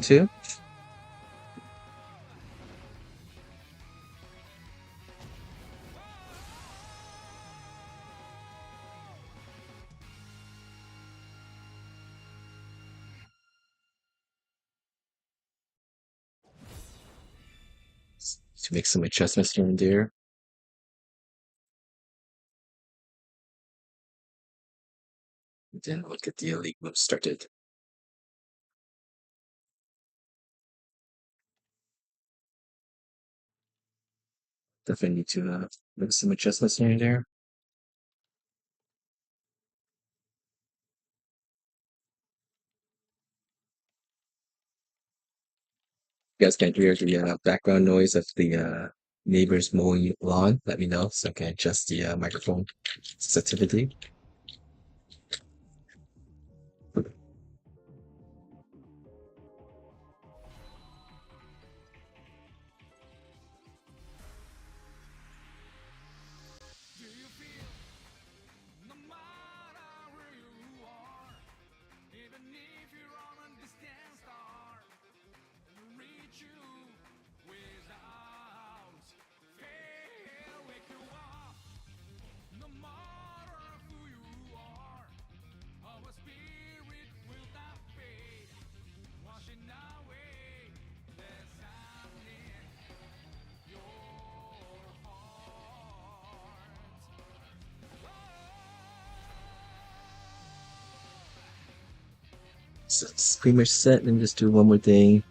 Two. To make some adjustments here and there. Then we'll get the elite move started. Definitely need to make some adjustments here and there. You guys can hear the background noise of the neighbors mowing lawn. Let me know so I can adjust the microphone sensitivity. So it's pretty much set, and just do one more thing.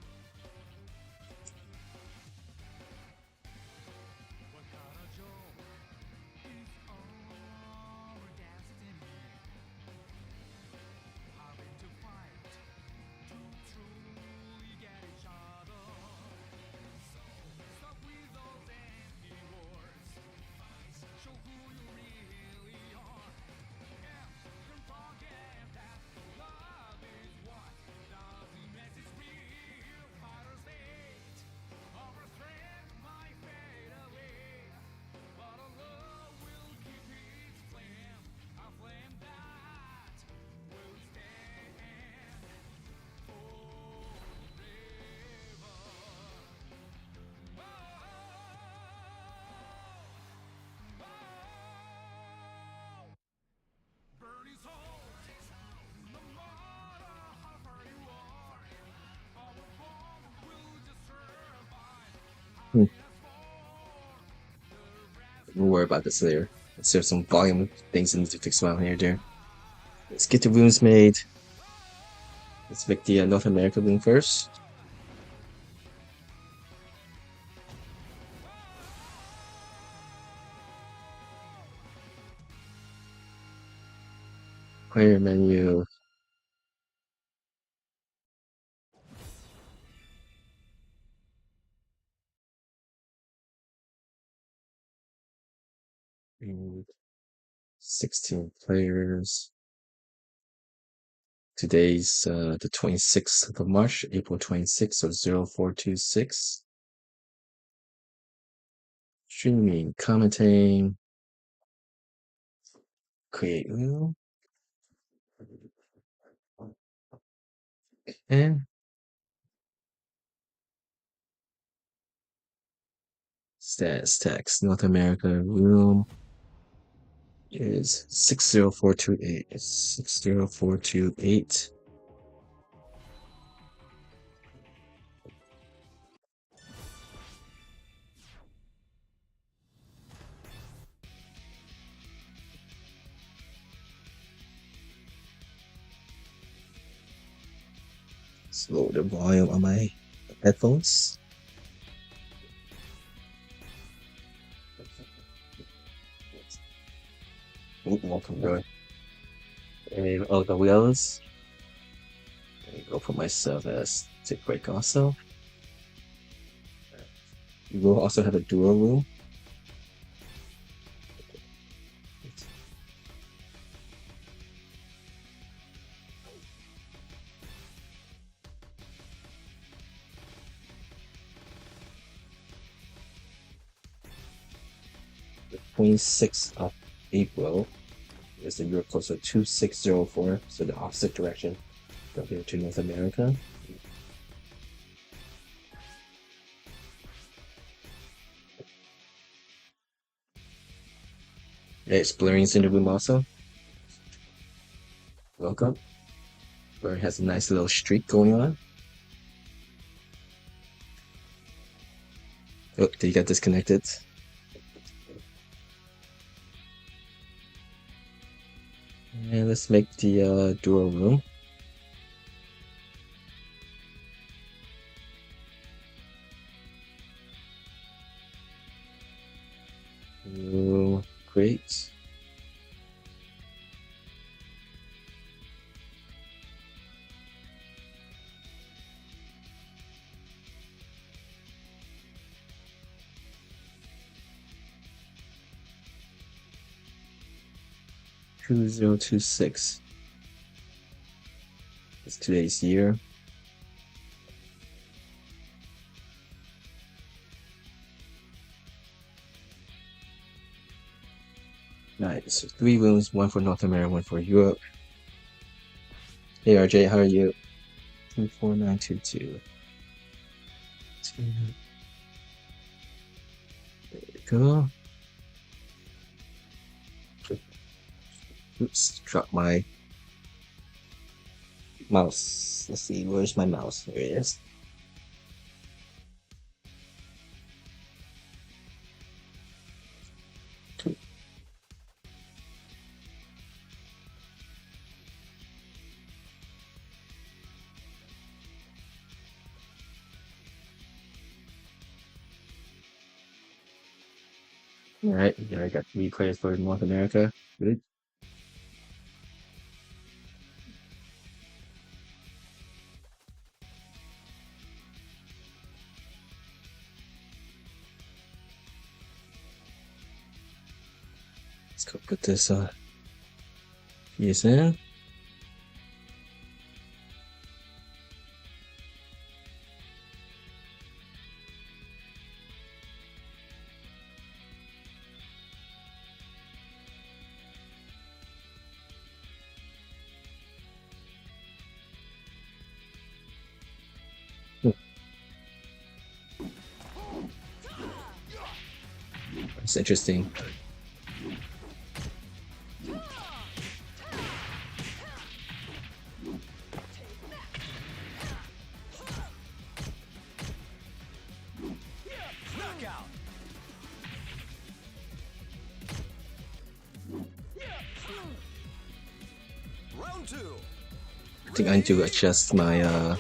Hmm. We'll worry about this later. There's some volume things I need to fix around here, there. Let's get the runes made. Let's make the North America rune first. Player menu. And 16 players. Today's the 26th of March, April 26th, so 0426. Streaming, commenting, create room, and status text. North America room is 60428. 60428. Slow the volume on my headphones. Welcome, bro. And all the wheels. Go for myself as take break also. We will also have a dual room. The 26th of April is the Europe code, so 2604, so the opposite direction. Go here to North America. Exploring's in the room also. Welcome. Where it has a nice little streak going on. Oh, did you get disconnected? And let's make the dual room. Oh, great. $2026. It's today's year. Nice. So 3 rooms, 1 for North America, 1 for Europe. Hey RJ, how are you? 24922. There we go. Oops, dropped my mouse. Let's see, where's my mouse? There it is. Alright, I got 3 players for North America. Good. Let's go put this piece in. It's interesting. I think I need to adjust my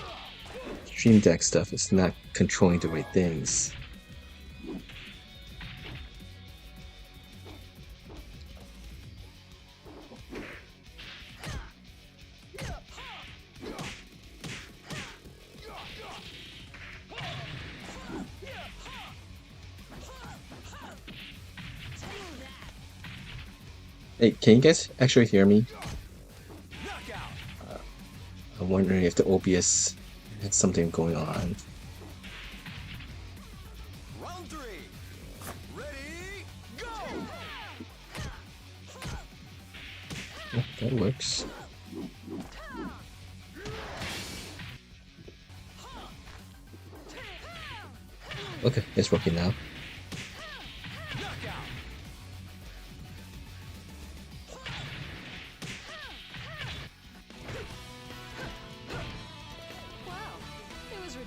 Stream Deck stuff. It's not controlling the right things. Hey, can you guys actually hear me? I'm wondering if the OBS had something going on. Round 3. Ready, go! Yeah, that works. Okay, it's working now.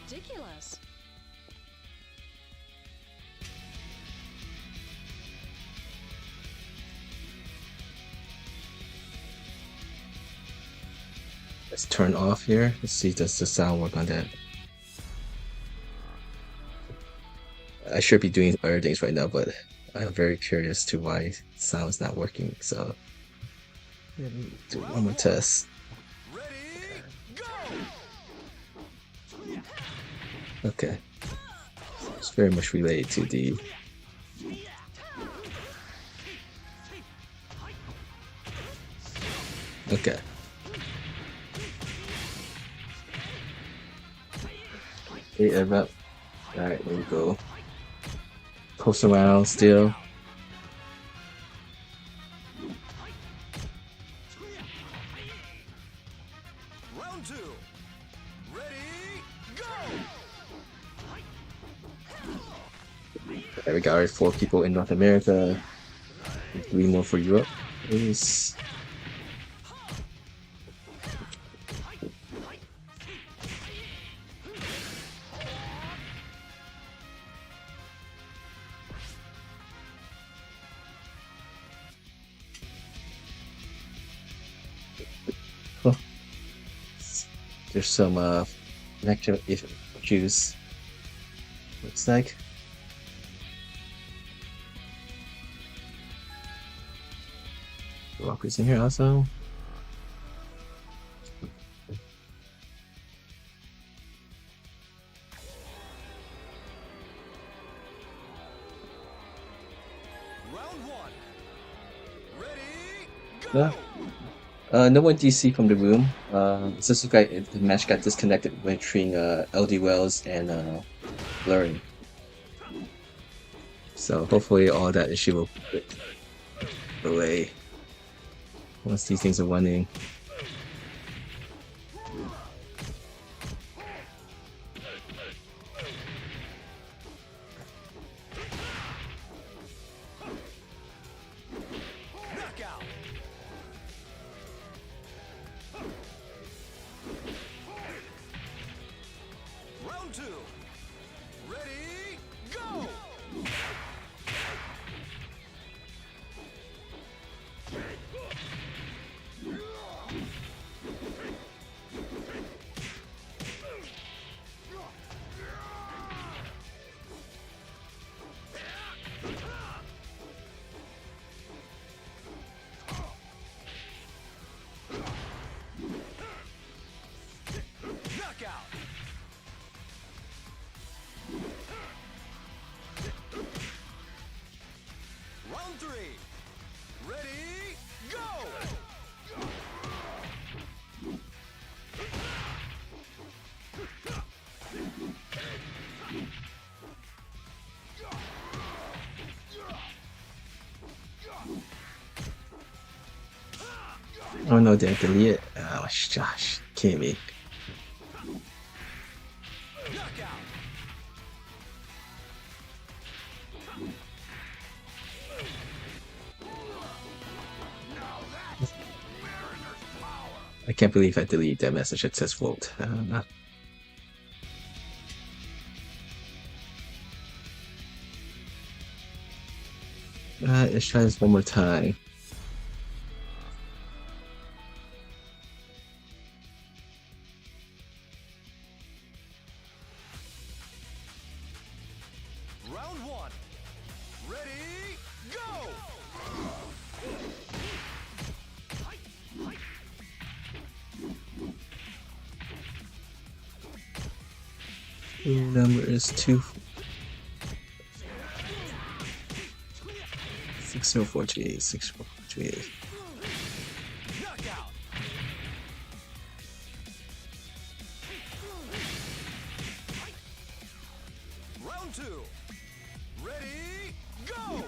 Ridiculous. Let's turn off here. Let's see, does the sound work on that? I should be doing other things right now, but I'm very curious to why sound's not working. So let me do one more test. Ready, go! Okay, it's very much related to the okay. Hey, Eva. Alright, there we go. Post around still. Round 2. Ready, go! There we got our 4 people in North America. 3 more for Europe, please. Oh. There's some connection issues. Looks like. Walkers in here also. Round 1. Ready? Yeah. Go! No one DC from the room. It's just like the match got disconnected between LD Wells and Blurring. So hopefully all that issue will go away once these things are running. Knockout! Round 2. Ready? Go! Knockout! Round 3. Ready? Go! Oh no, they delete it. Oh, gosh, kidding me. Knockout! I can't believe I deleted that message. It says vote. Let's try this one more time. Round 1. Ready? Go! Number is 60428. 60428. Knockout! Round 2. Ready? Go!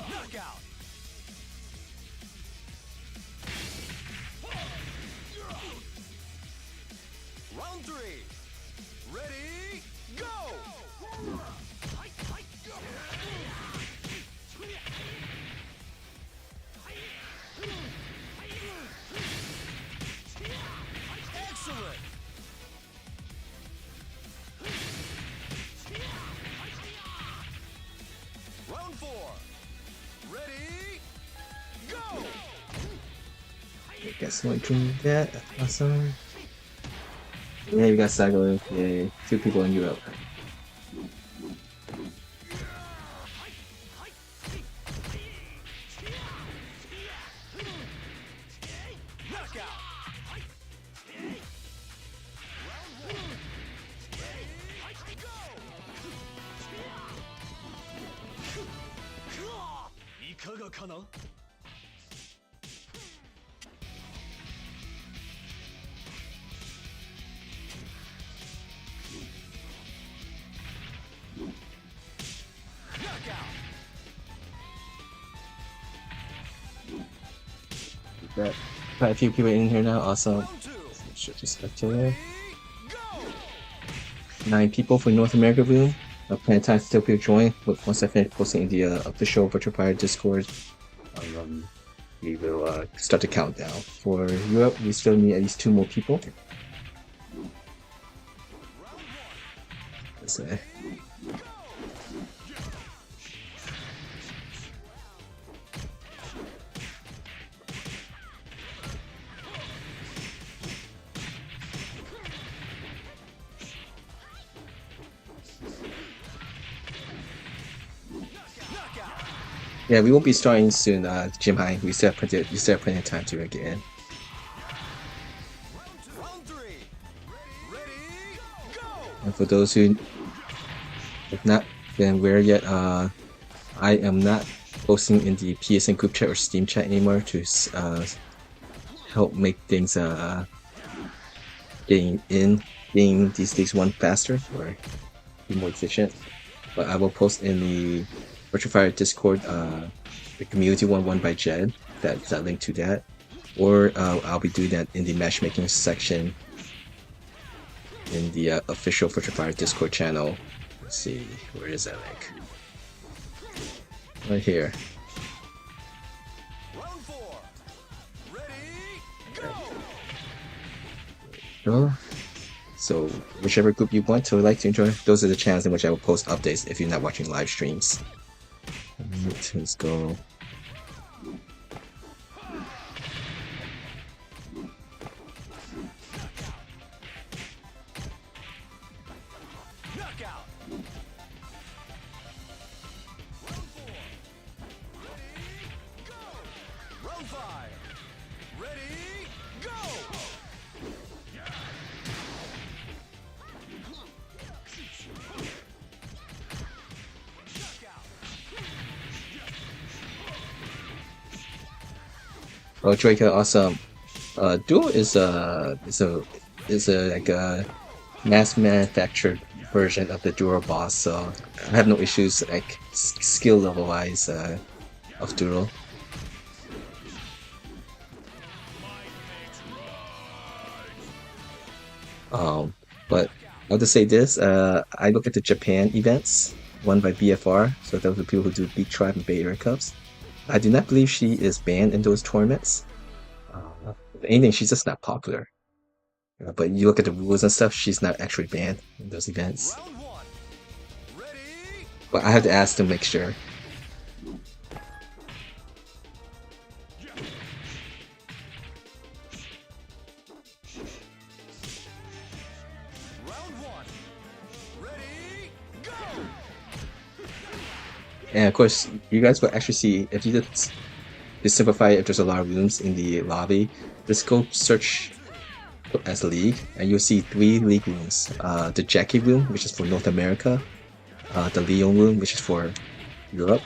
Knockout! Round 3. Ready? Go! Excellent! Round 4. Ready? Go! I guess someone can get awesome. Yeah, you got Sago. Yay. 2 people in Europe. Knockout! Go! いかがかな? Got quite a few people in here now. Awesome. Round 2. Should just spectator. Ready, go. 9 people for North America room. Plan time still people join. But once I finish posting in the official Virtua Fighter Discord, we will start the countdown. For Europe, we still need at least 2 more people. Let's say. Yeah, we won't be starting soon, Jim Hine. We still have plenty of time to get in. Round 3. Ready, go. And for those who have not been aware yet, I am not posting in the PSN group chat or Steam chat anymore to help make things getting these things run faster or be more efficient. But I will post in the Virtua Fighter Discord, the community one run by Jed. That's a link to that, or I'll be doing that in the matchmaking section in the official Virtua Fighter Discord channel. Let's see, where is that link? Right here. Round 4. Ready, go. So whichever group you want to like to enjoy, those are the channels in which I will post updates if you're not watching live streams. Let's go. knockout. Round 4. Ready, go. Round 5. Ready, go. Oh, Draco, awesome. Duel is a like a mass manufactured version of the Duel boss, so I have no issues like skill level wise of Duel. But I'll just say this: I look at the Japan events won by BFR, so those are the people who do Beat Tribe and Bay Area Cups. I do not believe she is banned in those tournaments. If anything, she's just not popular. But you look at the rules and stuff, she's not actually banned in those events. Round 1. Ready, But I have to ask to make sure. round 1. Ready, go. And of course, you guys will actually see, if you just to simplify it, if there's a lot of rooms in the lobby, just go search as league, and you'll see 3 league rooms. The Jackie room, which is for North America, the Leon room, which is for Europe,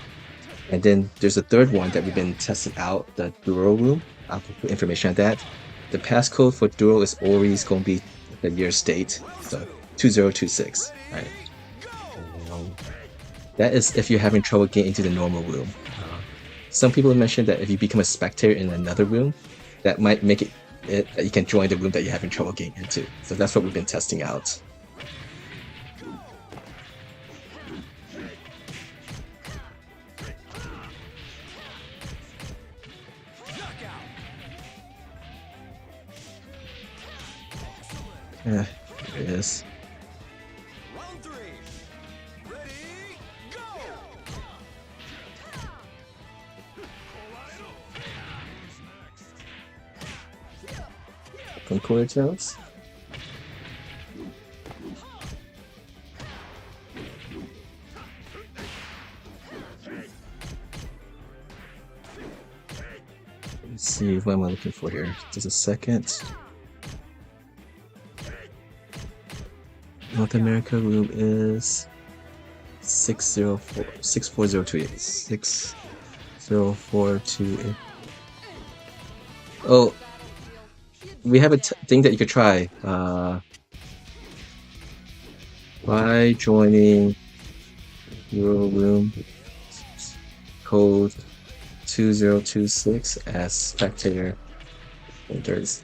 and then there's a 3rd one that we've been testing out, the Duro room. I'll put information on that. The passcode for Duro is always going to be the year state, so 2026. Right. That is if you're having trouble getting into the normal room. Some people have mentioned that if you become a spectator in another room, that might make it that you can join the room that you're having trouble getting into. So that's what we've been testing out. Knockout. Yeah, there it is. Round 3. Ready, go. Concord Tales. Let's see, what am I looking for here? Just a second. North America room is 64028. 60428. Oh, we have a thing that you could try. By joining your room, code 2026 as spectator. Winters.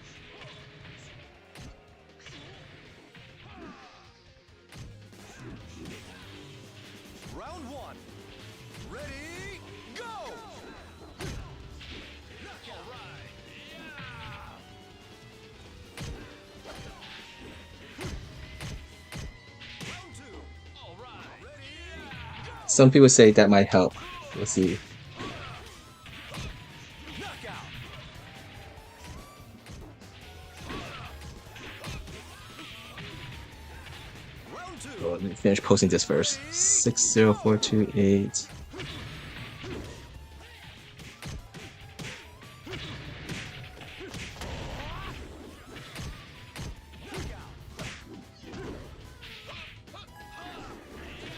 Round one. Ready, go! Round two. All right. Ready, go! Some people say that might help. We'll see. Knockout. Round two. Oh, let me finish posting this first. 60428.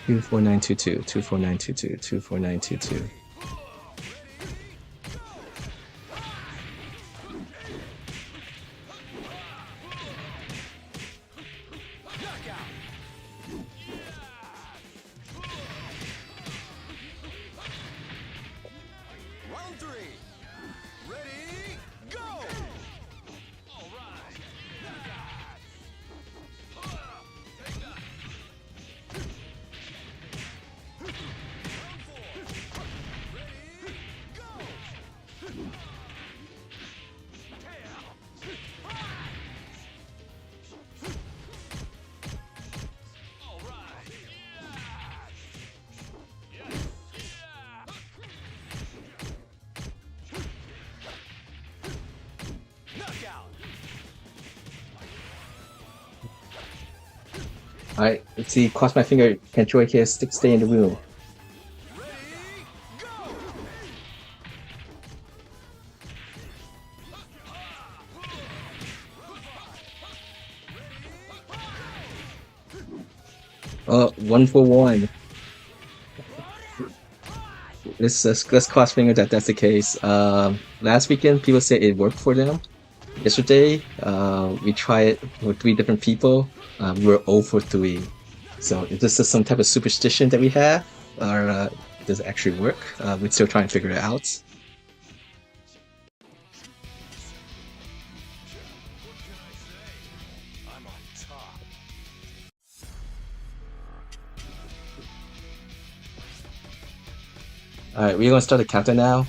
Two 4922, 24922, 24922. Knockout. Round three. Ready, go! All right. Round four. Ready, go! All right. Knockout. Alright, let's see. Cross my finger. Can't joy here. Stay in the room. Ready, go! Oh, 1 for 1. Let's cross finger that that's the case. Last weekend, people say it worked for them. Yesterday, we tried it with 3 different people. We were 0 for 3. So is this some type of superstition that we have? Or does it actually work? We're still trying to figure it out. I'm on top. Alright, we're gonna start the countdown now.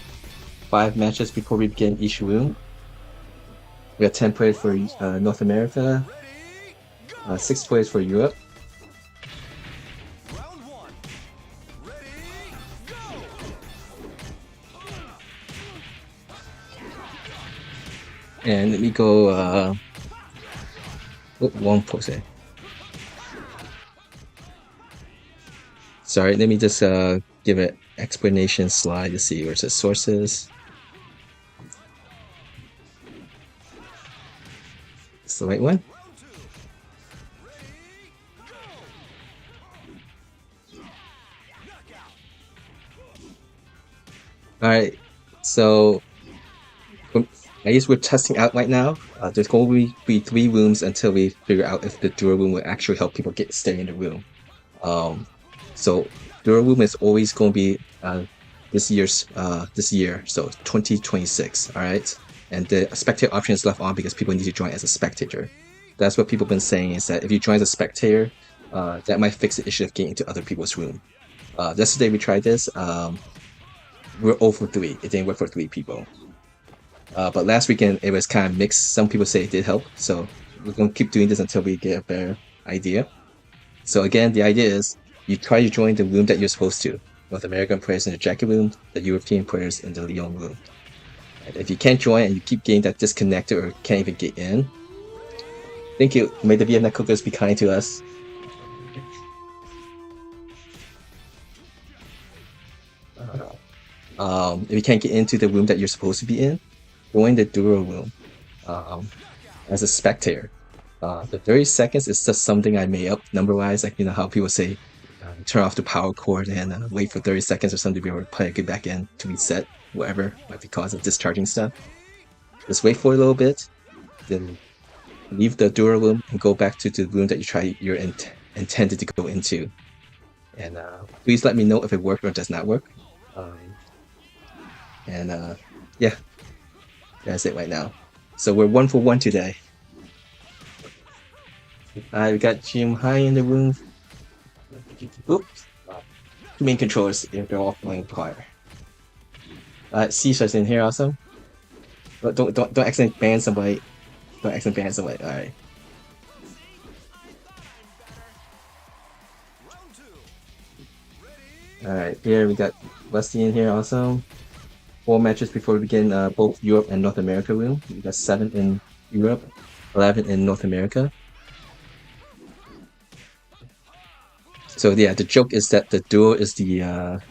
5 matches before we begin each room. We got 10 players for North America, Ready, go! 6 players for Europe. Round one. Ready, go! And let me go, one post it. Sorry, let me just give an explanation slide to see where it says sources. It's the right one. Round two. Ready, go! Knockout. Alright, so I guess we're testing out right now. There's going to be 3 rooms until we figure out if the dual room will actually help people stay in the room. So dual room is always going to be this year, so 2026. All right, and the spectator option is left on because people need to join as a spectator. That's what people have been saying, is that if you join as a spectator, that might fix the issue of getting into other people's room. Yesterday we tried this. We're 0 for 3. It didn't work for 3 people. But last weekend it was kind of mixed. Some people say it did help, so we're gonna keep doing this until we get a better idea. So again, the idea is you try to join the room that you're supposed to. North American players in the jacket room, the European players in the Leon room. And if you can't join and you keep getting that disconnected or can't even get in, thank you. May the Vietnam cookers be kind to us. If you can't get into the room that you're supposed to be in, join the duo room as a spectator. The 30 seconds is just something I made up number-wise, like, you know how people say turn off the power cord and wait for 30 seconds or something before play get back in to reset, whatever might be causing discharging stuff. Just wait for a little bit, then leave the duo room and go back to the room that you're intended to go into. And please let me know if it worked or does not work. Yeah, that's it right now. So we're 1 for 1 today. We got Jim High in the room. Oops. Two main controllers if they're all playing choir. Caesar's in here also. Don't accidentally ban somebody. Don't accidentally ban somebody. Alright. Alright, here we got Westy in here also. 4 matches before we begin both Europe and North America room. We got 7 in Europe, 11 in North America. So yeah, the joke is that the duo is the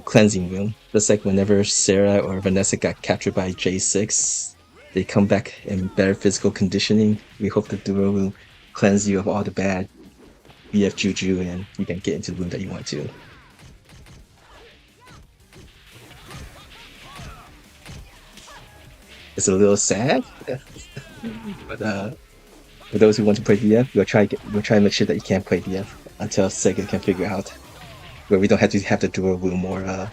cleansing room. Just like whenever Sarah or Vanessa got captured by J6, they come back in better physical conditioning. We hope the duo will cleanse you of all the bad VF juju and you can get into the room that you want to. It's a little sad, but for those who want to play VF, we'll try and make sure that you can't play VF until SEGA can figure out where we don't have to have the dual room or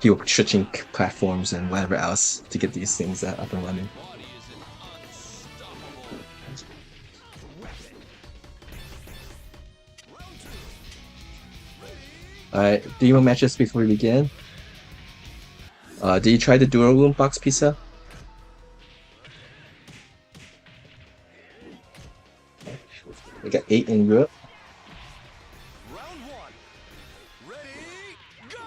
hero switching platforms and whatever else to get these things up and running. Alright, do you want matches before we begin? Did you try the dual room box pizza? We got 8 in Europe. Round 1. Ready, go!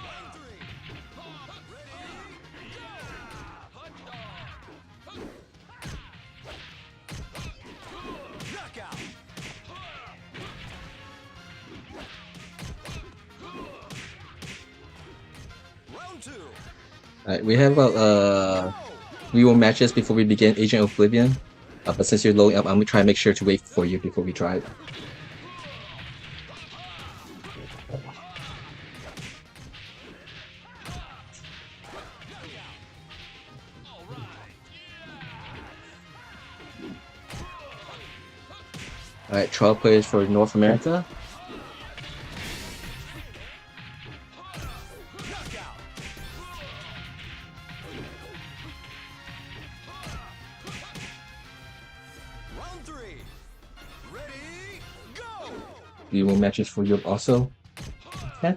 Round 3. Ready, go! Knockout! Round 2. Alright, we have about we will matches before we begin Agent Oblivion. But since you're loading up, I'm gonna try and make sure to wait for you before we try it. Alright, 12 players for North America. Round 3. Ready, go! We will matches for Europe also. Okay.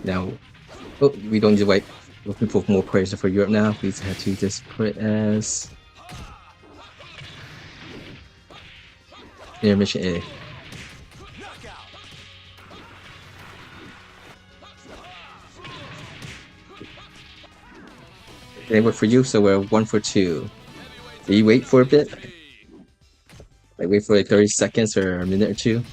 Now, we don't need to wait. Looking for more players for Europe now. We have to just put it as intermission A. They work for you, so we're 1 for 2. Do you wait for a bit? Like wait for like 30 seconds or a minute or two?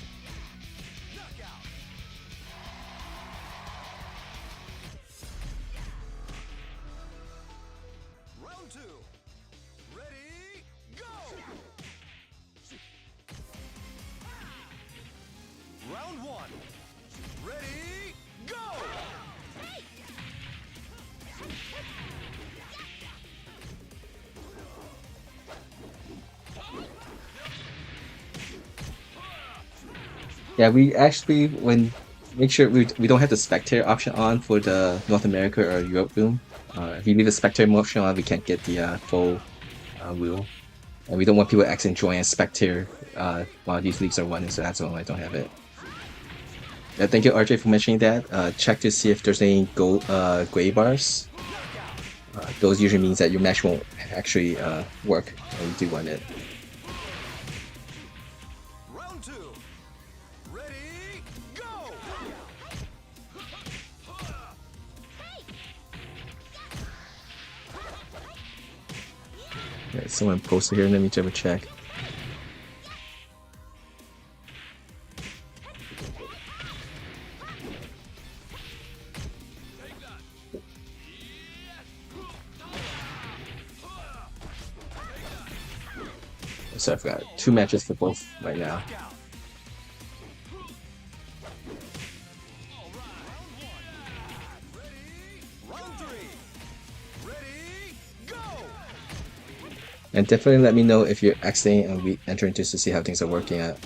Round 2. Ready, go! Round 1. Ready, go! Yeah, we actually make sure we don't have the spectator option on for the North America or Europe room. If you leave the spectator option on, we can't get the full wheel. And we don't want people accidentally join as spectator while these leagues are running, so that's why I don't have it. Yeah, thank you RJ for mentioning that. Check to see if there's any gold gray bars. Those usually means that your match won't actually work when you do run it. Round 2. Ready, go! Yeah, someone posted here, let me double check. So I've got 2 matches for both right now. And definitely let me know if you're exiting and we entering just to see how things are working out.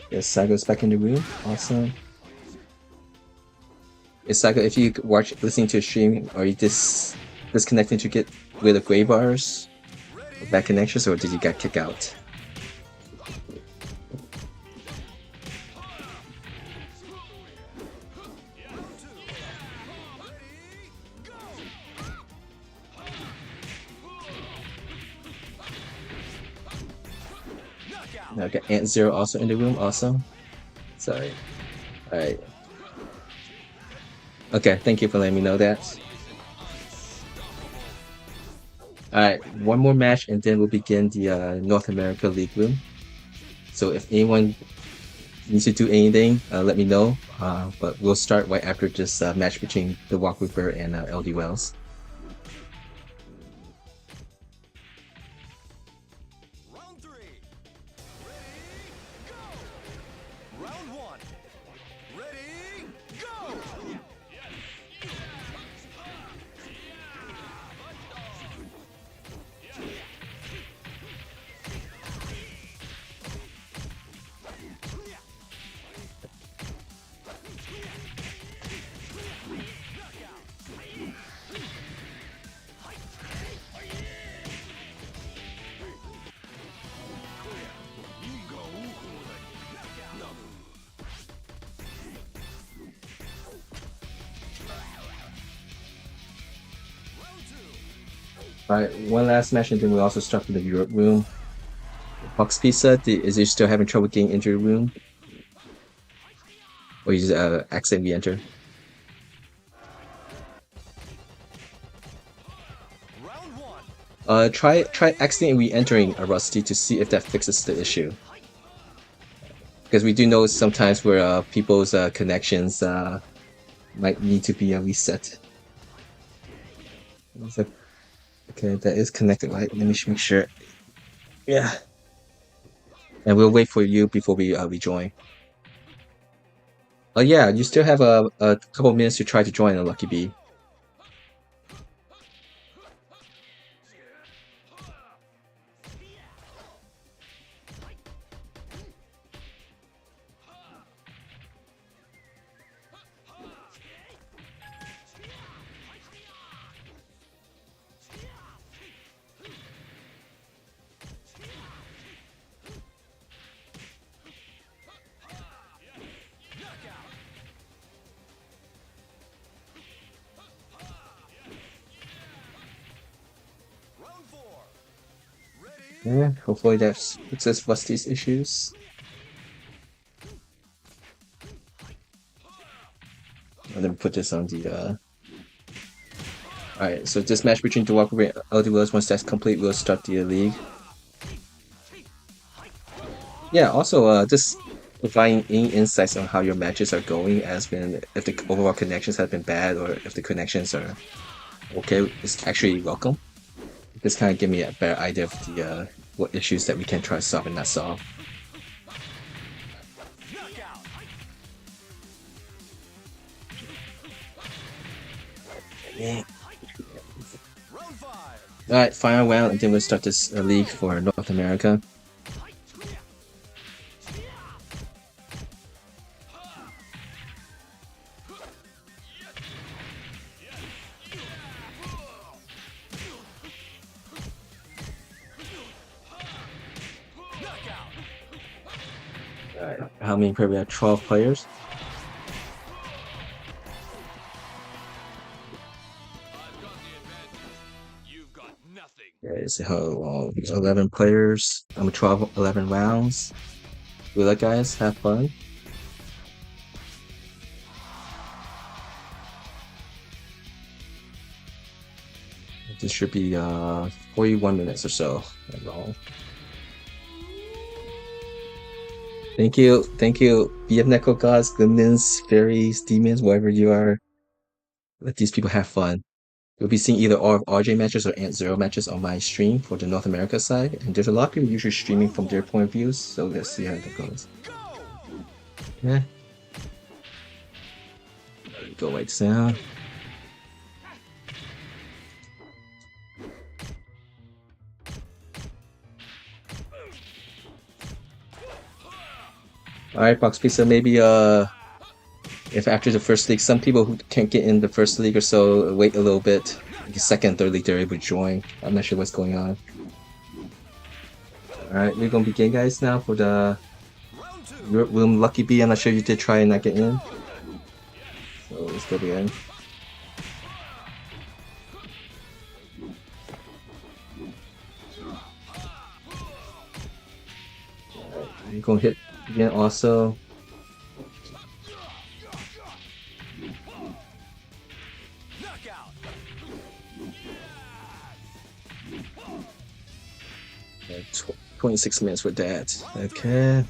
Yes, Saigo's back in the room. Awesome. Is Saigo, if you listening to a stream, are you disconnecting to get rid of gray bars, bad connections, or did you get kicked out? Okay, Ant Zero also in the room. Awesome. Sorry. All right. Okay, thank you for letting me know that. All right, one more match and then we'll begin the North America League room. So if anyone needs to do anything, let me know. But we'll start right after this match between the Walkwooper and LD Wells. Round 3. Ready, go! Round 1. Ready, go! All right, one last match and then we'll also start from the Europe room. Fox Pizza, is you still having trouble getting into the room? Or you just accidentally enter? Try accidentally re-entering a Rusty to see if that fixes the issue. Because we do know sometimes where people's connections might need to be reset. Okay, that is connected, right? Let me make sure. Yeah. And we'll wait for you before we rejoin. Oh yeah, you still have a couple minutes to try to join a Lucky Bee. Yeah, hopefully that fixes Rusty's issues. And then put this on the Alright, so this match between the Walker and LD Wills, once that's complete, we'll start the league. Yeah, also just providing any insights on how your matches are going, as been if the overall connections have been bad or if the connections are okay, is actually welcome. Just kind of give me a better idea of the what issues that we can try to solve and not solve. Yeah. Alright, final round, and then we'll start this league for North America. Alright, how many players? We have 12 players. Okay, so 11 players. 11 rounds. Good luck, guys. Have fun. This should be 41 minutes or so long. Thank you, BF Neko gods, goodness, fairies, demons, whatever you are. Let these people have fun. You'll be seeing either RJ matches or Ant Zero matches on my stream for the North America side. And there's a lot of people usually streaming from their point of views, so let's see how that goes. Yeah. Go lights down. Alright, Box Pizza, maybe if after the first league, some people who can't get in the first league or so wait a little bit. The second, third league, they're able to join. I'm not sure what's going on. Alright, we're gonna begin, guys, now for the Europe room. Lucky B, I'm not sure if you did try and not get in. So let's go begin. Alright, we're gonna hit again also. Yeah, 26 minutes with that. Okay.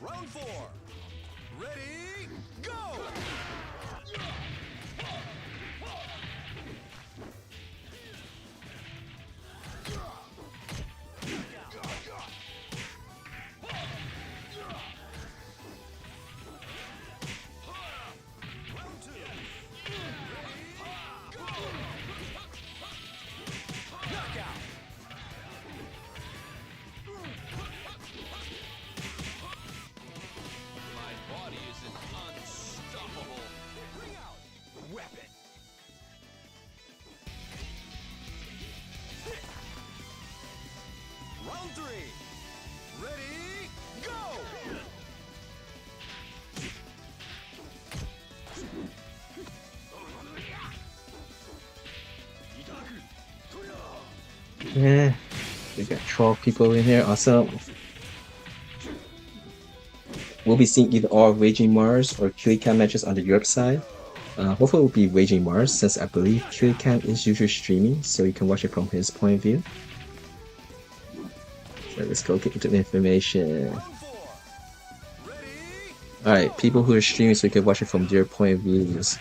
Round 4. Ready, go! Round 2. Knockout! My body is unstoppable. Bring out weapon. Round 3. Ready, go! Yeah. We got 12 people in here. Awesome. We'll be seeing either all Raging Mars or Kirikam matches on the Europe side. Hopefully it will be Raging Mars, since I believe Kirikam is usually streaming, so you can watch it from his point of view. So let's go get into the information. Round 4. Ready, Alright, people who are streaming so you can watch it from their point of views.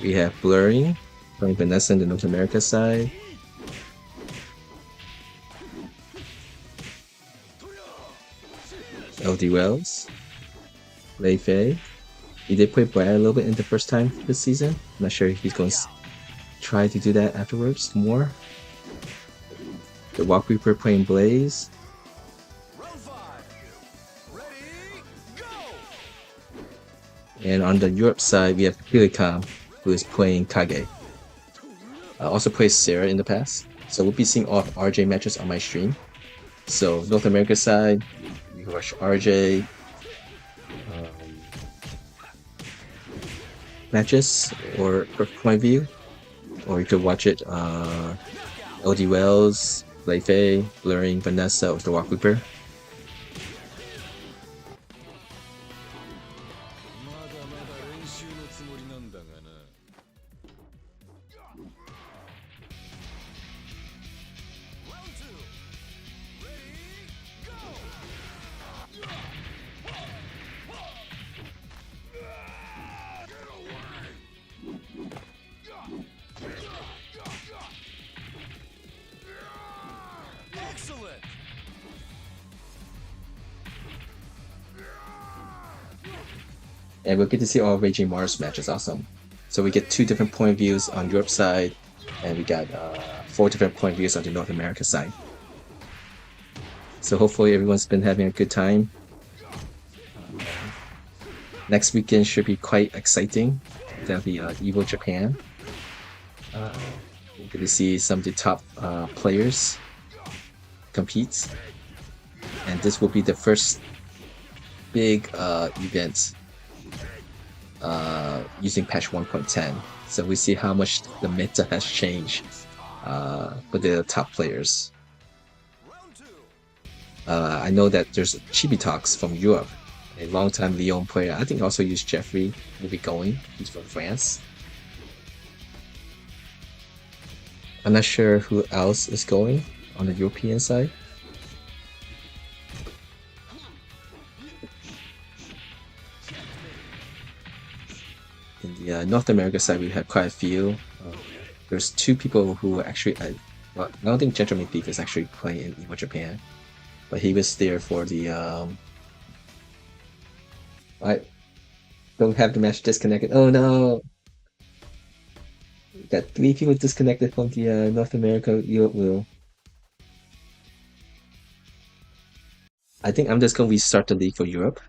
We have Blurring from Vanessa in the North America side. LD Wells. Lei Fei. He did play Brad a little bit in the first time this season. I'm not sure if he's going to try to do that afterwards more. The Walk Reaper playing Blaze. round 5. Ready, go! And on the Europe side, we have Kirikam, who is playing Kage. Also plays Sarah in the past. So we'll be seeing all RJ matches on my stream. So North America side, you can watch RJ matches or point of view, or you could watch it LD Wells, Lei Fei, Blurring, Vanessa, or the Walk Reaper. まだまだ練習のつもりなんだがな。Round 2. Ready, go! Excellent! And we'll get to see all Raging Mars matches. Awesome. So we get 2 different point of views on Europe side, and we got 4 different point of views on the North America side. So hopefully everyone's been having a good time. Next weekend should be quite exciting. That'll be Evo Japan. We're going to see some of the top players compete. And this will be the first big event using patch 1.10. So we see how much the meta has changed for the top players. I know that there's Chibi Talks from Europe, a long-time Lyon player. I think also used Jeffrey will be going. He's from France. I'm not sure who else is going on the European side. In the North America side, we have quite a few. There's two people who actually, well, I don't think Gentleman Thief is actually playing in Evo Japan, but he was there for the. I don't have the match disconnected. Oh no! Got 3 people disconnected from the North America Europe wheel. I think I'm just gonna restart the league for Europe.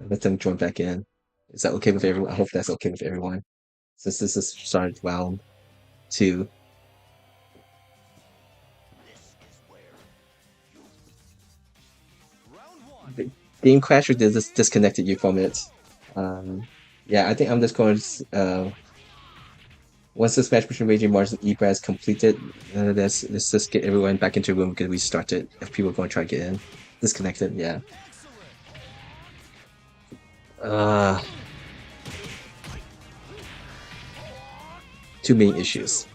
Let them join back in. Is that okay with everyone? I hope that's okay with everyone. Since this is started round 2. The Game Crasher disconnected you from it. Yeah, I think I'm just going to. Once this match between Raging Mars and Ibra is completed, let's just get everyone back into the room because we started. If people are going to try to get in, disconnected, yeah. Two main issues.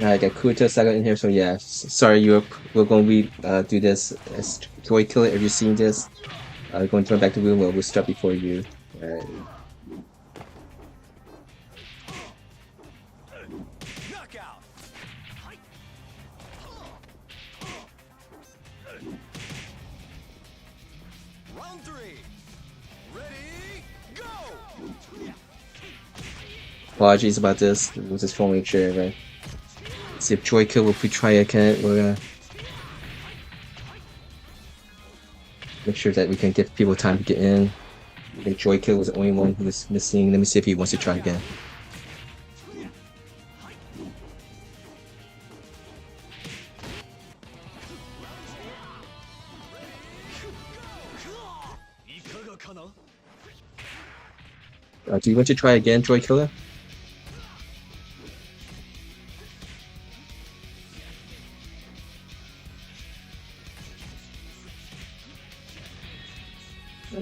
I got Kuto Saga in here, so yeah. Sorry, Europe. We're going to do this as Toy Killer. If you're seeing this, we're going to turn back to the room. We'll start before you. Apologies about this. We'll just phone make sure, right? See if Joy Kill will try again. We're gonna make sure that we can give people time to get in. I think Joy Kill was the only one who was missing. Let me see if he wants to try again. Do you want to try again, Joy Killer?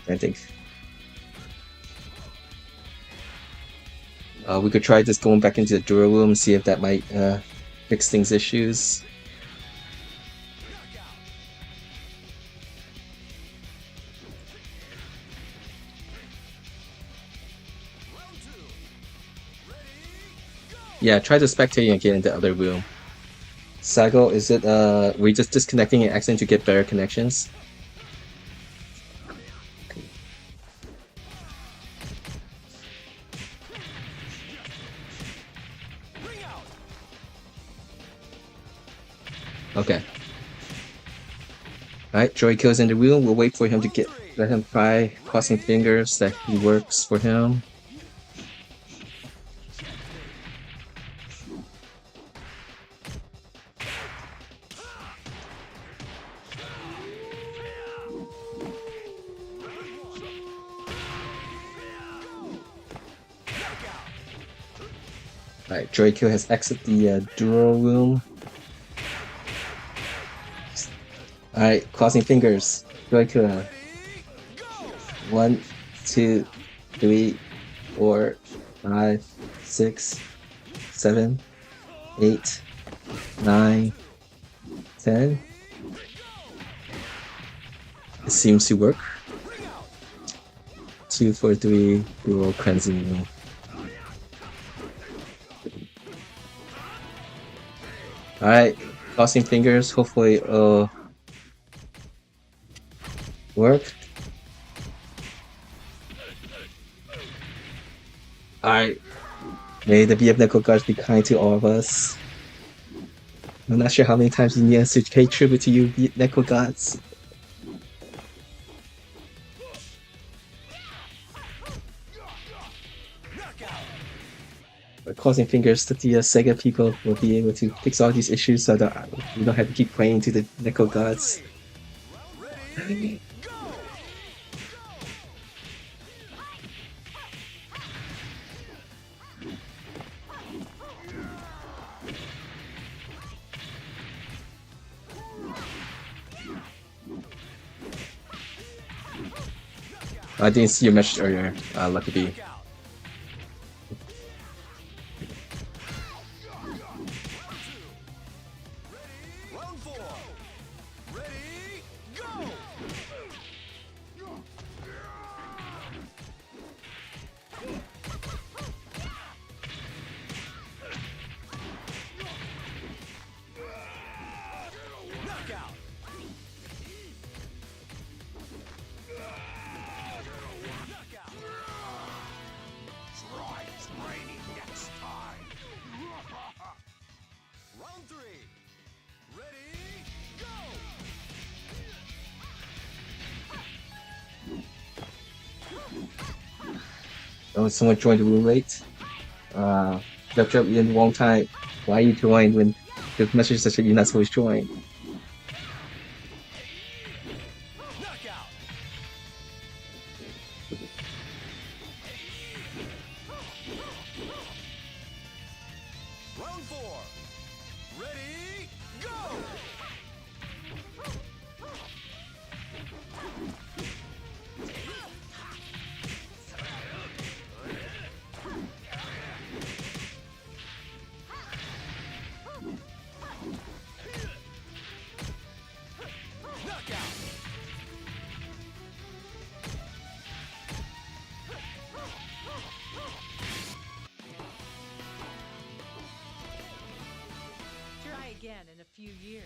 I think we could try just going back into the Dura room, see if that might fix things issues. Yeah, try to spectate and get into the other room. Sago, is it we just disconnecting and accident to get better connections? Okay. Alright, Joy Kill's in the room. We'll wait for him to let him try, crossing fingers that he works for him. Alright, Joy Kill has exited the Duro room. Alright, crossing fingers. Joy Kill. 1, 2, 3, 4, 5, 6, 7, 8, 9, 10. It seems to work. 2, 4, 3, Duro cleansing room. Alright, crossing fingers, hopefully it'll work. Alright, may the VF Neko gods be kind to all of us. I'm not sure how many times you need to pay tribute to you, Neko gods. crossing fingers that the Sega people will be able to fix all these issues so that we don't have to keep praying to the Neko gods. I didn't see your message earlier, Lucky B. Oh, someone joined the room late. You're in the wrong time. Why you joined when the message says that you're not supposed to join? Round 4. Ready, go! Try again in a few years.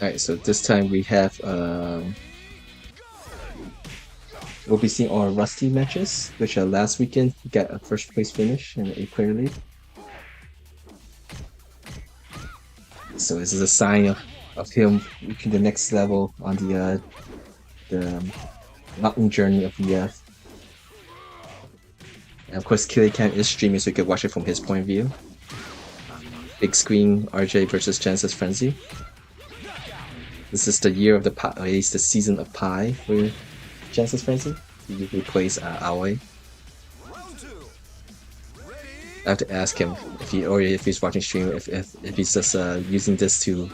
Alright, so this time we have we'll be seeing our Rusty matches, which last weekend he got a first place finish in the 8-player league. So this is a sign of him reaching the next level on the mountain journey of VF. And of course, Killican is streaming, so you can watch it from his point of view. Big screen RJ versus Genesis Frenzy. This is the year of the pie, or at least the season of Pie for Genesis Frenzy. He usually plays Aoi. I have to ask him if he's watching stream, if he's just using this to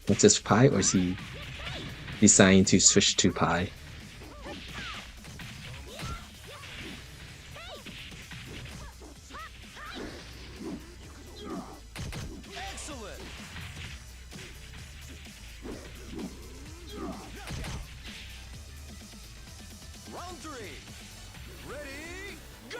what's this Pie, or is he deciding to switch to Pie? Excellent. Round 3. Ready, go!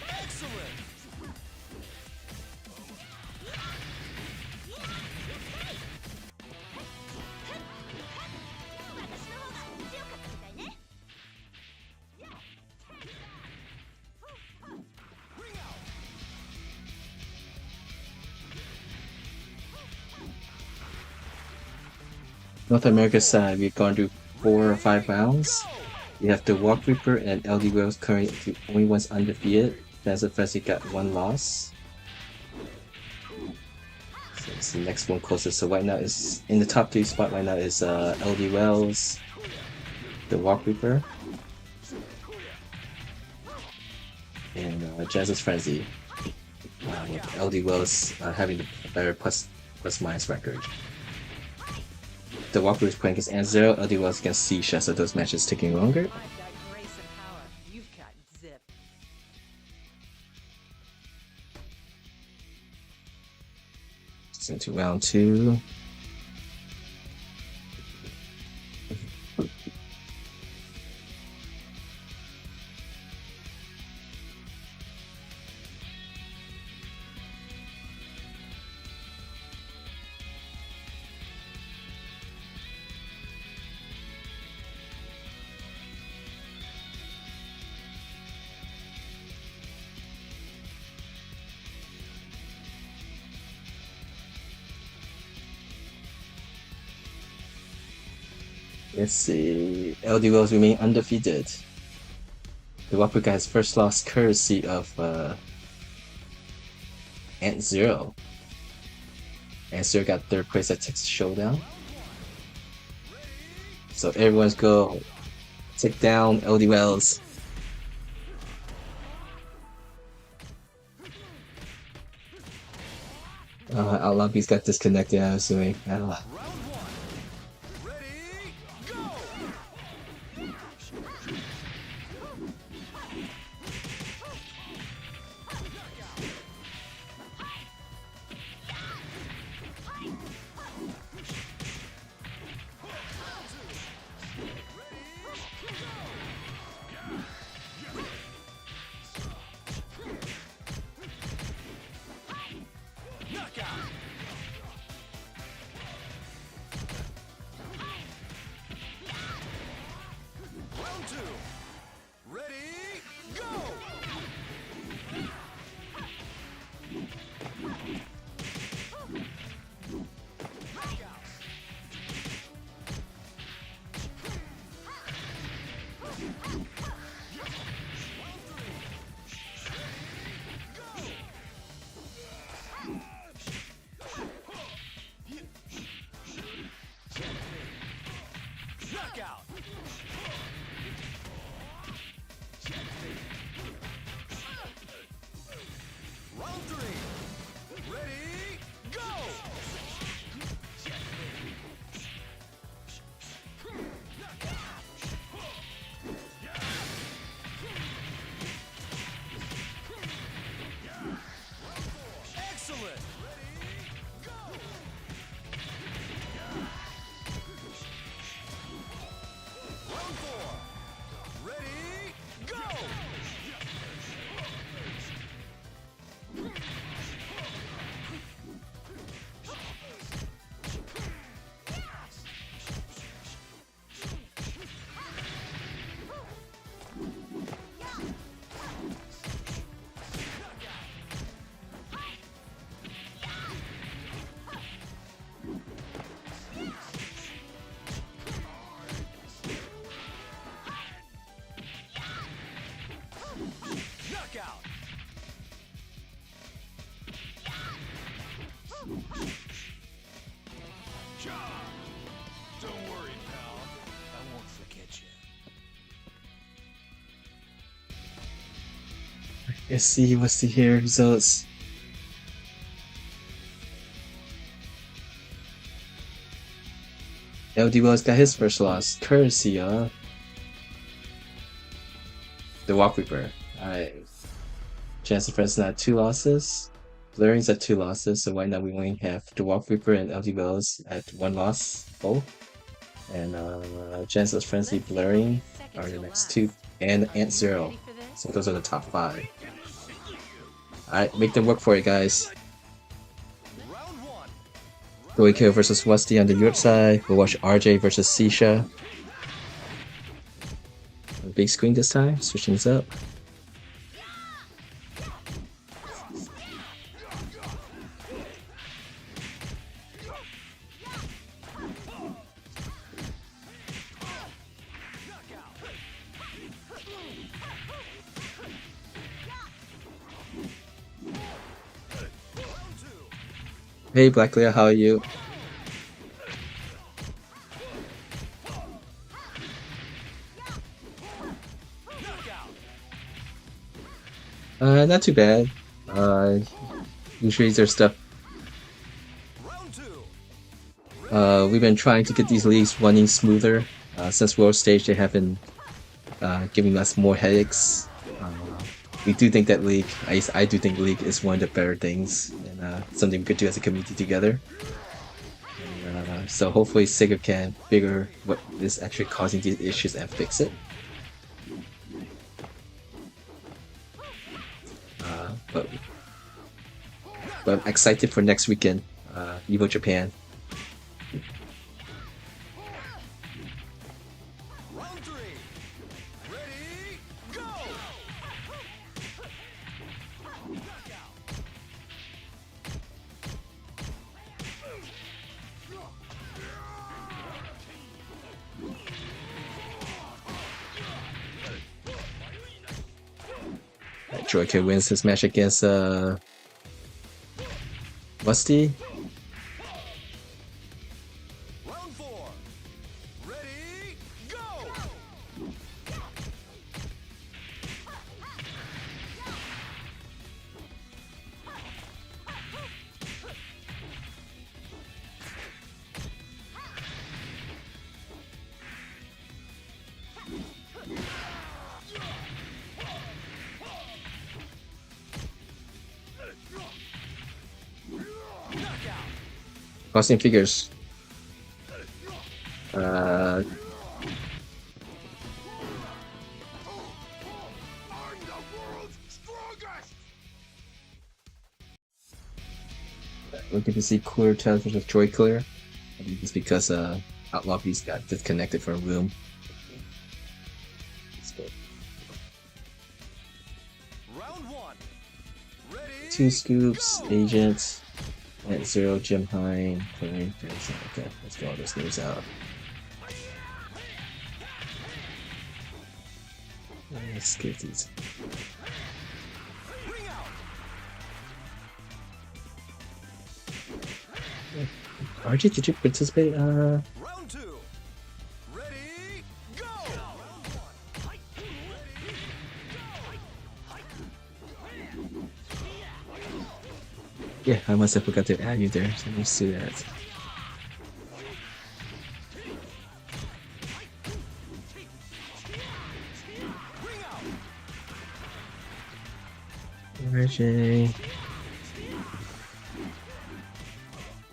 Excellent. North America's side, we've gone through 4 or 5 rounds. We have the Walk Reaper and LD Wells currently the only ones undefeated. Desert Frenzy got 1 loss. So it's the next one closest. So right now is in the top 3 spot right now is LD Wells, the Walk Reaper, and Desert Frenzy. With LD Wells having the better plus minus record. The Walker is playing against Anzero, LD Wells against Seisha, so those matches taking longer. Like that grace and power, you've got zip. It's into round 2. Let's see. LDLs remain undefeated. The Wapuka has first loss courtesy of Ant Zero. Ant Zero got third place at Texas Showdown. So everyone's go take down LDLs. Outlaw Beast got disconnected, I'm assuming. Let's see what's the here results. LD Wells got his first loss, courtesy of the Walk Reaper. Alright. Chance of Friends at 2 losses. Blurring's at 2 losses, so right now we only have the Walk Reaper and LD Wells at 1 loss both. And Chanceless Frenzy, Blurring are the next 2, and Ant Zero. So those are the top 5. Alright, make them work for it, guys. Goikyo versus Westy on the Europe side. We'll watch RJ versus Sisha. Big screen this time, switch things up. Hey Black Leah, how are you? Not too bad. Usually there's stuff. We've been trying to get these leagues running smoother. Since World Stage, they have been giving us more headaches. We do think that League, I do think League is one of the better things, and something we could do as a community together. And, so hopefully SEGA can figure what is actually causing these issues and fix it. But I'm excited for next weekend, EVO Japan. Joyka wins his match against Musty. Round 4. Ready, go! Crossing figures. I'm the world's strongest! We're going to see cooler television of Joy Clear. I think it's because Outlaw Beast got disconnected from a room. Round 1. Ready, 2 scoops, agent, at 0, Jim Hine, clearing. Okay, let's get all those names out. Let's skip these. ring out! RJ, did you participate? Round 2. Ready, go! Yeah, I must have forgot to add you there, so let's do that. Ring out! RJ.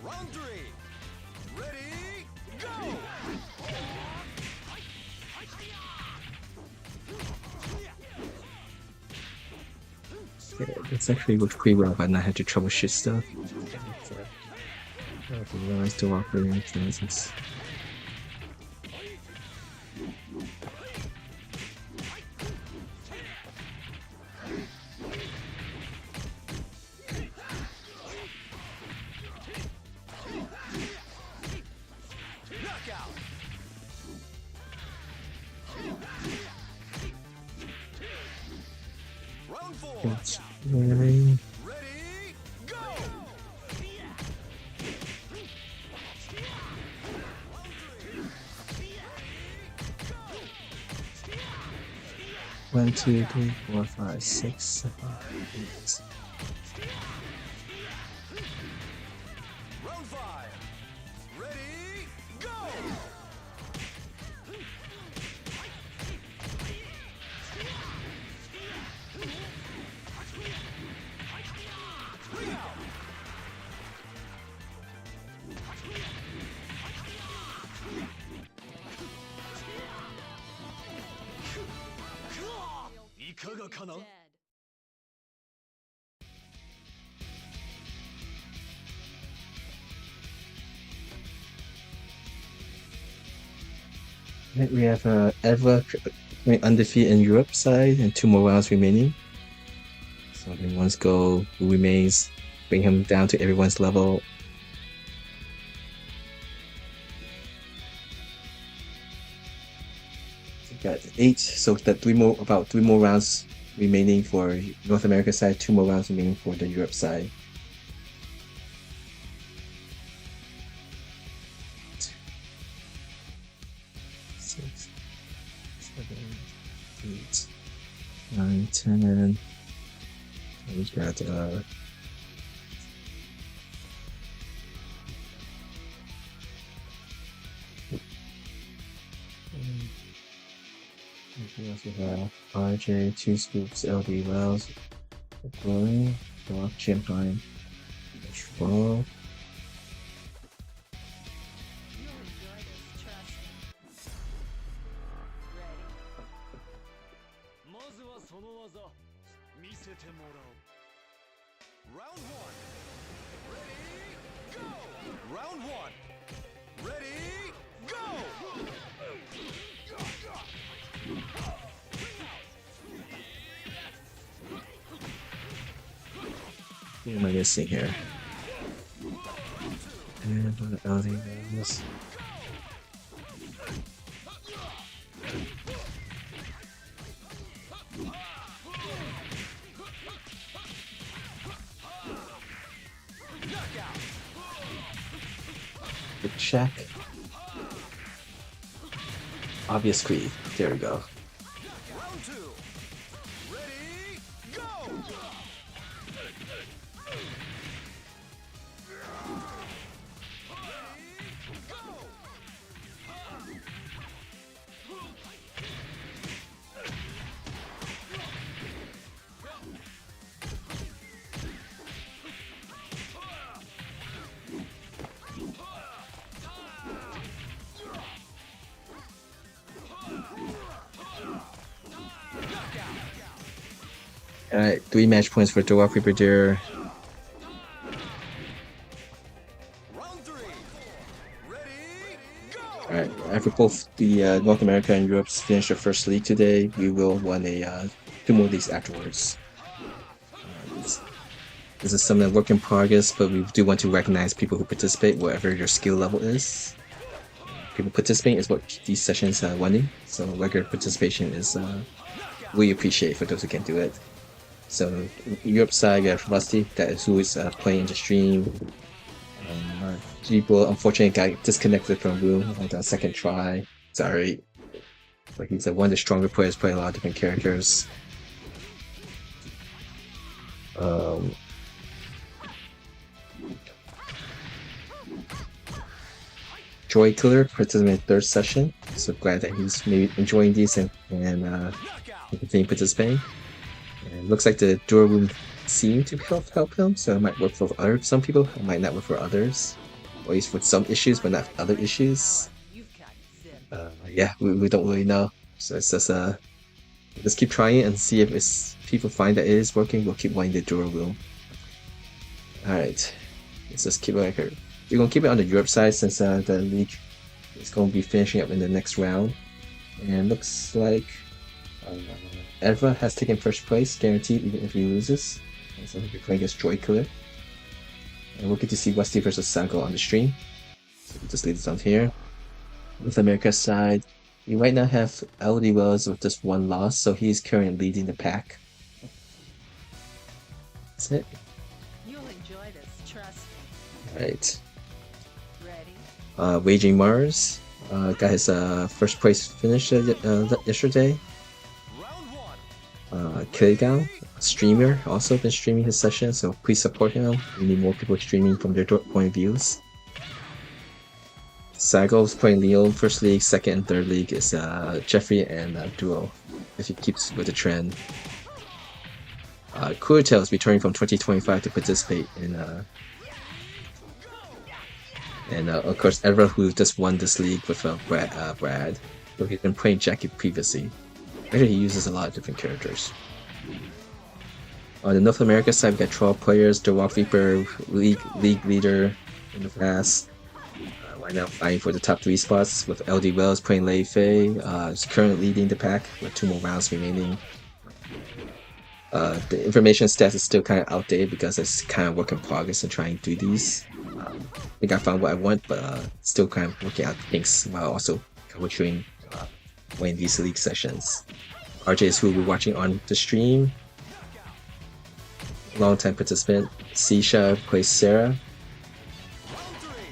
Round 3. Ready, go! Yeah, it's actually worked pretty well, but not had to troubleshoot stuff. Realize to walk with influences. Knockout! Round 4. Really? Ready, go! 1, 2, 3, 4, 5, 6, 7, 8. Round 5. Ready, go! Ring out! Ikaga kana? Dead. We have Eva undefeated in Europe side and 2 more rounds remaining. So everyone's goal who remains, bring him down to everyone's level. So we got 8, so that about 3 more rounds remaining for North America side, 2 more rounds remaining for the Europe side. Six, 7, 8, 9, 10. We got we also have RJ, 2 scoops, LD Wells, Glory, Block, Champagne, Control. You'll enjoy this, trust me. Ready? まずはその技見せてもらおう Round 1 Ready, go! Round 1 Ready, go! What am I missing here? And LD Wells. Shack. Obvious Creed. There we go. Round 2. Ready, go! Alright, 3 match points for Virtua Fighter. Round 3. Ready, go! Alright, after both the North America and Europe finished their first league today, we will run a 2 more leagues afterwards. This is something work in progress, but we do want to recognize people who participate, whatever your skill level is. People participating is what these sessions are running, so regular participation is we appreciate for those who can do it. So Europe side, we have Rusty, that is who is playing the stream. People unfortunately got disconnected from room on the second try. Sorry, but he's one of the stronger players, playing a lot of different characters. Joy Killer participated in the 3rd session, so glad that he's maybe enjoying these and continue participating. And it looks like the door room seemed to help him, so it might work for some people, it might not work for others. Or at least with some issues, but not other issues. Yeah, we don't really know. So it's just let's keep trying it and see if people find that it is working. We'll keep running the door room. Alright, let's just keep it like here. We're gonna keep it on the Europe side since the league is gonna be finishing up in the next round. And looks like Eva has taken first place, guaranteed, even if he loses. And so he'll be playing against Joy Killer. And we'll get to see Westy versus Sago on the stream. So we'll just leave this on here. With America's side, we right now have LD Wells with just 1 loss, so he's currently leading the pack. That's it. You'll enjoy this, trust me. Right. Ready? Waging Mars got his first place finish yesterday. Killigan, streamer, also been streaming his session, so please support him. We need more people streaming from their point of views. Sago's playing Leo first league, second and third league is Jeffrey and Duo, if he keeps with the trend. Kurtel is returning from 2025 to participate in and of course Edward, who just won this league with Brad. So he's been playing Jackie previously. Actually, he uses a lot of different characters. On the North America side, we got 12 players. The Rock Reaper, league leader in the past. Right now fighting for the top 3 spots with LD Wells playing Lei Fei. Is currently leading the pack with 2 more rounds remaining. The information stats is still kind of outdated because it's kind of work in progress and trying to do these. I think I found what I want, but still kind of working out things while also troubleshooting winning these league sessions. RJ is who we're watching on the stream. Long-time participant. Sisha plays Sarah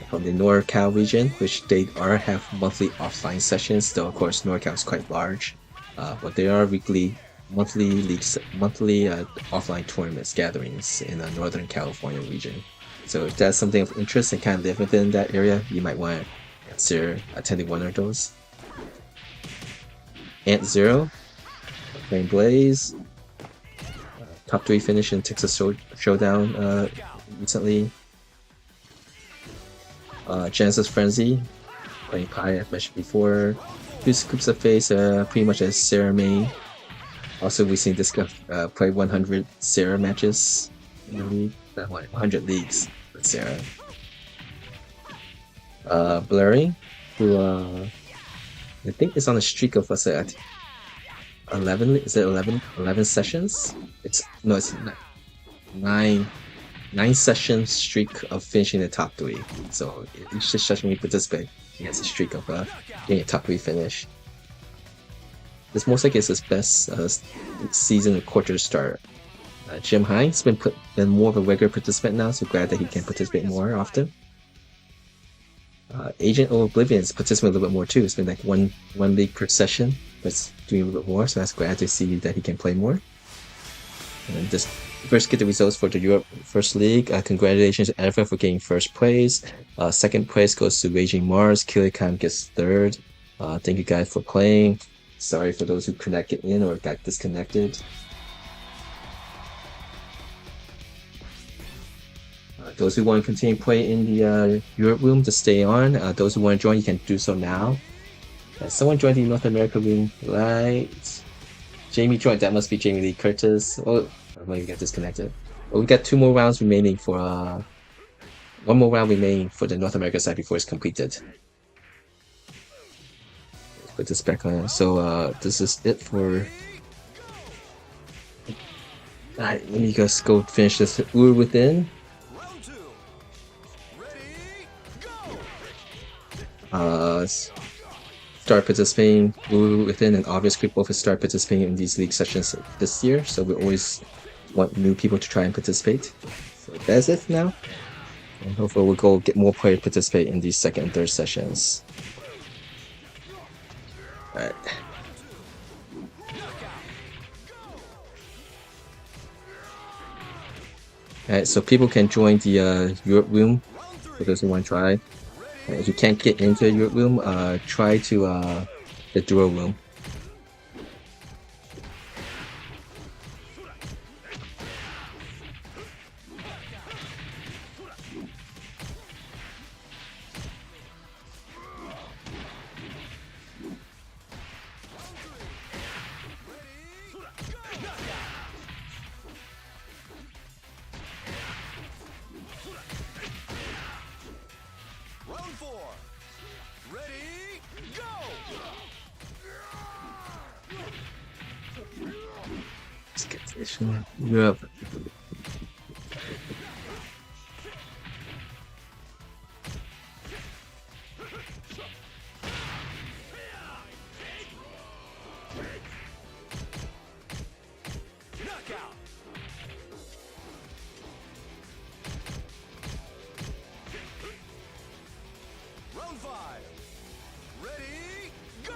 from the NorCal region, which they have monthly offline sessions, though of course NorCal is quite large. But there are monthly leagues, offline tournaments gatherings in the Northern California region. So if that's something of interest and kind of live within that area, you might want to consider attending one of those. Ant Zero playing Blaze. Top 3 finish in Texas Showdown recently. Genesis Frenzy playing Pi, I've mentioned before. 2 Scoops of Face, pretty much as Sarah main. Also, we've seen this guy play 100 Sarah matches in the league. Not 100 leagues with Sarah. Blurry, who I think is on a streak of 11. Is it 11 sessions? It's 9 session streak of finishing the top 3. So each session we participate, he has a streak of getting a top 3 finish. This most likely is his best season quarter start. Jim Hines been more of a regular participant now, so glad that he can participate more often. Agent of Oblivion is participating a little bit more too. It's been like one league per session, but it's doing a little bit more. So that's glad to see that he can play more. And just first get the results for the Europe First League. Congratulations to Eva for getting first place. Second place goes to Raging Mars. Killicam gets third. Thank you guys for playing. Sorry for those who connected in or got disconnected. Those who want to continue play in the Europe room, just stay on. Those who want to join, you can do so now. Someone joined the North America room, right? Jamie joined. That must be Jamie Lee Curtis. Oh, I might get disconnected. Well, we got 2 more rounds remaining for 1 more round remaining for the North America side before it's completed. Let's put this back on. So this is it for. Alright, let me just go finish this Within. Start participating Within and Obviously both start participating in these league sessions this year, so we always want new people to try and participate. So that's it now, and hopefully we'll go get more players participate in these second and third sessions. Alright. Alright, so people can join the Europe room for those who want to try. If you can't get into your room, try to the duo room. Europe. Round 5. Ready, go!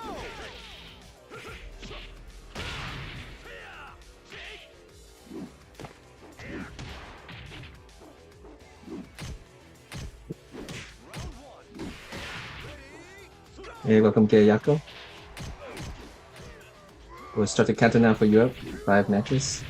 Hey, welcome to Yako. We'll start the countdown now for Europe. 5 matches.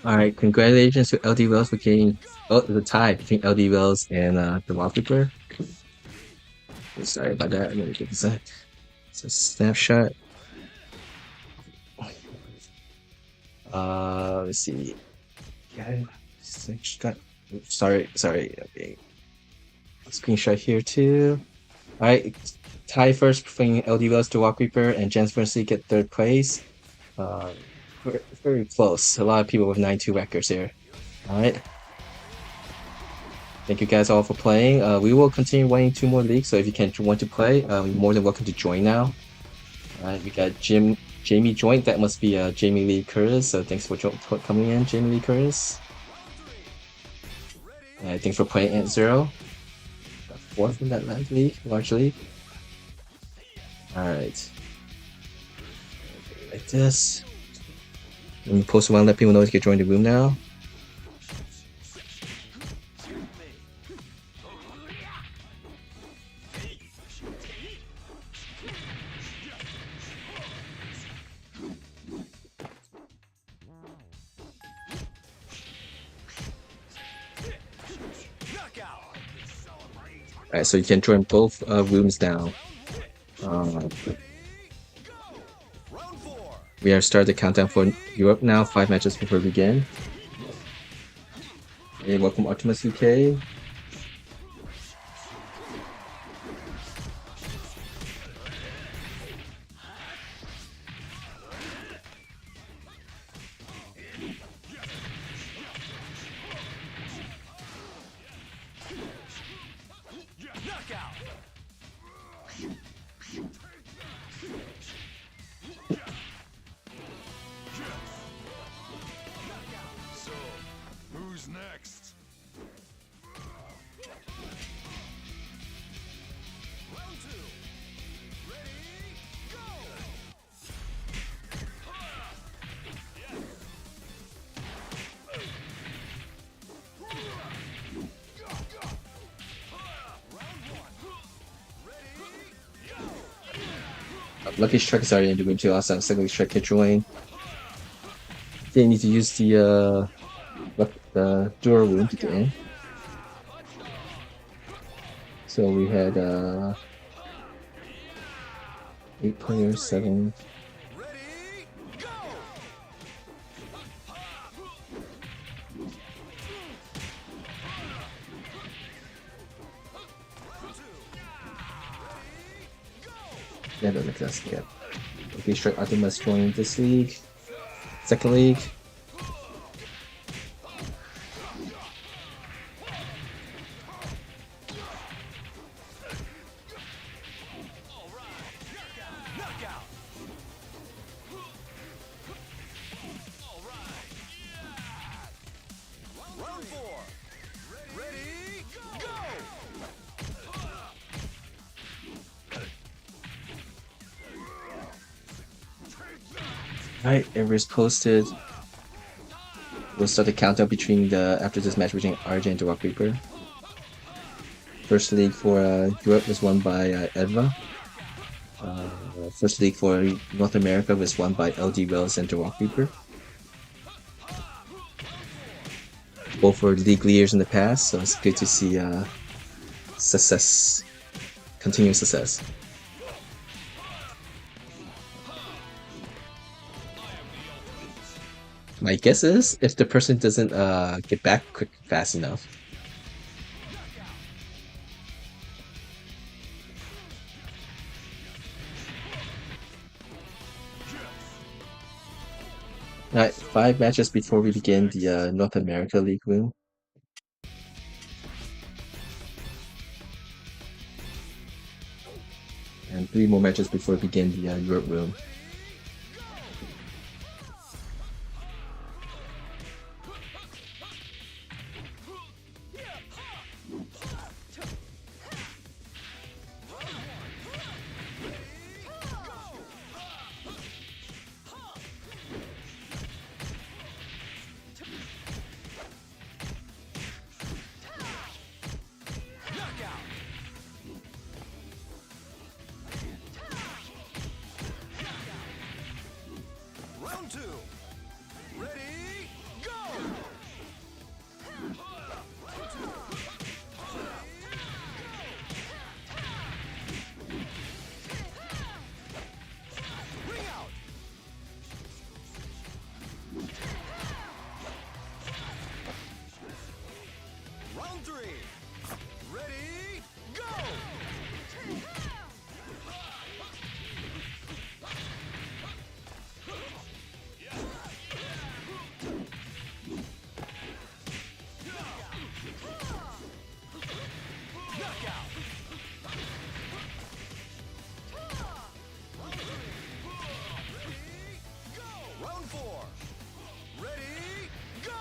Alright, congratulations to LD Wells for getting the tie between LD Wells and the Wallpaper. Sorry about that. Let me get this out. It's a snapshot. Let's see. Yeah, sorry. Okay. Screenshot here too. Alright, tie first between LD Wells to Wallpaper and Jens Bernstein get third place. Very close. A lot of people with 9-2 records here. Alright. Thank you guys all for playing. We will continue winning 2 more leagues, so if you want to play, you're more than welcome to join now. Alright, we got Jamie joined. That must be Jamie Lee Curtis, so thanks for coming in, Jamie Lee Curtis. Thanks for playing Ant Zero. Got 4th in that large league. Alright. Like this. Let me post one, let people know you can join the room now. Alright, so you can join both rooms now. We are starting the countdown for Europe now. 5 matches before we begin. Hey, welcome Optimus UK. What's next? Round 2. Ready, go! Lucky Strike is already in the room too. Also, secondly Strike controlling. They need to use the dual room to get in. So we had 8 players, 7. Ready, go! Yeah, that makes sense. Yeah. Lucky Strike Optimus joined this league. Second league. Round 4. Ready, go! Alright, everybody's posted. We'll start the countdown between after this match between RJ and the Rock Reaper. First league for Europe was won by Edva. First league for North America was won by LD Wells and the Rock Reaper. Both were league leaders in the past, so it's good to see success, continued success. My guess is if the person doesn't get back fast enough. Alright, 5 matches before we begin the North America League room. And 3 more matches before we begin the Europe room. Round 2. Ready, go! Ring out! Round 3. Ready, go! Knockout! Round 4. Ready, go!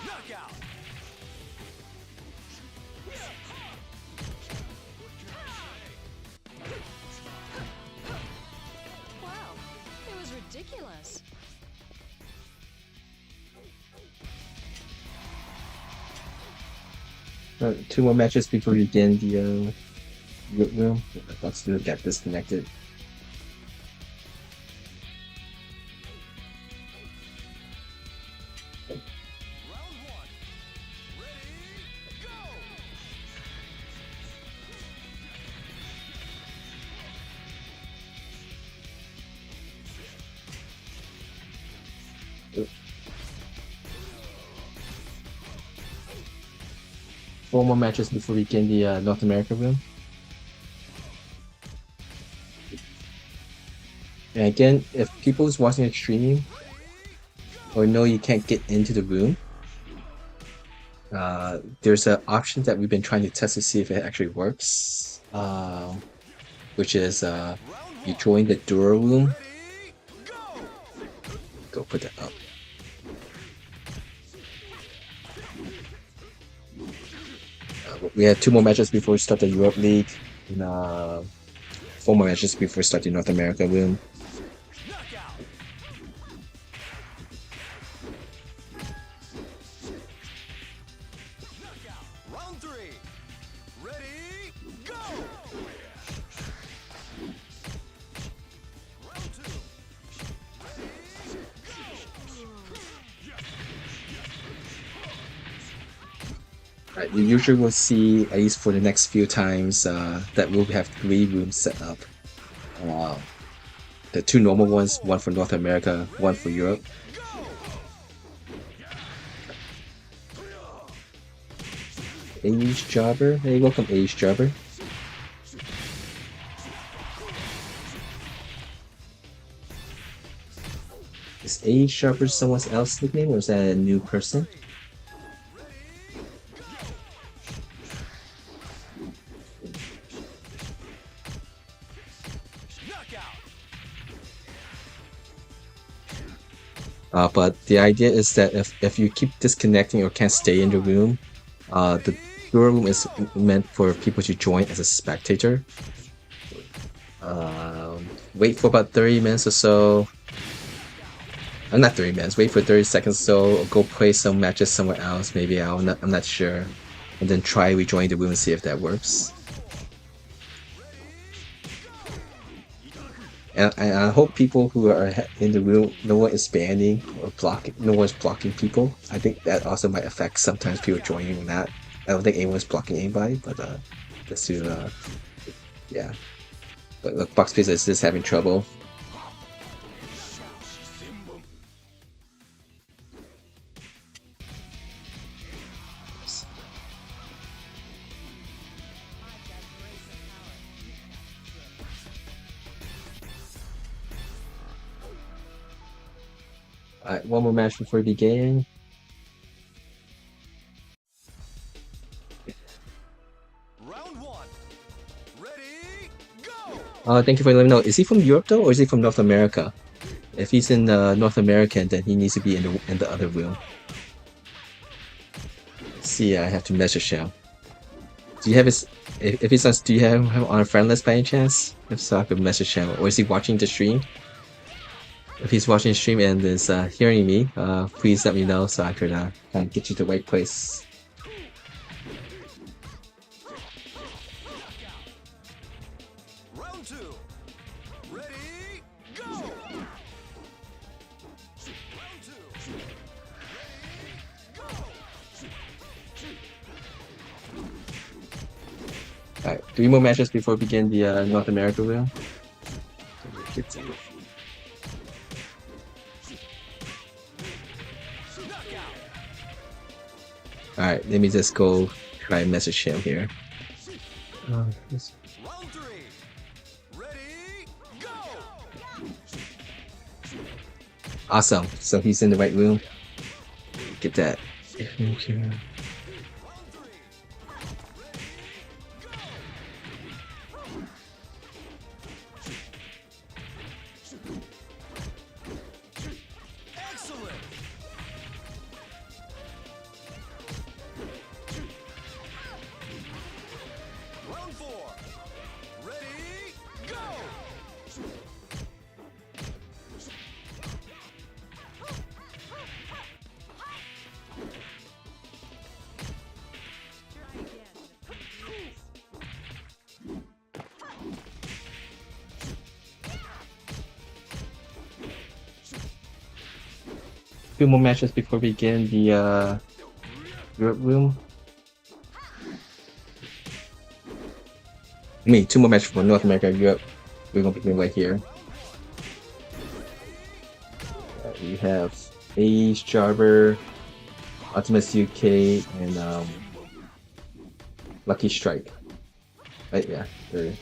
Knockout! Wow, it was ridiculous. Alright, 2 more matches before we begin the Europe room. Let's do it, get disconnected. Round 1. Ready, go! Four more matches before we begin the North America room. And again, if people's watching a stream or know you can't get into the room, there's an option that we've been trying to test to see if it actually works, which is you join the door room. Go put that up. We have 2 more matches before we start the Europe League, and 4 more matches before we start the North America room. You usually will see, at least for the next few times, that we'll have 3 rooms set up. The 2 normal ones, 1 for North America, 1 for Europe. Age Jobber, hey, welcome Age Jobber. Is Age Jobber someone else's nickname, or is that a new person? But the idea is that if you keep disconnecting or can't stay in the room, the door room is meant for people to join as a spectator. Wait for about 30 minutes or so. Not 30 minutes. Wait for 30 seconds or so. Or go play some matches somewhere else. Maybe I'm not sure. And then try rejoining the room and see if that works. And I hope people who are in the room, no one is banning or blocking, no one's blocking people. I think that also might affect sometimes people joining that. I don't think anyone's blocking anybody, but just to, yeah. But look, Box Pizza is just having trouble. Alright, 1 more match before we begin. Round 1. Ready, go. Thank you for letting me know. Is he from Europe though, or is he from North America? If he's in North America, then he needs to be in the other room. Let's see, I have to message him. Do you have his? If he's on, do you have him on a friend list by any chance? If so, I could message him. Or is he watching the stream? If he's watching the stream and is hearing me, please let me know so I could kind of get you to the right place. Round 2. Ready, go. Round 2. Ready, go. Alright, 3 more matches before we begin the North America room. Alright, let me just go try and message him here. Round 3. Ready, go. Awesome, so he's in the right room. Get that. Excellent. Round 4. Ready, go. Few more matches before we begin the Europe room. I mean, 2 more matches for North America and Europe. We're gonna begin right here. We have Age Jobber, Optimus UK, and Lucky Strike. Right, yeah. There.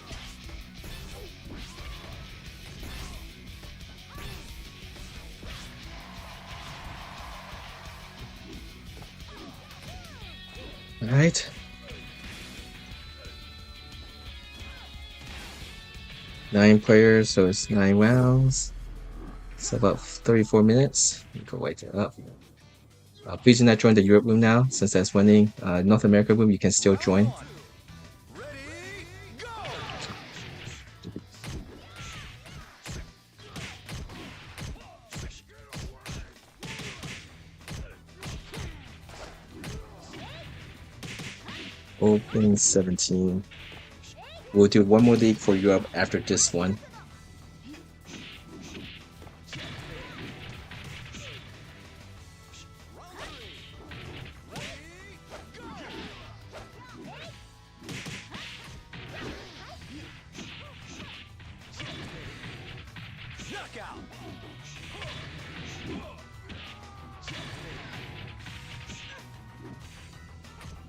Alright. Nine players, so it's 9 rounds. It's about 34 minutes. Go right there up. Please do not join the Europe room now, since that's running. North America room, you can still join. Open 17. We'll do one more league for Europe after this one.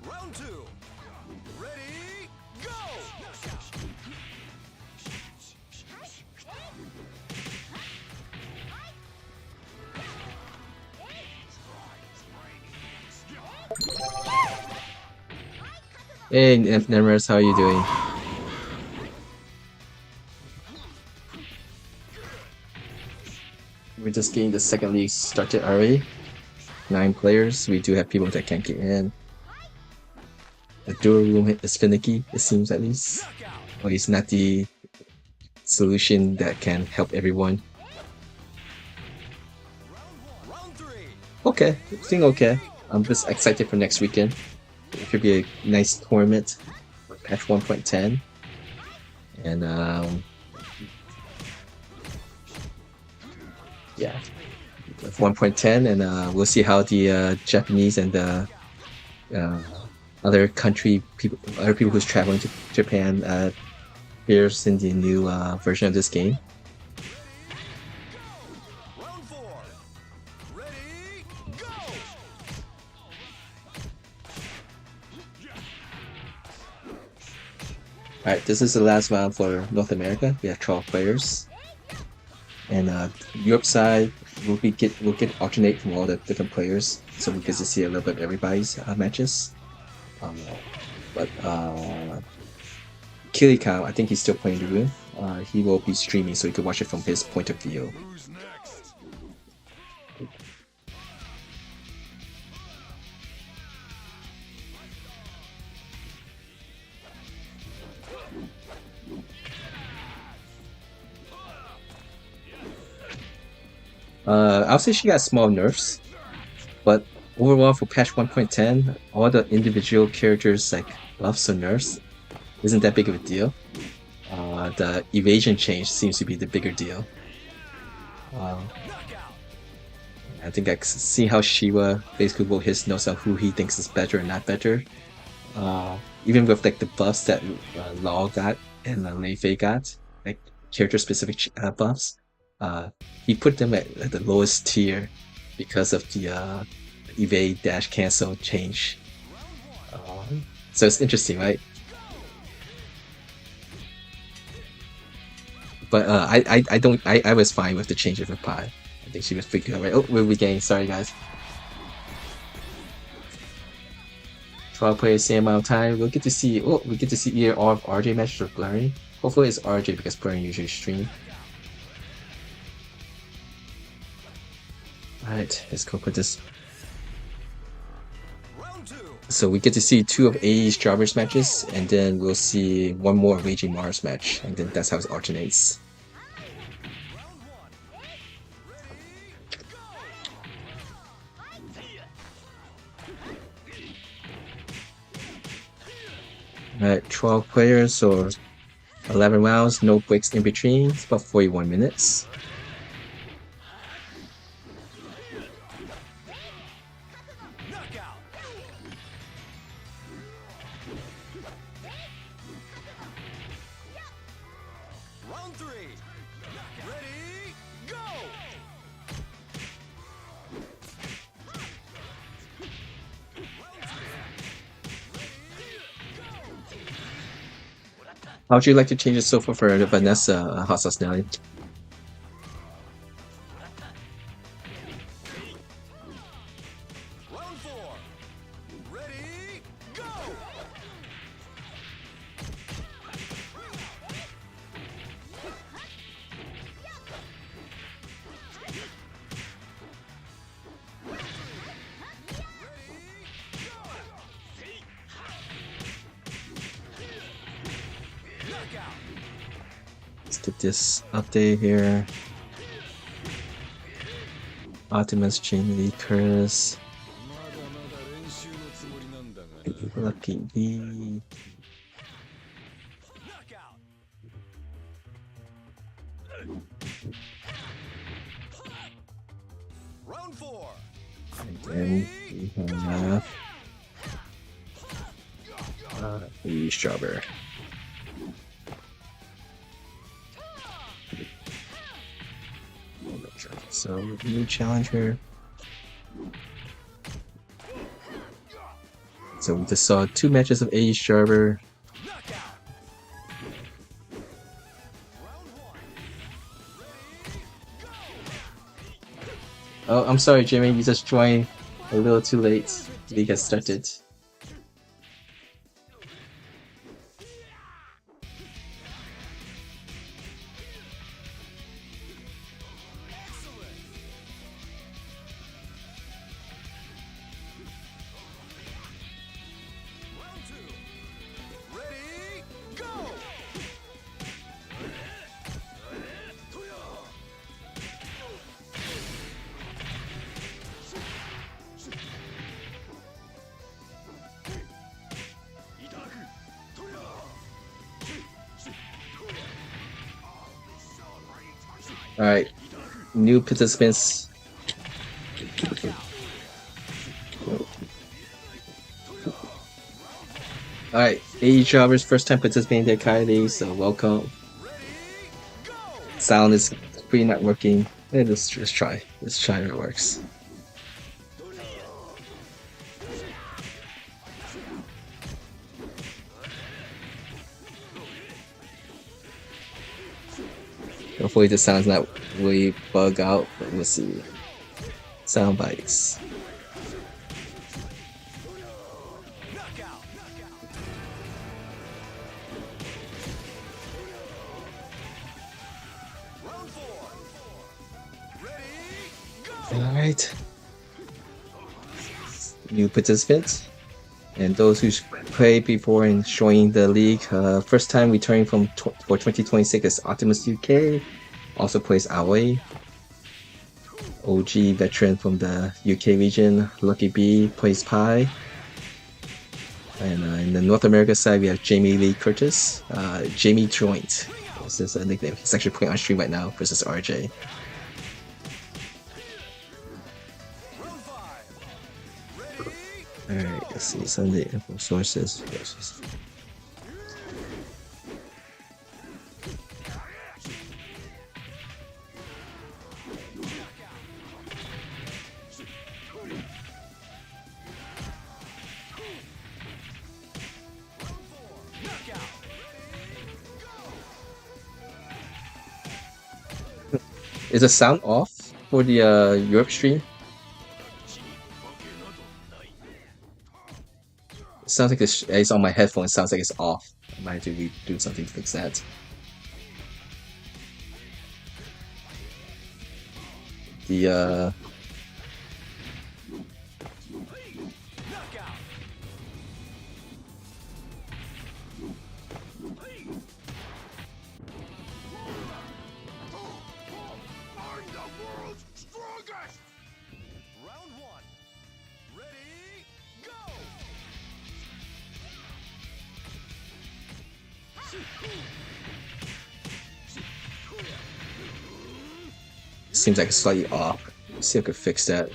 Round 2. Ready, go! Hey, Nemers, how are you doing? We're just getting the second league started already. 9 players. We do have people that can't get in. The dual room is finicky, it seems at least. Or it's not the solution that can help everyone. Okay, I think okay. I'm just excited for next weekend. It could be a nice tournament. Patch 1.10. And yeah. 1.10, and we'll see how the Japanese and the other people who's traveling to Japan appears in the new version of this game. Round 4. Ready, go! Alright, this is the last round for North America. We have 12 players. And Europe side, we'll get alternate from all the different players, so we get to see a little bit of everybody's matches. But Kirikau, I think he's still playing the room. He will be streaming, so you can watch it from his point of view. Who's next? I'll say she got small nerfs, but overall for patch 1.10, all the individual characters like buffs or nerfs isn't that big of a deal. The evasion change seems to be the bigger deal. I think I see how Shiva basically will his notes on who he thinks is better and not better. Even with like the buffs that Law got and Lei Fei got, like character specific buffs, he put them at the lowest tier because of the evade dash cancel change. So it's interesting, right? But I was fine with the change of the pie. I think she was pretty good, right? Oh, we're regained. Sorry, guys. 12 players, same amount of time. We get to see either all of RJ matches or blurring. Hopefully it's RJ because blurring usually stream. Alright, let's go put this. So we get to see 2 of AE's Jobbers matches, and then we'll see 1 more Raging Mars match, and then that's how it alternates. Alright, 12 players, so 11 rounds, no breaks in between. It's about 41 minutes. Round 3. Ready, go! How would you like to change the sofa for the Vanessa Hot Sauce Nelly? Round 4. Ready, go! Let's get this update here. Optimus, Jamie Lee Curtis, Lucky B. Round 4. And then we have Strawberry. So new challenger. So we just saw 2 matches of AE Strawberry. Oh, I'm sorry, Jimmy. You just joined a little too late. League has started. Alright, new participants. Alright, AE Jobbers, first time participating in the Akai League, so welcome. Sound is pretty not working. Let's try. Let's try if it works. Hopefully the sound's not really bug out, but we'll see. Sound bites. Alright. New participants. And those who played before and joining the league, first time returning for 2026 is Optimus UK, also plays Aoi. OG veteran from the UK region, Lucky B plays Pi. And in the North America side, we have Jamie Lee Curtis, Jamie Joint. This is a nickname. He's actually playing on stream right now versus RJ. Alright, let's see some of the info sources. Is the sound off for the Europe stream? It sounds like it's on my headphone. It sounds like it's off. I might have to do something to fix that. The seems like it's slightly off. Let's see if I can fix that.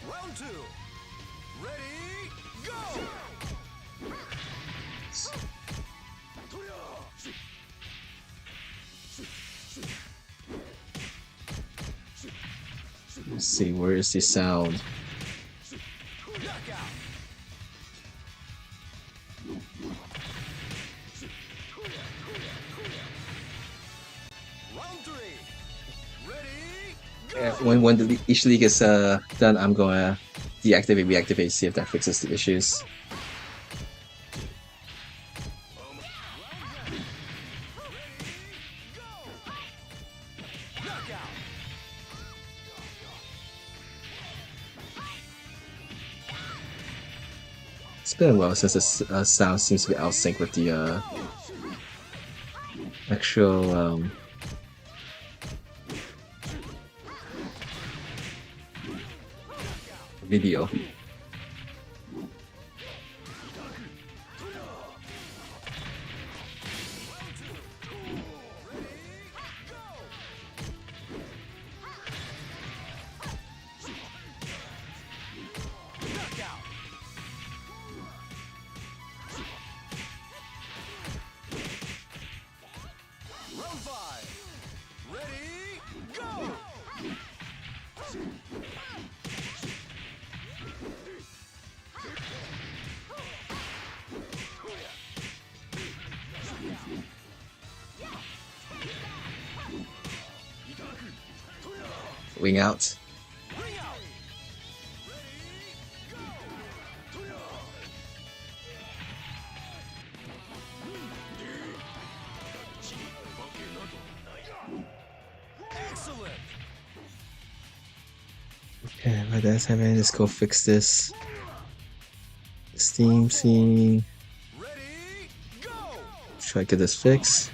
Round 2. Ready, go! Let's see, where is the sound? When each league is done, I'm gonna deactivate, reactivate, see if that fixes the issues. It's been a while since the sound seems to be out of sync with the actual video. Wing out. Okay, my dad's having, let's go fix this. Steam scene. Try to get this fixed.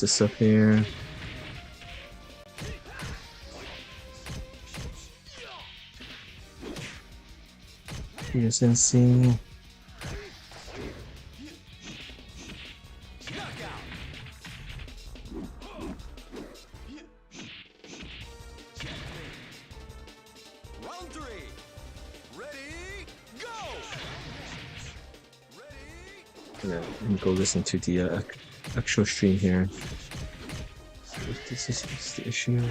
What's this up here? Here's sensing. Round 3. Ready, go! Yeah, let me go listen to the actual stream here. If this is the issue.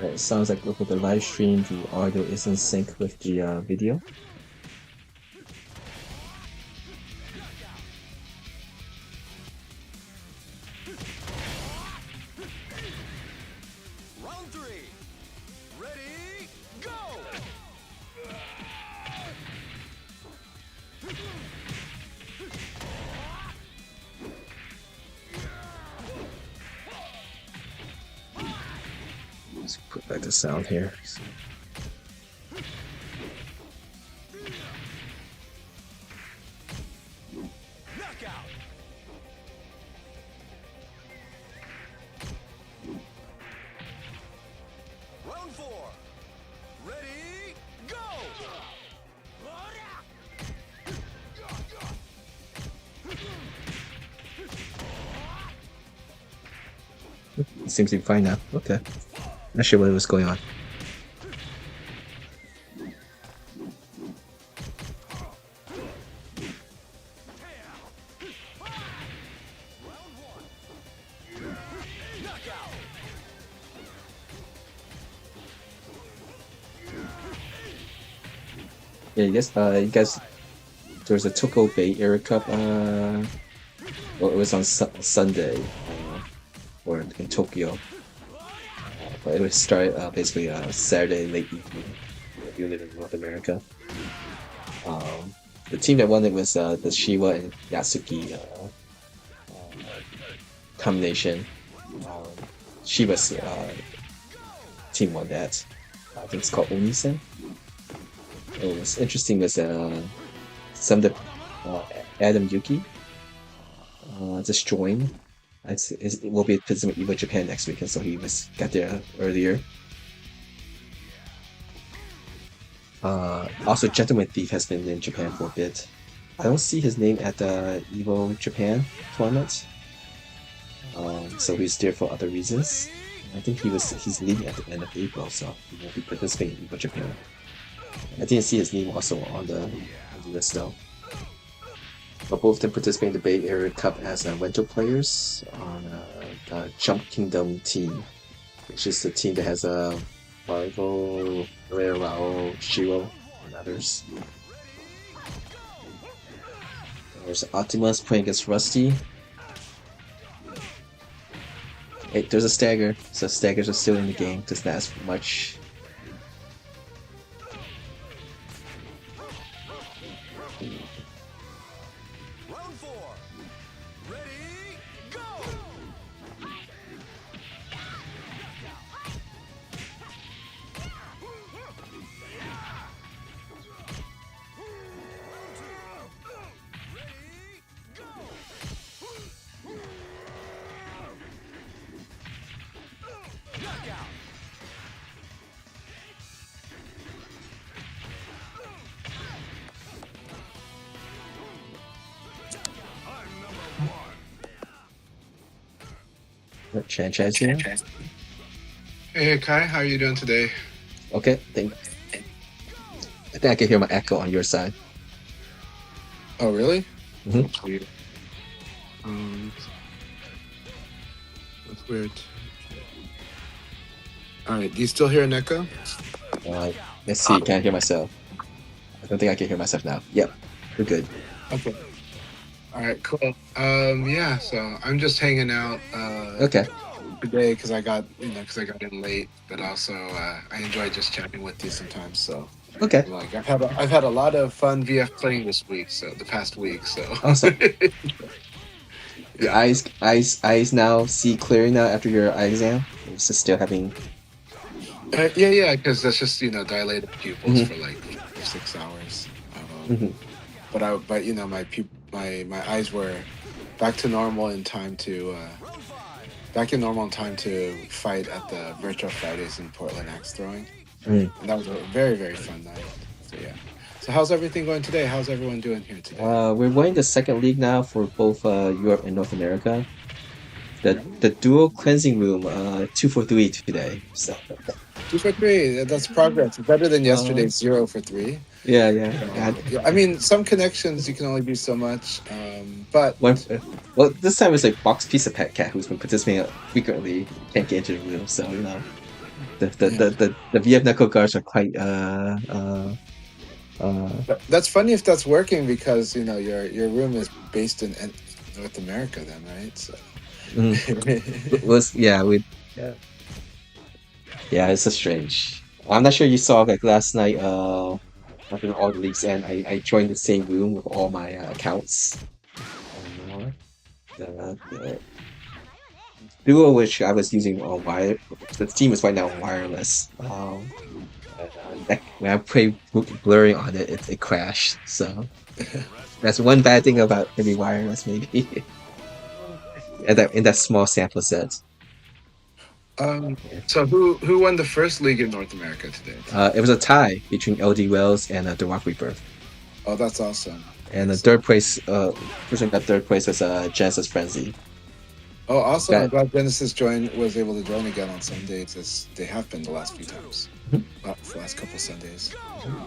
It sounds like with the live stream, the audio is in sync with the video. Round 3. Ready, go! Let's put back the sound here. Knockout! Round 4. Ready, go! It seems to be fine now. Okay. Not sure what was going on. Yeah, you guys, there was a Tokyo Bay Area Cup. Well, it was on Sunday, or in Tokyo, but it was start basically Saturday late evening. If you live in North America, um, the team that won it was the Shiwa and Yasuki combination. Um, Shiba's team won that. I think it's called Onisen. What was interesting was some of the Adam Yuki just joined. It will be presented with Evo Japan next week, and so he got there earlier. Also, Gentleman Thief has been in Japan for a bit. I don't see his name at the Evo Japan tournament, so he's there for other reasons. I think he's leaving at the end of April, so he won't be participating in Evo Japan. I didn't see his name also on the list though. But both of them participate in the Bay Area Cup as rental players on the Jump Kingdom team, which is the team that has Marvel, Rao, Shiro, and others. There's Optimus playing against Rusty. Hey, there's a stagger, so staggers are still in the game, does not ask for much. Round 4. Ready, go! Knockout! I'm number 1. Chan here. Hey Kai, how are you doing today? Okay, I think I can hear my echo on your side. Oh really? Mhm. That's weird. That's weird. Alright, do you still hear an echo? Let's see, can I hear myself? I don't think I can hear myself now. Yep, we're good. Okay. Alright, cool. Yeah, so I'm just hanging out Okay. today because I got in late, but also I enjoy just chatting with you sometimes. So Okay. like I've had a lot of fun VF playing this week, so the past week. So Awesome. Your eyes now see clearly now after your eye exam? It's just still having... yeah, because that's just dilated pupils Mhm. for like 6 hours. Mhm. But my eyes were back to normal in time to fight at the Virtua Fridays in Portland axe throwing, Mm. and that was a very very fun night. So yeah. So how's everything going today? How's everyone doing here today? We're winning the second league now for both Europe and North America. The dual cleansing room 2 for 3 today. So 2 for 3. That's progress. Better than yesterday's 0 for 3. yeah. Yeah, I mean, some connections you can only do so much, but Well, this time it's like Box Pizza Pet Cat who's been participating frequently can't get into the room, so the VF Knuckle guards are quite but that's funny if that's working because your room is based in North America, then, right? So. Yeah, it's so strange. I'm not sure you saw like last night after all the leagues end, I joined the same room with all my accounts. The duo which I was using on wire, the team is right now wireless. When I play blurry on it, it crashed. So that's one bad thing about maybe wireless, maybe. in that small sample set. So who won the first league in North America today? It was a tie between LD Wells and The Rock Rebirth. Oh, that's awesome. And the third place, person got third place was Genesis Frenzy. Oh, awesome. I'm glad Genesis was able to join again on Sundays, as they have been the last few times. The last couple Sundays.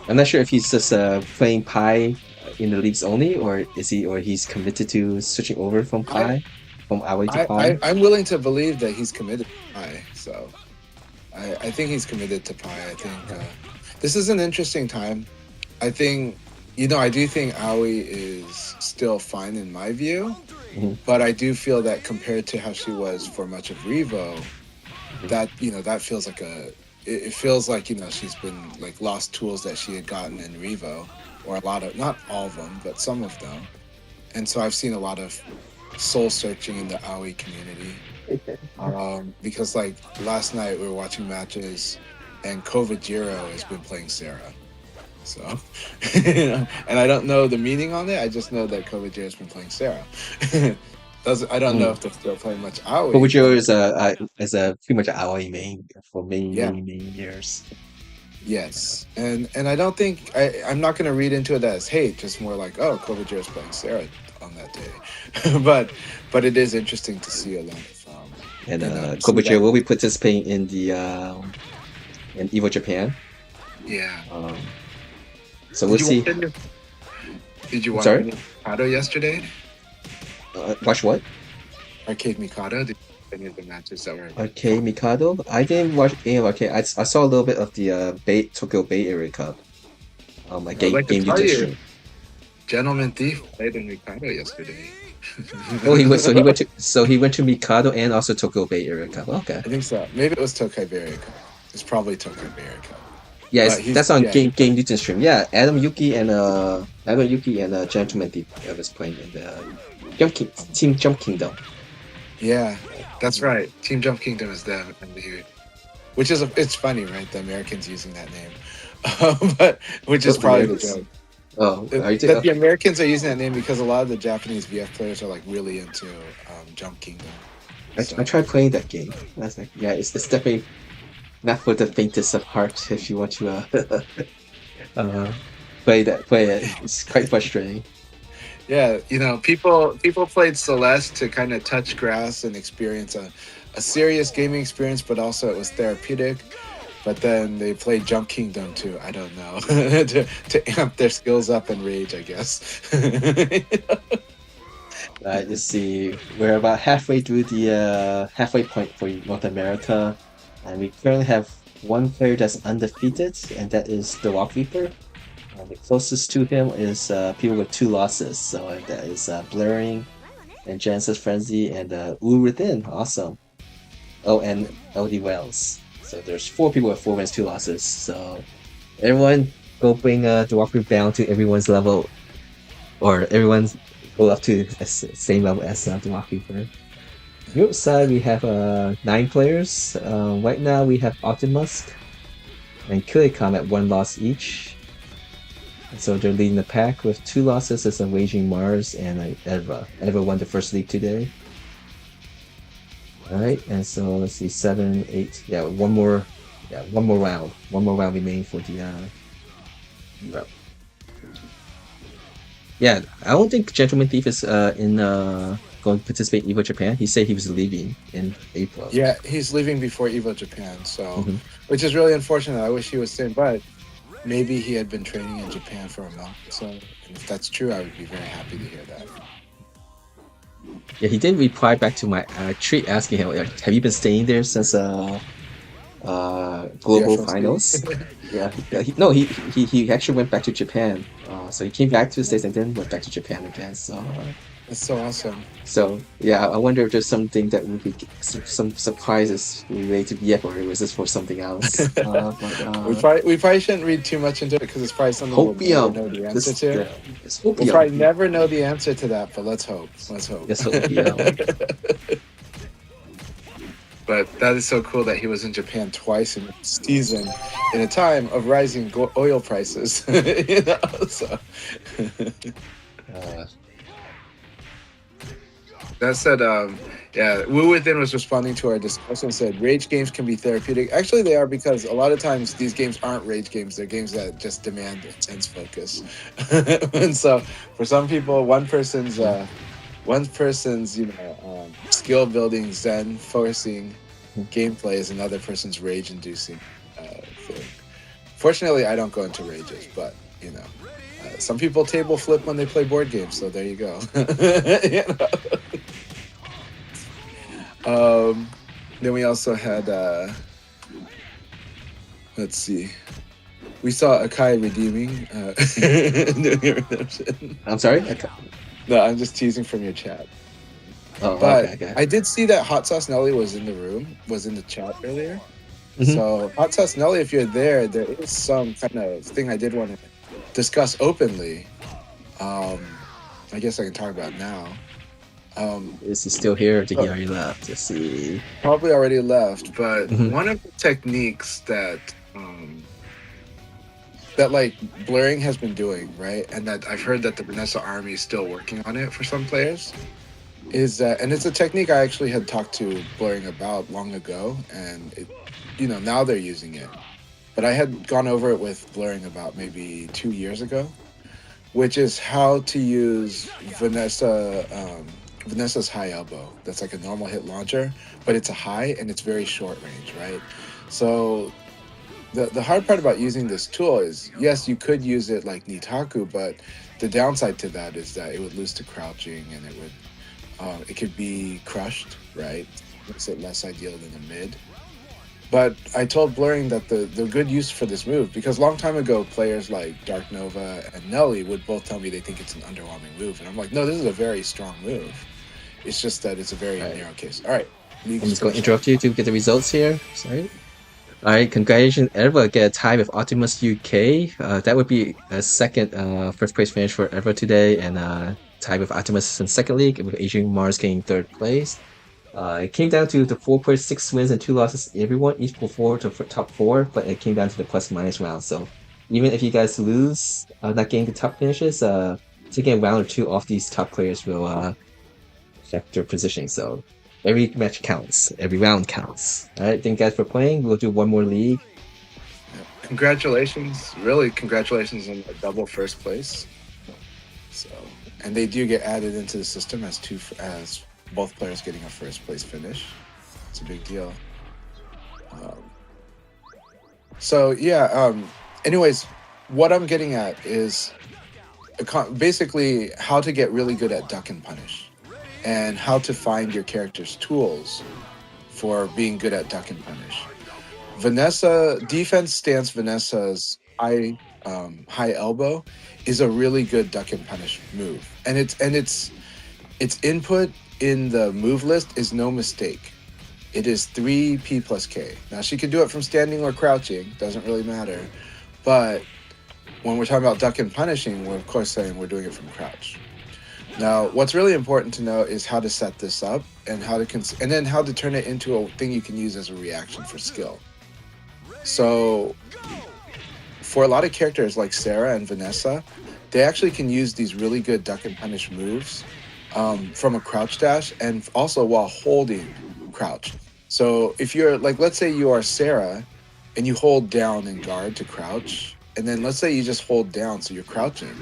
I'm not sure if he's just playing Pi in the leagues only, or he's committed to switching over from Pi, from Aoi to Pi. I'm willing to believe that he's committed to Pi, so I think he's committed to Pi. I think this is an interesting time I think, I do think Aoi is still fine in my view, Mhm. but I do feel that compared to how she was for much of Revo, that that feels like it feels like she's been like lost tools that she had gotten in Revo, or a lot of, not all of them, but some of them. And so I've seen a lot of soul searching in the Aoi community. Because like last night we were watching matches, and Kovajiro has been playing Sarah. So, and I don't know the meaning on it. I just know that Kovajiro has been playing Sarah. I don't know Mm. if they're still playing much Aoi, Kobujo but is a pretty much Aoi main for many yeah, many many years. yes, and I don't think I'm not going to read into it as hate. Just more like, oh, Kovajiro is playing Sarah on that day, but it is interesting to see a lot of And see Kobujo that. will be participating in the in Evo Japan. Yeah. So we'll Did you watch see. any? Did you I'm watch sorry. any Mikado yesterday? Watch what? Arcade Mikado. Did you watch any of the matches that were? Okay, Mikado. I didn't watch any of Arcade. I saw a little bit of the Tokyo Bay Area Cup. Like I'd like to game tell did you, stream. Gentleman Thief played in Mikado yesterday. Oh, he went to Mikado and also Tokyo Bay Area Cup. Okay. I think so. Maybe it was Tokai Berry Cup. It's probably Tokai Berry Cup. Yeah, But that's on he game Newton stream. Yeah, Adam Yuki and Gentleman Deep was playing in the Team Jump Kingdom. yeah, that's right. Team Jump Kingdom is them, and which is it's funny, right? The Americans using that name, but which is What probably the Americans? joke. Oh, are you That the Americans are using that name because a lot of the Japanese VF players are like really into Jump Kingdom. I tried playing that game. That's like, yeah, it's definitely not for the faintest of heart if you want to play it. It's quite frustrating. Yeah, people played Celeste to kind of touch grass and experience a serious gaming experience, but also it was therapeutic. But then they played Jump Kingdom to, I don't know, to amp their skills up and rage, I guess. Let's see. We're about halfway through the halfway point for North America, and we currently have one player that's undefeated, and that is the Walk Reaper. The closest to him is people with 2 losses, so that is Blurring and Genesis Frenzy and Wu Within. Awesome. Oh, and LD Wells. So there's 4 people with 4 wins, 2 losses. So everyone go bring the Walk Reaper down to everyone's level, or everyone go up to the same level as the Walk Reaper. Group side, we have 9 players. Right now, we have Optimusk and Kilicom at 1 loss each. So they're leading the pack with 2 losses as a Raging Mars and Edva. Edva won the first league today. Alright, and so let's see, 7, 8. Yeah, one more round. One more round remaining for the round. Yeah, I don't think Gentleman Thief is going to participate in Evo Japan. He said he was leaving in April. Yeah, he's leaving before Evo Japan, so Mhm. which is really unfortunate. I wish he was staying, but maybe he had been training in Japan for a month. So if that's true, I would be very happy to hear that. Yeah, he did reply back to my tweet asking him, like, have you been staying there since global FLC? finals? Yeah, he actually went back to Japan. So he came back to the States and then went back to Japan again. So That's so awesome. so yeah, I wonder if there's something that would be some surprises related to VF, or was this for something else? We probably shouldn't read too much into it because it's probably something we'll never know the answer to. We'll probably never know the answer to that, but let's hope. Let's hope. Yes, hopium. But that is so cool that he was in Japan twice in a season in a time of rising oil prices. So. That said, yeah, Wu Within was responding to our discussion and said, rage games can be therapeutic. Actually, they are, because a lot of times these games aren't rage games. They're games that just demand intense focus. And so for some people, one person's skill building zen forcing gameplay is another person's rage inducing thing. Fortunately, I don't go into rages, but some people table flip when they play board games, so there you go. Then we also had let's see, We saw Akai redeeming doing a redemption. I'm sorry. No, I'm just teasing from your chat. Oh, But okay, okay. I did see that Hot Sauce Nelly was in the room, was in the chat earlier. Hmm. So Hot Sauce Nelly, if you're there, there is some kind of thing I did want to discuss openly. I guess I can talk about now. Is he still here? Or did he So already left? Let's see. probably already left, but Hmm. one of the techniques that like blurring has been doing, right? And that I've heard that the Vanessa Army is still working on it for some players is that, and it's a technique I actually had talked to blurring about long ago, and it, now they're using it. But I had gone over it with blurring about maybe 2 years ago, which is how to use Vanessa's high elbow. That's like a normal hit launcher, but it's a high and it's very short range, right? So the hard part about using this tool is, yes, you could use it like Nitaku, but the downside to that is that it would lose to crouching, and it could be crushed, right? Makes it less ideal than a mid. But I told Blurring that the good use for this move, because a long time ago, players like Dark Nova and Nelly would both tell me they think it's an underwhelming move. And I'm like, no, this is a very strong move. It's just that it's a very All right. narrow case. All right. I'm just going to interrupt you to get the results here. Sorry. All right, congratulations, Erva get a tie with Optimus UK. That would be a second first place finish for Erva today, and tie with Optimus in second league, with Adrian Mars getting third place. It came down to the 4 players, 6 wins and 2 losses. Everyone each pulled forward to top 4, but it came down to the plus minus round. So even if you guys lose, not getting the top finishes, taking a round or 2 off these top players will affect their positioning. So every match counts. Every round counts. All right, thank you guys for playing. We'll do one more league. Congratulations. Really, congratulations on a double first place. So, and they do get added into the system as both players getting a first place finish. It's a big deal. So yeah. Anyways, what I'm getting at is basically how to get really good at duck and punish, and how to find your character's tools for being good at duck and punish. Vanessa defense stance. Vanessa's high elbow is a really good duck and punish move, and its input in the move list is no mistake. It is 3P plus K. Now she can do it from standing or crouching, doesn't really matter. But when we're talking about duck and punishing, we're of course saying we're doing it from crouch. Now, what's really important to know is how to set this up, and and then how to turn it into a thing you can use as a reaction for skill. So for a lot of characters like Sarah and Vanessa, they actually can use these really good duck and punish moves from a crouch dash, and also while holding crouch. So if you're like, let's say you are Sarah and you hold down and guard to crouch, and then let's say you just hold down, so you're crouching.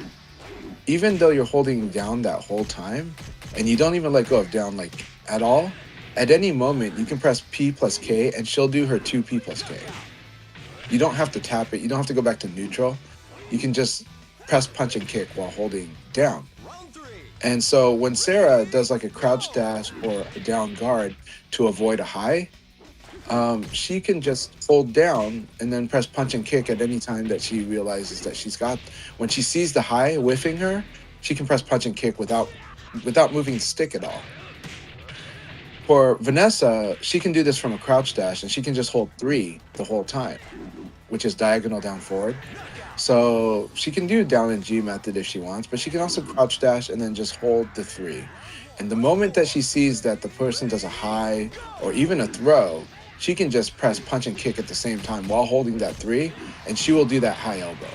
Even though you're holding down that whole time and you don't even let go of down like at all, at any moment you can press P plus K and she'll do her 2P plus K. You don't have to tap it. You don't have to go back to neutral. You can just press punch and kick while holding down. And so when Sarah does like a crouch dash or a down guard to avoid a high, she can just hold down and then press punch and kick at any time that she realizes that when she sees the high whiffing her, she can press punch and kick without moving the stick at all. For Vanessa, she can do this from a crouch dash, and she can just hold 3 the whole time, which is diagonal down forward. So she can do down and G method if she wants, but she can also crouch dash and then just hold the 3. And the moment that she sees that the person does a high or even a throw, she can just press punch and kick at the same time while holding that 3, and she will do that high elbow.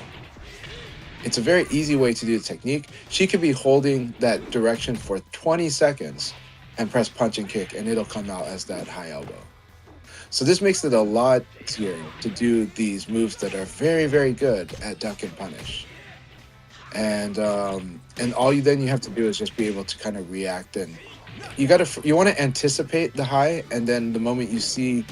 It's a very easy way to do the technique. She could be holding that direction for 20 seconds and press punch and kick, and it'll come out as that high elbow. So this makes it a lot easier to do these moves that are very, very good at duck and punish. And all you have to do is just be able to kind of react, and you want to anticipate the high, and then the moment you see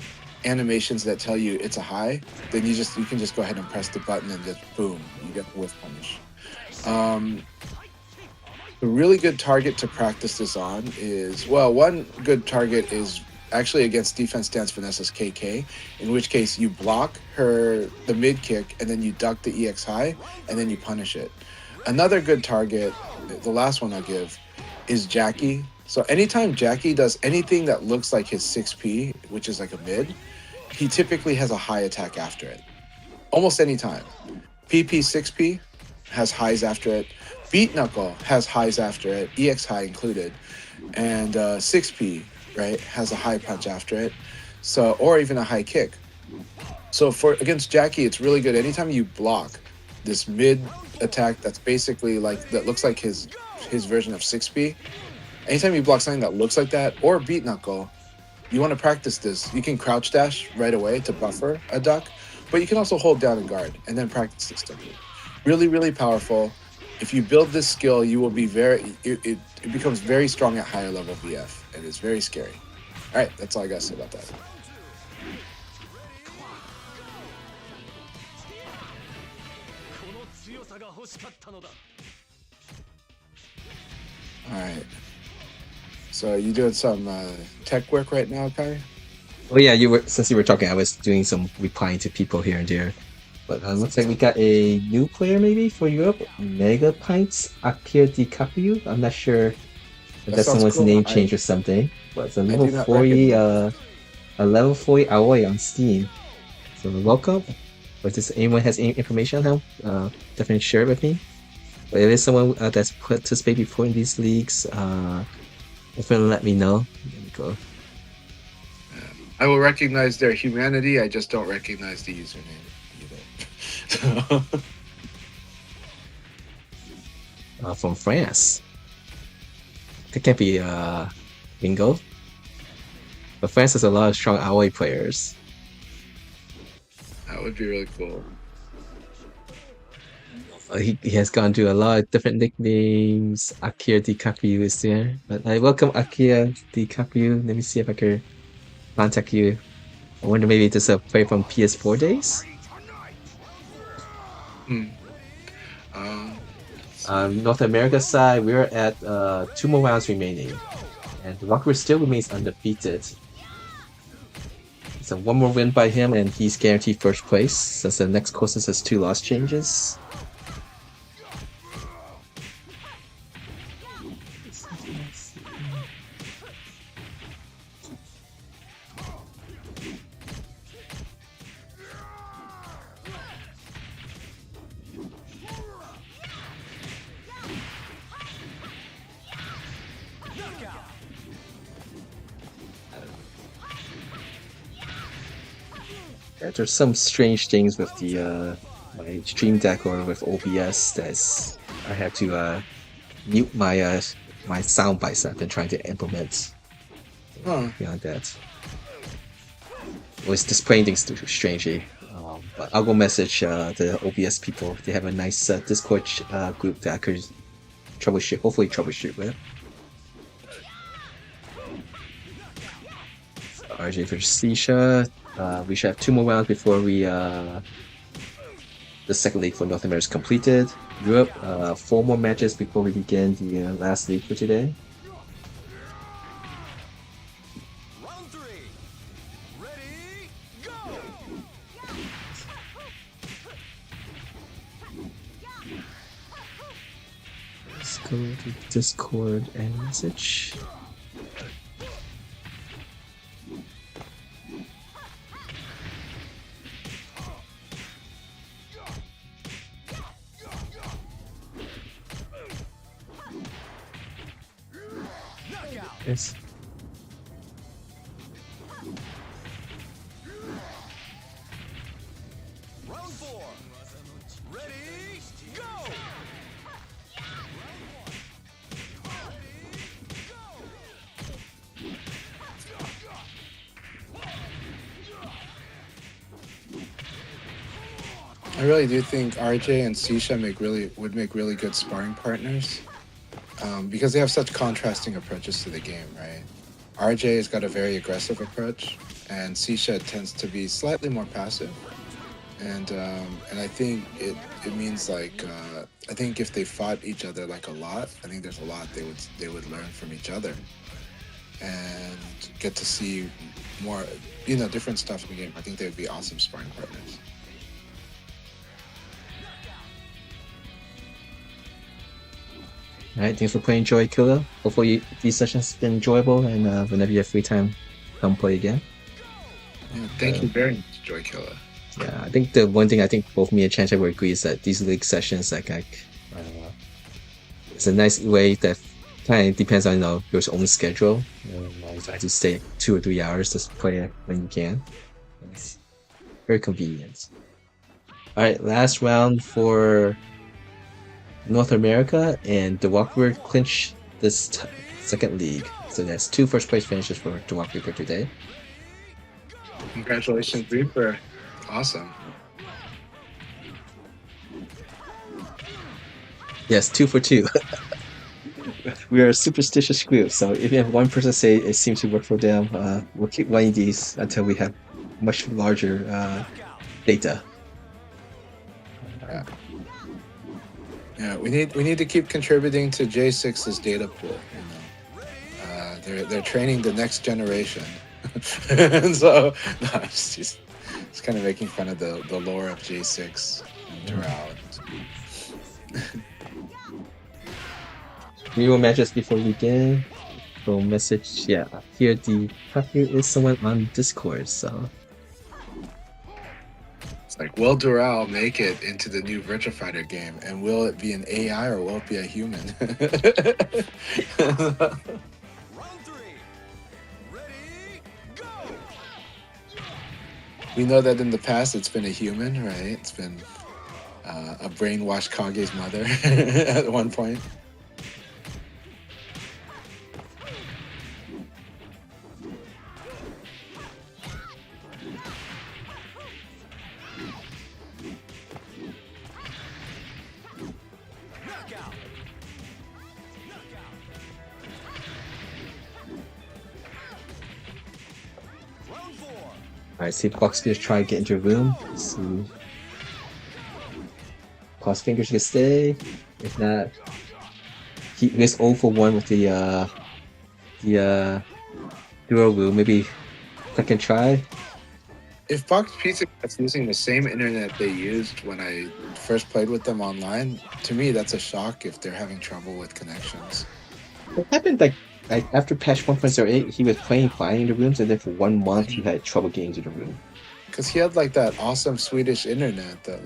animations that tell you it's a high, then you can just go ahead and press the button and just boom, you get the whiff punish. A really good target to practice this on is, well, one good target is actually against defense stance Vanessa's KK, in which case you block the mid kick and then you duck the EX high and then you punish it. Another good target, the last one I'll give, is Jackie. So anytime Jackie does anything that looks like his 6P, which is like a mid, he typically has a high attack after it. Almost any time. PP 6P has highs after it. Beat Knuckle has highs after it, EX high included. And 6P, right, has a high punch after it. So, or even a high kick. So against Jackie, it's really good. Anytime you block this mid attack that's basically like, that looks like his version of 6P, anytime you block something that looks like that, or Beat Knuckle, you want to practice this. You can crouch dash right away to buffer a duck, but you can also hold down and guard and then practice this technique. Really, really powerful. If you build this skill, you will be it becomes very strong at higher level VF, and it's very scary. All right, that's all I got to say about that. All right. So you doing some tech work right now, Kai? Oh yeah, since you were talking, I was doing some replying to people here and there. But looks like we got a new player maybe for Europe, Mega Pints Akira DiCaprio. I'm not sure if that's someone's cool. Name change or something. But it's a level 40, a level 40 Aoi on Steam. So welcome. But if anyone has any information on him, definitely share it with me. But if there's someone that's participated before in these leagues, definitely let me know. There we go. I will recognize their humanity. I just don't recognize the username. From France. That can't be Bingo. But France has a lot of strong Aoi players. That would be really cool. He has gone through a lot of different nicknames. Akira DiCaprio is there. But I welcome Akira DiCaprio. Let me see if I can contact you. I wonder maybe it's a player from PS4 days? North America side, we're at 2 more rounds remaining, and Walker still remains undefeated. So 1 more win by him, and he's guaranteed first place since the next closest has 2 loss changes. There's some strange things with the my Stream Deck or with OBS that I have to mute my my sound bites I've been trying to implement. Beyond that, it was displaying things strangely. But I'll go message the OBS people. They have a nice Discord group that I could hopefully troubleshoot with. RJ versus Sisha. We should have 2 more rounds before the second league for North America is completed. Europe, 4 more matches before we begin the last league for today. Round 3. Ready, go! Let's go to Discord and message. Yes. Round 4. Ready, go! I really do think RJ and Sisha would make really good sparring partners. Because they have such contrasting approaches to the game, right? RJ has got a very aggressive approach, and Sisha tends to be slightly more passive. And I think it means like I think if they fought each other like a lot, I think there's a lot they would learn from each other. and get to see more, different stuff in the game. I think they would be awesome sparring partners. All right, thanks for playing Joy Killer. Hopefully these sessions have been enjoyable, and whenever you have free time, come play again. Yeah, thank you very much, Joy Killer. Yeah, I think the one thing I think both me and Chancha will agree is that these league sessions, it's a nice way that kind of depends on your own schedule. You try to stay 2 or 3 hours to play it when you can. It's very convenient. All right, last round for North America, and the Walker clinch this second league. So that's 2 first place finishes for the Walker today. Congratulations, Reaper. Awesome. Yes, 2 for 2. We are a superstitious group, so if you have one person say it seems to work for them, we'll keep running these until we have much larger data. Yeah, we need to keep contributing to J6's data pool. They're training the next generation, and so it's kind of making fun of the lore of J6 and Doral. We will matches before we begin. So message, yeah. Here is someone on Discord, so. It's like, will Doral make it into the new Virtua Fighter game, and will it be an AI or will it be a human? Round 3. Ready, go! We know that in the past it's been a human, right? It's been a brainwashed Kage's mother at one point. Knockout. Round 4. Alright, see if Clockfingers try to get into a room. Let's see. Clockfingers can stay. If not, he is 0 for 1 with the duo room. Maybe second try. If Box Pizza Cat's using the same internet they used when I first played with them online, to me that's a shock if they're having trouble with connections. It happened like after patch 1.08, he was playing fine in the rooms, and then for 1 month he had trouble getting into the room. Because he had like that awesome Swedish internet that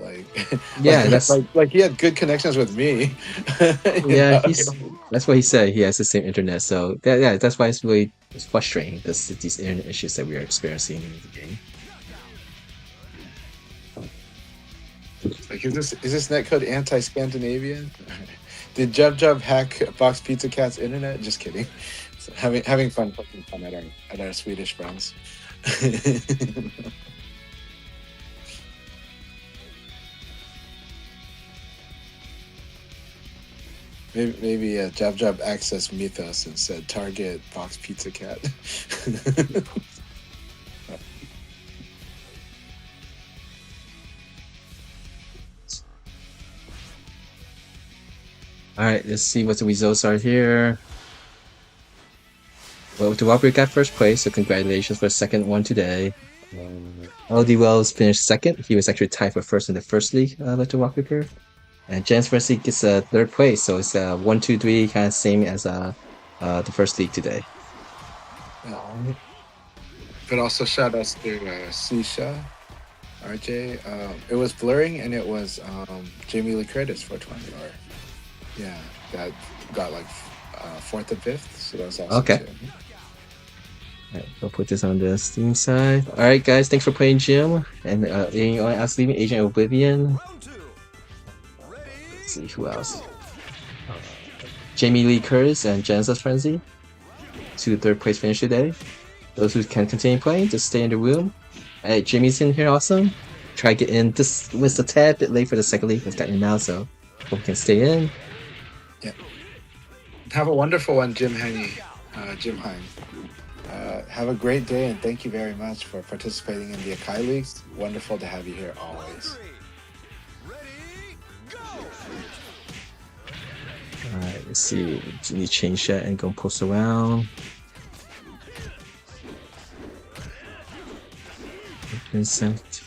Yeah, that's like he had good connections with me. yeah. That's what he said. He has the same internet, so yeah, that's why it's frustrating. These internet issues that we are experiencing in the game. Like, is this netcode anti-Scandinavian? Did Jub hack Box Pizza Cat's internet? Just kidding. So having fun poking fun at our Swedish friends. Maybe Jub accessed Mythos and said target Box Pizza Cat. Alright, let's see what the results are here. Well, Dewalker got first place, so congratulations for the second one today. LD Wells finished second. He was actually tied for first in the first league with Dewalker. And Jens Versi gets third place, so it's 1, 2, 3, kind of same as the first league today. But also shout outs to Sisha, RJ. It was blurring, and it was Jamie Lee Curtis for 20 or yeah, that got like 4th and 5th, so that was awesome. Okay. Too. Alright, we'll put this on the Steam side. Alright, guys, thanks for playing Jim. And us leaving Agent Oblivion. Round 2. Ready, Let's see who else. Jamie Lee Curtis and Genesis Frenzy. 2 third place finish today. Those who can continue playing, just stay in the room. Hey, Jimmy's in here, awesome. Try to get in. This was a tad bit late for the second league. It's got in now, so hope we can stay in. Yeah. Have a wonderful one, Jim Henny. Jim Hein. Have a great day, and thank you very much for participating in the Akai Leagues. Wonderful to have you here always. ready, go! Alright, let's see. We need to change that and go post around. Vincent.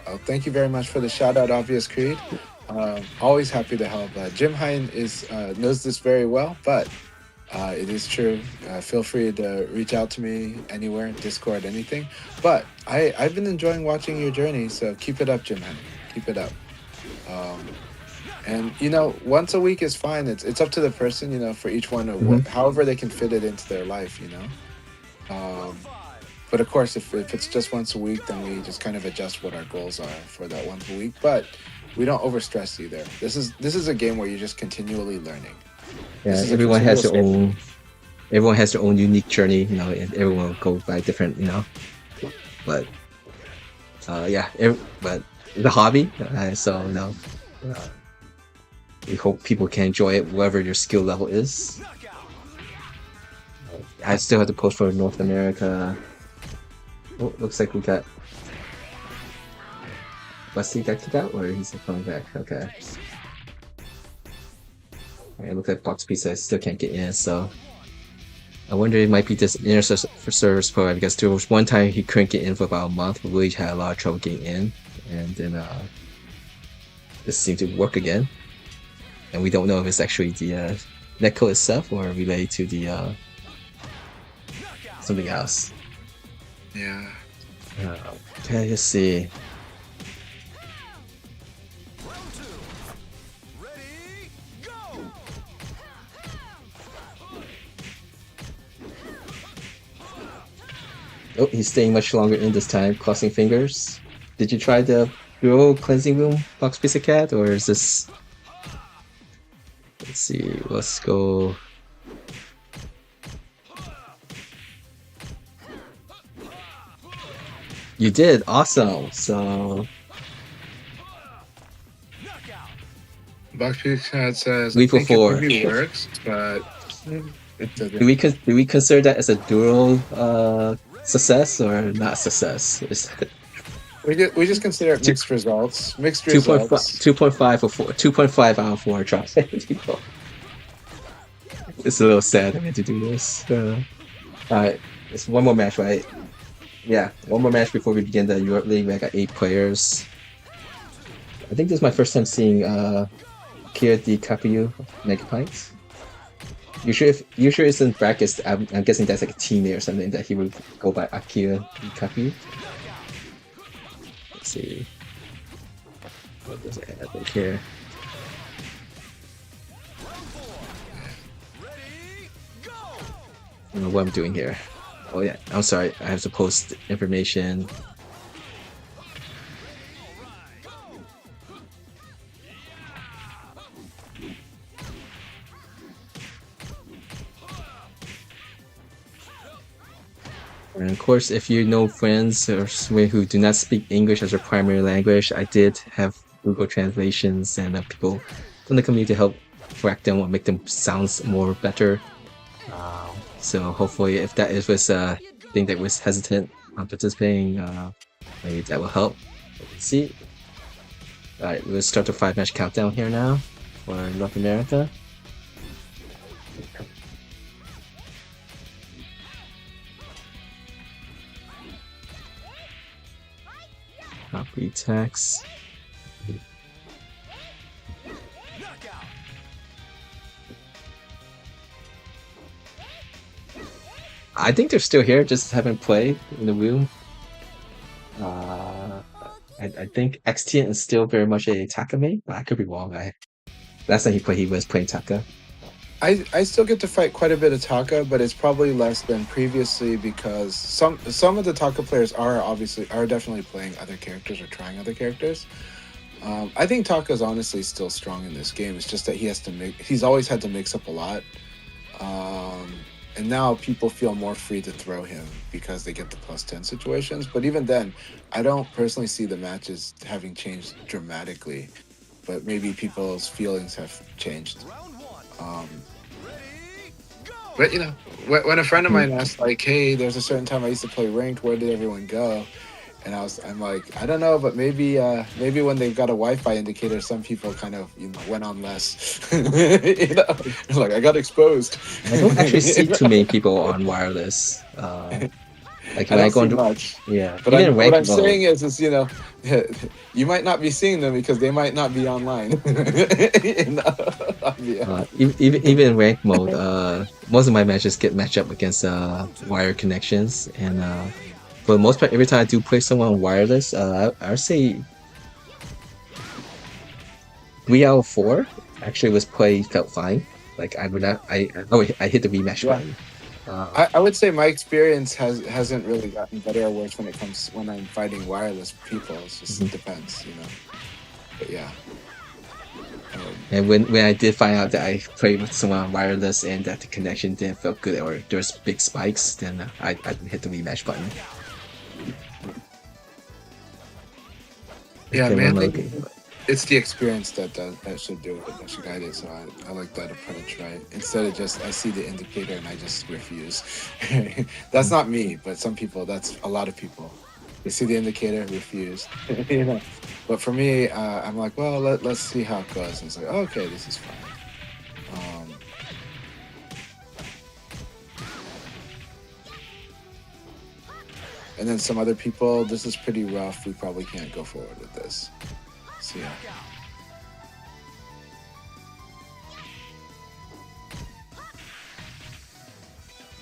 Oh, thank you very much for the shout out, Obvious Creed. Always happy to help. Jim Hine knows this very well, but it is true. Feel free to reach out to me anywhere, Discord, anything. But I've been enjoying watching your journey, so keep it up, Jim Hine. Keep it up. And once a week is fine. It's up to the person, for each one, however they can fit it into their life, But of course, if it's just once a week, then we just kind of adjust what our goals are for that once a week. But we don't overstress either. This is a game where you're just continually learning. Yeah, everyone has their own. Everyone has their own unique journey, and everyone will go by different, But but it's a hobby, so we hope people can enjoy it, whatever your skill level is. I still have to post for North America. Oh, looks like we got. Wesley got kicked out, or he's coming back? Okay. It looks like Box Pizza still can't get in, so I wonder it might be this inner service program, because there was one time he couldn't get in for about a month, but really had a lot of trouble getting in, and then this seemed to work again. And we don't know if it's actually the netcode itself or related to the something else. Yeah. Okay, let's see. Oh, he's staying much longer in this time, crossing fingers. Did you try the Bureau Cleansing Room, Box Pizza Cat, or is this... Let's see, let's go... You did, awesome. So Box Pizza Cat says Lethal I think 4 it maybe works, but it doesn't. Do we consider that as a dual success or not success? We just consider it mixed results. Mixed 2.5 results. 2.5 out of 4 tries. It's a little sad I had to do this. Alright, it's one more match, right? Yeah, one more match before we begin the Europe League. I got 8 players. I think this is my first time seeing Akira Di Capiu Megapint. Usually it's in brackets. I'm guessing that's like a teammate or something that he would go by Akira Di Capiu. Let's see. What does it have right here? I don't know what I'm doing here. Oh yeah, I'm sorry. I have to post information. And of course, if you know friends or someone who do not speak English as their primary language, I did have Google translations and people from the community to help correct them or make them sound more better. So hopefully, if that was a thing that was hesitant on participating, maybe that will help. Let's see. Alright, we'll start the 5-match countdown here now for North America. Copy text. I think they're still here, just haven't played in the room. I think XTN is still very much a Taka main, but I could be wrong. Last time he was playing Taka. I still get to fight quite a bit of Taka, but it's probably less than previously because some of the Taka players are definitely playing other characters or trying other characters. I think Taka is honestly still strong in this game. It's just that he's always had to mix up a lot. And now people feel more free to throw him because they get the +10 situations. But even then, I don't personally see the matches having changed dramatically. But maybe people's feelings have changed. But when a friend of mine asked, like, hey, there's a certain time I used to play ranked, where did everyone go? And I'm like, I don't know, but maybe when they've got a Wi-Fi indicator, some people kind of went on less. Like I got exposed. I don't actually see too many people on wireless. Like I when I don't go see into, much, yeah, but even in what ranked I'm mode. saying is you might not be seeing them because they might not be online. Yeah. Even in ranked mode, most of my matches get matched up against wire connections, and for the most part, every time I do play someone on wireless, I'd say 3 out of 4 actually was play felt fine. Like I would not, I hit the rematch Yeah. button. Uh, I would say my experience hasn't really gotten better or worse when I'm fighting wireless people. It just mhm. depends, But yeah. And when I did find out that I played with someone on wireless and that the connection didn't feel good or there's big spikes, then I hit the rematch button. Yeah, Then I'm mainly okay. it's the experience that should do it. That should guide it. So I like that approach, right? Instead of just I see the indicator and I just refuse. That's not me, but some people. That's a lot of people. They see the indicator, refuse. But for me, I'm like, well, let's see how it goes. And it's like, okay, this is fine. Um, and then some other people, this is pretty rough. We probably can't go forward with this. So yeah.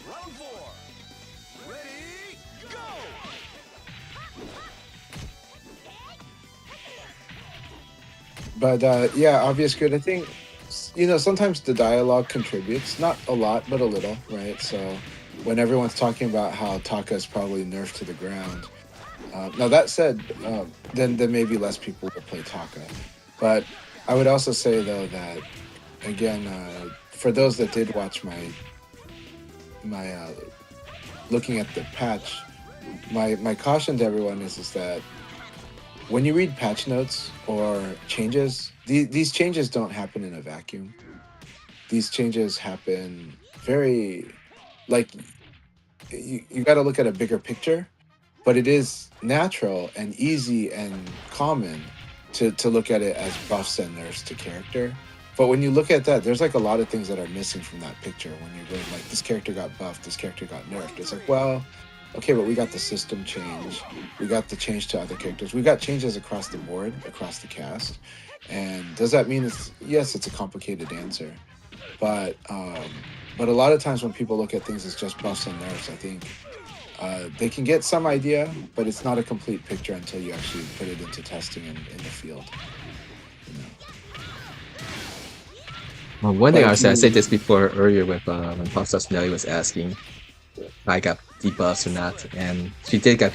Round 4. Ready, go! But yeah, obvious good. I think sometimes the dialogue contributes, not a lot, but a little, right? So when everyone's talking about how Taka is probably nerfed to the ground, now that said, then maybe less people will play Taka. But I would also say though that again, for those that did watch my looking at the patch, my caution to everyone is that when you read patch notes or changes, these changes don't happen in a vacuum. These changes happen very, like, you got to look at a bigger picture, but it is natural and easy and common to look at it as buffs and nerfs to character. But when you look at that, there's like a lot of things that are missing from that picture when you're going like, this character got buffed, this character got nerfed. It's like, well, okay, but we got the system change, we got the change to other characters, we got changes across the board, across the cast. And does that mean yes, it's a complicated answer, but a lot of times when people look at things as just buffs and nerfs, I think they can get some idea, but it's not a complete picture until you actually put it into testing in the field. Well, one thing But I if said, I said you, this before earlier with when Popstar Nelly was asking if I got debuffs or not, and she did get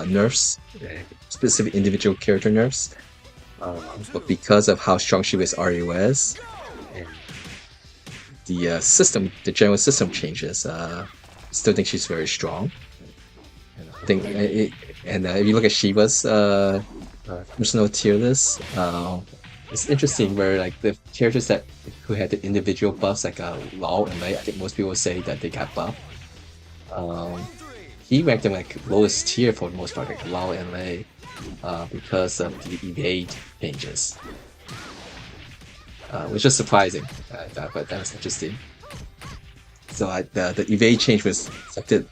nerfs, specific individual character nerfs, but because of how strong she was RUS and the general system changes, still think she's very strong. And I think, if you look at Shiva's personal tier list, it's interesting where like the characters who had the individual buffs like Lao and Lei, I think most people say that they got buffed. He ranked them like lowest tier for the most part, like Lao and Lei, because of the evade changes, which is surprising. But that was interesting. So the evade change was affected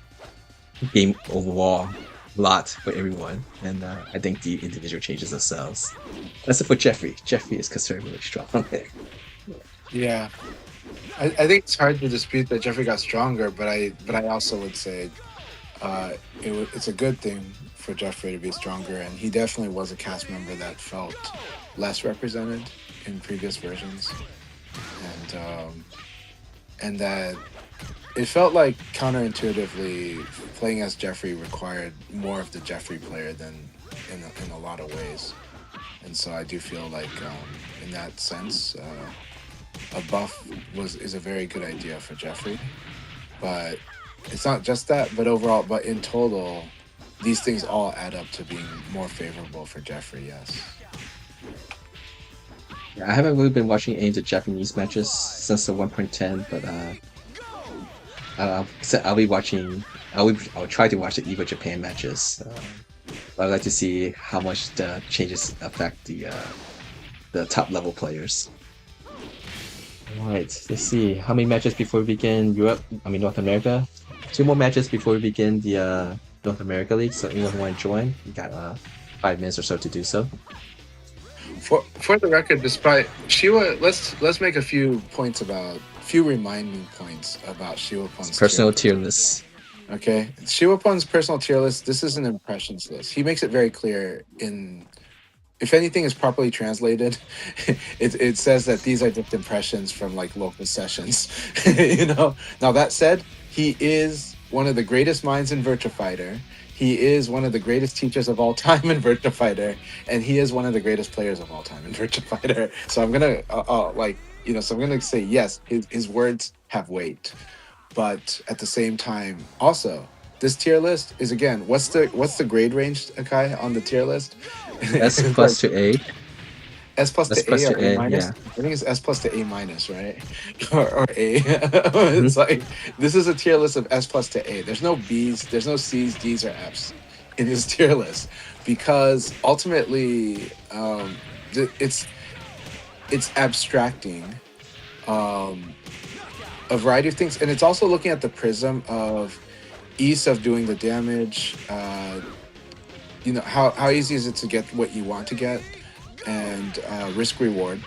game overall a lot for everyone, and I think the individual changes themselves. Except for Jeffrey. Jeffrey is considerably strong. yeah, I think it's hard to dispute that Jeffrey got stronger, but I also would say it's a good thing for Jeffrey to be stronger, and he definitely was a cast member that felt less represented in previous versions, and that it felt like counterintuitively playing as Jeffrey required more of the Jeffrey player than in a lot of ways, and so I do feel like in that sense a buff is a very good idea for Jeffrey, but it's not just that, but overall, but in total, these things all add up to being more favorable for Jeffrey. Yes. Yeah, I haven't really been watching any of the Japanese matches since the 1.10, but So I'll be watching. I'll try to watch the EVO Japan matches. I'd like to see how much the changes affect the top level players. Alright, let's see. How many matches before we begin Europe? I mean North America? Two more matches before we begin the North America League. So anyone who want to join, you got 5 minutes or so to do so. For the record, despite Shiwa, let's make a few reminding points about Shiwapon's Personal tier list. Okay, Shiwapon's personal tier list. This is an impressions list. He makes it very clear in. If anything is properly translated, it says that these are just impressions from like local sessions. Now that said, he is one of the greatest minds in Virtua Fighter. He is one of the greatest teachers of all time in Virtua Fighter, and he is one of the greatest players of all time in Virtua Fighter. So I'm gonna so I'm gonna say yes. His words have weight, but at the same time, also this tier list is again. What's the grade range, Akai, on the tier list? S plus to A. S plus S to plus A or to A A, minus? yeah. I think it's S plus to A minus, right? or A. Mm-hmm. It's like this is a tier list of S plus to A. There's no B's, there's no C's, D's, or F's in this tier list because ultimately it's abstracting a variety of things, and it's also looking at the prism of ease of doing the damage. How easy is it to get what you want to get, and risk reward.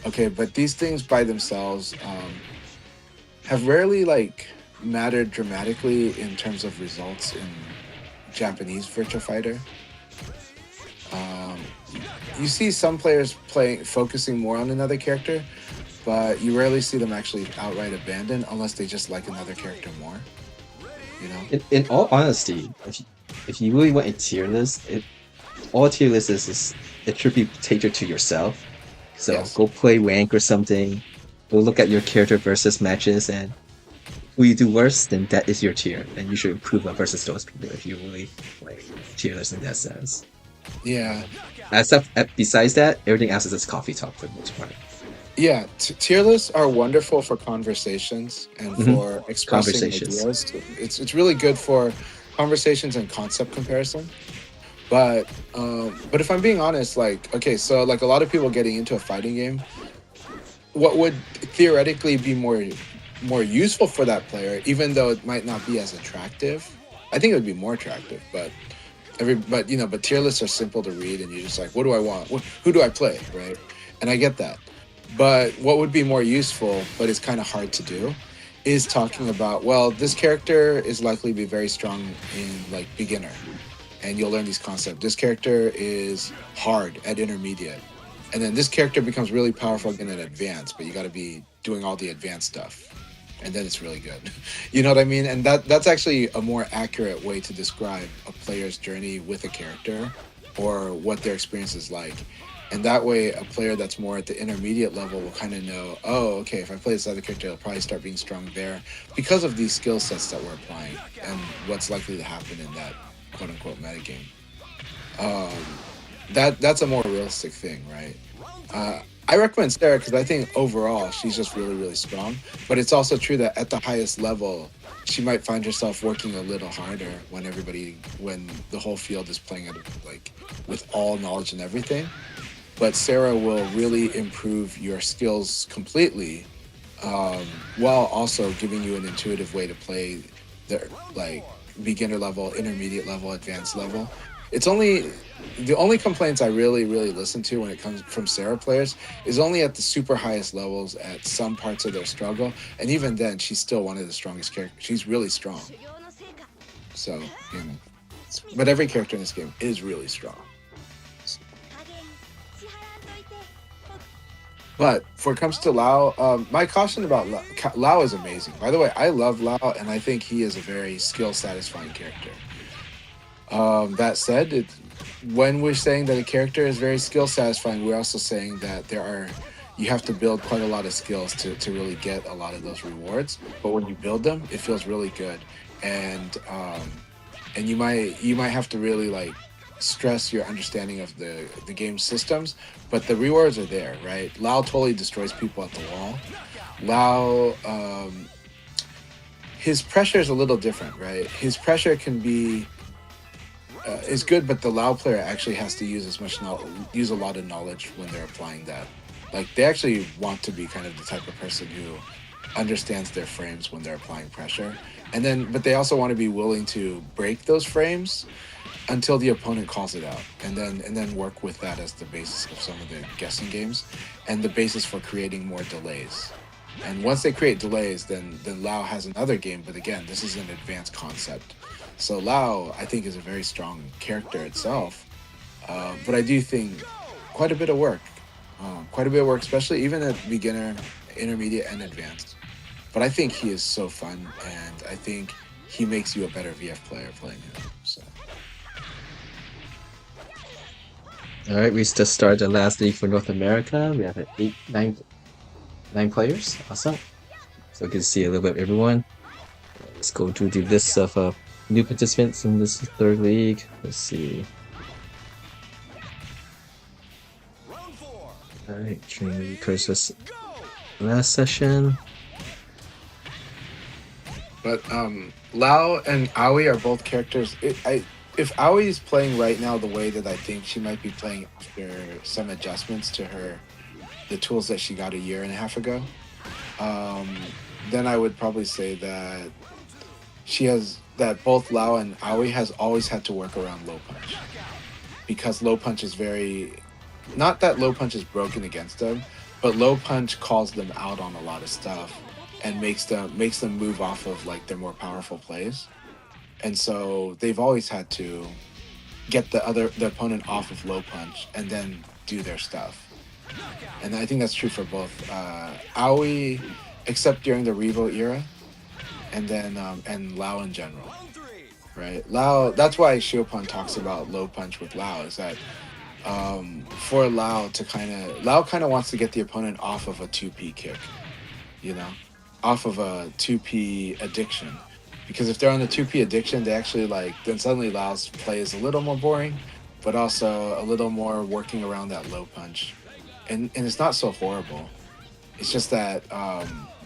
Okay, but these things by themselves have rarely like mattered dramatically in terms of results in Japanese Virtua Fighter. You see some players focusing more on another character, but you rarely see them actually outright abandon unless they just like another character more. In all honesty, if you really want a tier list, all tier lists is it should be catered to yourself. So Yes. Go play rank or something. Go look at your character versus matches, and who you do worse, then that is your tier, and you should improve up versus those people if you really like tier list in that sense. Yeah. Besides that, everything else is just coffee talk for the most part. Yeah, tier lists are wonderful for conversations and for expressing Conversations. ideas. It's really good for conversations and concept comparison. But if I'm being honest, like okay, so like a lot of people getting into a fighting game, what would theoretically be more useful for that player, even though it might not be as attractive, I think it would be more attractive. But tier lists are simple to read, and you're just like, what do I want? Who do I play, right? And I get that. But what would be more useful, but it's kind of hard to do, is talking about, well, this character is likely to be very strong in like beginner, and you'll learn these concepts. This character is hard at intermediate, and then this character becomes really powerful again at advanced, but you got to be doing all the advanced stuff, and then it's really good. You know what I mean? And that's actually a more accurate way to describe a player's journey with a character or what their experience is like. And that way, a player that's more at the intermediate level will kind of know, oh, okay, if I play this other character, I'll probably start being strong there because of these skill sets that we're applying and what's likely to happen in that quote-unquote metagame. That's a more realistic thing, right? I recommend Sarah because I think overall she's just really, really strong. But it's also true that at the highest level, she might find herself working a little harder when the whole field is playing at like with all knowledge and everything. But Sarah will really improve your skills completely, while also giving you an intuitive way to play the like beginner level, intermediate level, advanced level. It's the only complaints I really, really listen to when it comes from Sarah players is only at the super highest levels at some parts of their struggle, and even then, she's still one of the strongest characters. She's really strong. So, but every character in this game is really strong. But when it comes to Lau, my caution about Lau is amazing. By the way, I love Lau, and I think he is a very skill-satisfying character. That said, when we're saying that a character is very skill-satisfying, we're also saying that you have to build quite a lot of skills to really get a lot of those rewards. But when you build them, it feels really good, and you might have to really like stress your understanding of the game systems, but the rewards are there, right? Lau totally destroys people at the wall. Lau, his pressure is a little different, right? His pressure can be is good, but the Lao player actually has to use use a lot of knowledge when they're applying that. Like they actually want to be kind of the type of person who understands their frames when they're applying pressure, and then but they also want to be willing to break those frames until the opponent calls it out, and then work with that as the basis of some of the guessing games and the basis for creating more delays. And once they create delays, then Lao has another game, but again, this is an advanced concept. So Lao, I think, is a very strong character itself, but I do think quite a bit of work, especially even at beginner, intermediate, and advanced. But I think he is so fun, and I think he makes you a better VF player playing him. So. All right, we just started the last league for North America. We have nine players. Awesome. So good to see a little bit of everyone. Let's go to the list of new participants in this third league. Let's see. All right, training curses last session. But Lao and Aoi are both characters. If Aoi is playing right now the way that I think she might be playing after some adjustments to the tools that she got a year and a half ago, then I would probably say that both Lao and Aoi has always had to work around low punch, because low punch is not that low punch is broken against them, but low punch calls them out on a lot of stuff and makes them move off of like their more powerful plays. And so they've always had to get the opponent off of low punch and then do their stuff. And I think that's true for both Aoi, except during the Revo era, and then and Lao in general, right? Lao. That's why Xiopon talks about low punch with Lao, is that for Lao kind of wants to get the opponent off of a 2P kick, off of a 2P addiction. Because if they're on the 2P addiction, they actually then suddenly Lao's play is a little more boring, but also a little more working around that low punch. And it's not so horrible. It's just that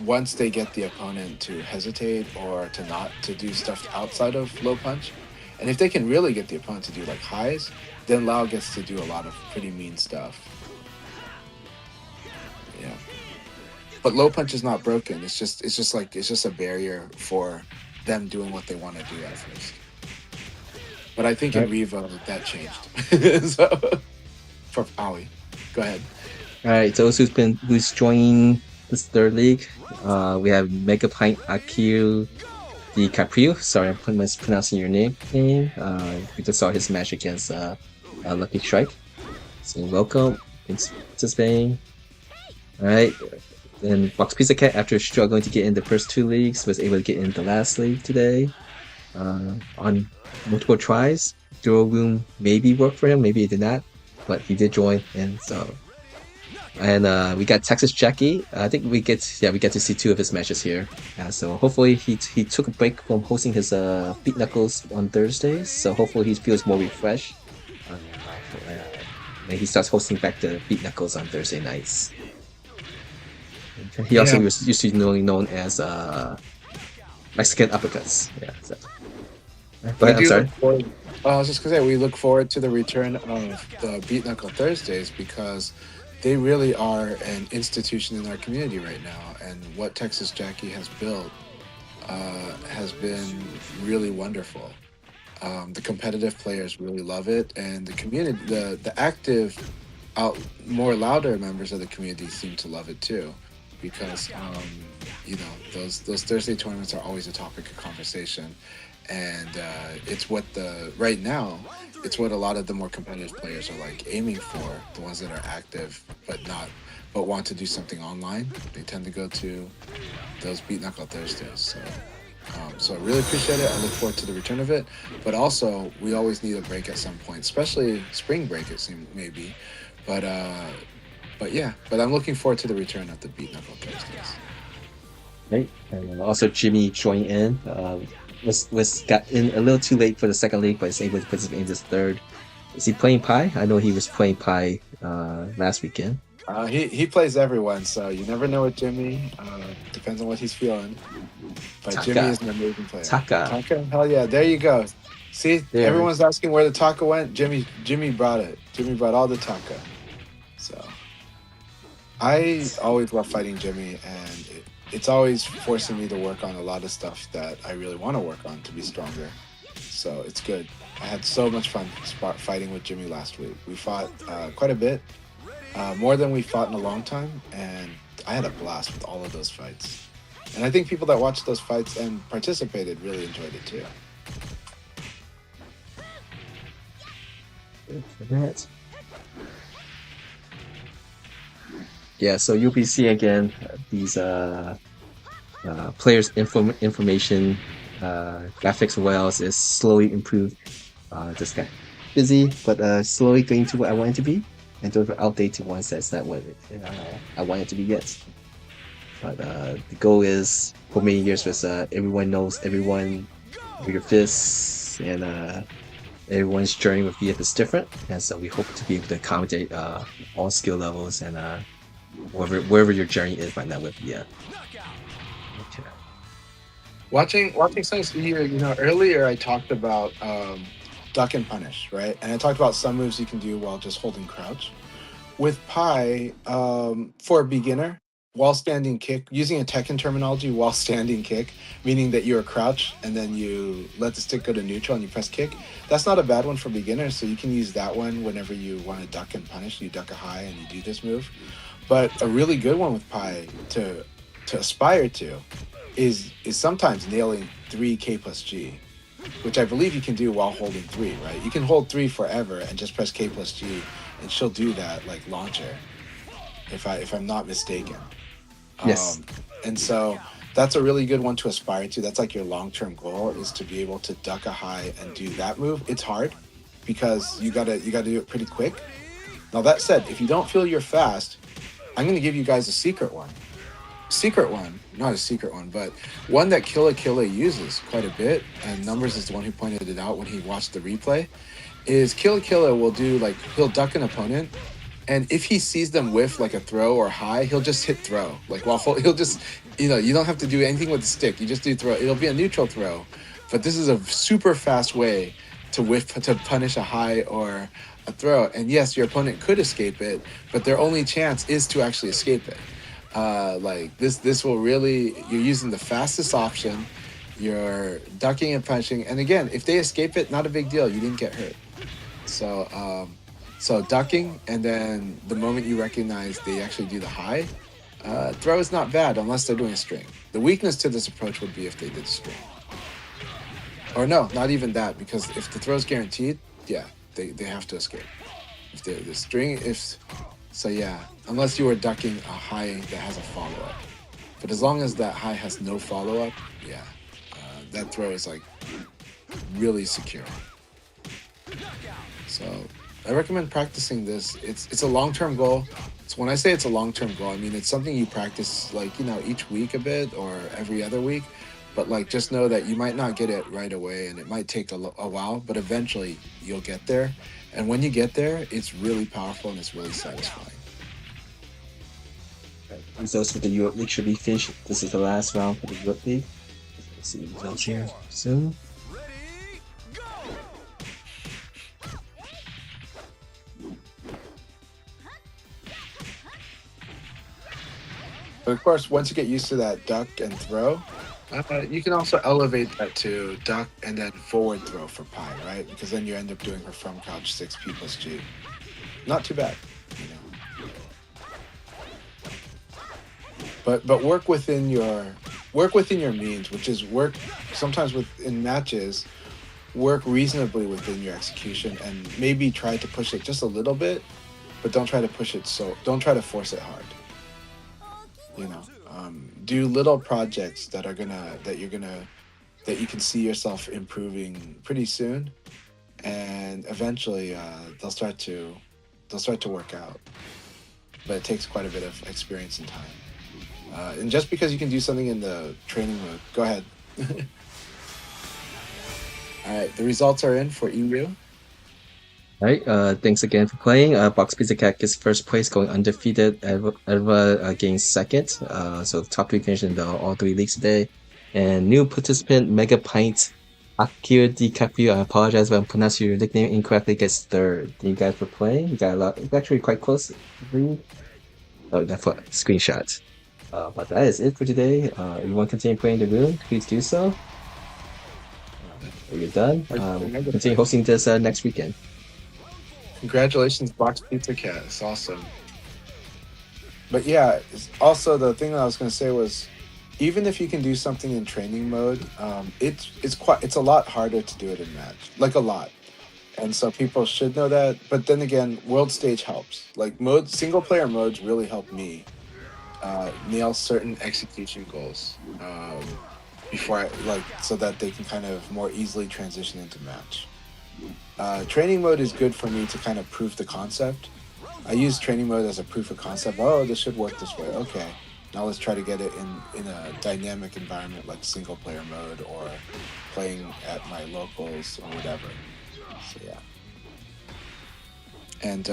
once they get the opponent to hesitate or to do stuff outside of low punch, and if they can really get the opponent to do like highs, then Lao gets to do a lot of pretty mean stuff. Yeah. But low punch is not broken. It's just a barrier for them doing what they want to do at first. But I think in Revo that changed. So for Aoi, go ahead. All right, those who's joining this third league, we have Megapint Akio Di Caprio. Sorry, I'm mispronouncing your name. We just saw his match against Lucky Strike. So welcome. Thanks for participating. All right. Then Box Pizza Cat, after struggling to get in the first two leagues, was able to get in the last league today. On multiple tries, dual room maybe worked for him, maybe it did not, but he did join. And we got Texas Jackie. I think we get to see two of his matches here. So hopefully he took a break from hosting his Beat Knuckles on Thursdays. So hopefully he feels more refreshed. And he starts hosting back the Beat Knuckles on Thursday nights. He also was used to be known as Mexican Uppercuts. Yeah. So. But I'm sorry. I was just gonna say we look forward to the return of the Beat Knuckle Thursdays, because they really are an institution in our community right now, and what Texas Jackie has built has been really wonderful. The competitive players really love it, and the community, the active, more louder members of the community seem to love it too. Because those Thursday tournaments are always a topic of conversation, and it's what right now it's what a lot of the more competitive players are aiming for. The ones that are active but want to do something online, they tend to go to those Beat Knuckle Thursdays. So I really appreciate it. I look forward to the return of it, but also we always need a break at some point, especially spring break. It seems maybe, but I'm looking forward to the return of the Beat Knuckle Thursdays. Right, and also Jimmy joined in. Got in a little too late for the second league, but is able to participate in this third. Is he playing Pi? I know he was playing Pi last weekend. He plays everyone, so you never know with Jimmy. Depends on what he's feeling. But Jimmy Taka. is an amazing player. Taka. Taka, hell yeah, there you go. See, There. everyone's asking where the Taka went. Jimmy brought it. Jimmy brought all the Taka. So I always love fighting Jimmy, and it's always forcing me to work on a lot of stuff that I really want to work on to be stronger. So it's good. I had so much fun fighting with Jimmy last week. We fought quite a bit, more than we fought in a long time, and I had a blast with all of those fights. And I think people that watched those fights and participated really enjoyed it too. For that. Yeah, so you'll be seeing again these players' information, graphics wells is slowly improved. Just got busy, but slowly going to what I want it to be, and those are outdated ones that's not what I want it to be yet. But the goal is for many years was everyone knows everyone with your fists, and everyone's journey with VF is different, and so we hope to be able to accommodate all skill levels and wherever your journey is right now with VF. Okay. Watching something here, earlier I talked about duck and punish, right? And I talked about some moves you can do while just holding crouch. With Pi, for a beginner, while standing kick, using a Tekken terminology, while standing kick, meaning that you're crouch and then you let the stick go to neutral and you press kick. That's not a bad one for beginners, so you can use that one whenever you want to duck and punish. You duck a high and you do this move. But a really good one with Pi to aspire to is sometimes nailing 3K plus G, which I believe you can do while holding 3, right? You can hold 3 forever and just press K plus G, and she'll do that like launcher, if I'm not mistaken. Yes. And so that's a really good one to aspire to. That's like your long-term goal, is to be able to duck a high and do that move. It's hard because you gotta do it pretty quick. Now that said, if you don't feel you're fast, I'm gonna give you guys a secret one. Not a secret one, but one that Killa uses quite a bit, and Numbers is the one who pointed it out when he watched the replay, is Killa will do, like, he'll duck an opponent, and if he sees them whiff like a throw or high, he'll just hit throw. Like, he'll just, you don't have to do anything with the stick. You just do throw. It'll be a neutral throw, but this is a super fast way to punish a high or a throw. And yes, your opponent could escape it, but their only chance is to actually escape it. Like this will really, you're using the fastest option, you're ducking and punching, and again, if they escape it, not a big deal, you didn't get hurt. So ducking, and then the moment you recognize they actually do the high, throw is not bad unless they're doing a string. The weakness to this approach would be if they did string. Or no, not even that, because if the throw's guaranteed, yeah, they have to escape. If the string, so yeah, unless you were ducking a high that has a follow-up. But as long as that high has no follow-up, yeah, that throw is like really secure. So I recommend practicing this. It's a long-term goal. So when I say it's a long-term goal, I mean it's something you practice, like, each week a bit or every other week. But like, just know that you might not get it right away, and it might take a while, but eventually you'll get there. And when you get there, it's really powerful and it's really satisfying. Results for the Europe League should be finished. This is the last round for the Europe League. Let's see the results here soon. But of course, once you get used to that duck and throw, you can also elevate that to duck and then forward throw for Pi, right? Because then you end up doing her from crouch 6P plus G. Not too bad, But work within your means, which is work sometimes in matches, work reasonably within your execution, and maybe try to push it just a little bit, but don't try to push it don't try to force it hard. Do little projects that you can see yourself improving pretty soon, and eventually they'll start to work out. But it takes quite a bit of experience and time. And just because you can do something in the training mode, go ahead. All right, the results are in for EU. All right, thanks again for playing. Box Pizza Cat gets first place, going undefeated. Eva gains second. So top three finished in all three leagues today. And new participant, Mega Pint, Akira DiCaprio. I apologize if I'm pronouncing your nickname incorrectly. Gets third. You guys were playing. You got a lot. It's actually quite close. Oh, that's what screenshot. But that is it for today. If you want to continue playing the room, please do so. You're done. Continue hosting this next weekend. Congratulations, Box Pizza Cat. It's awesome. But yeah, also the thing that I was going to say was, even if you can do something in training mode, it's a lot harder to do it in match, like a lot. And so people should know that. But then again, World Stage helps. Like single player modes really help me nail certain execution goals before so that they can kind of more easily transition into match. Training mode is good for me to kind of prove the concept. I use training mode as a proof of concept. Oh, this should work this way. Okay, now let's try to get it in a dynamic environment like single player mode or playing at my locals or whatever. So yeah. And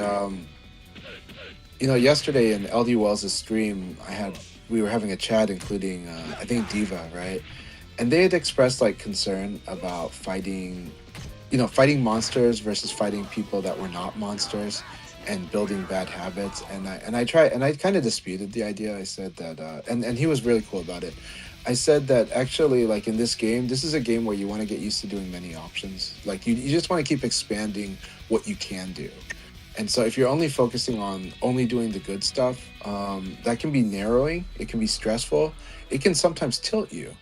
yesterday in LD Wells' stream, we were having a chat, including I think Diva, right? And they had expressed like concern about fighting monsters versus fighting people that were not monsters, and building bad habits. And I kind of disputed the idea. I said that, and he was really cool about it. I said that actually, like in this game, this is a game where you want to get used to doing many options. Like you just want to keep expanding what you can do. And so if you're only focusing on only doing the good stuff, that can be narrowing. It can be stressful. It can sometimes tilt you.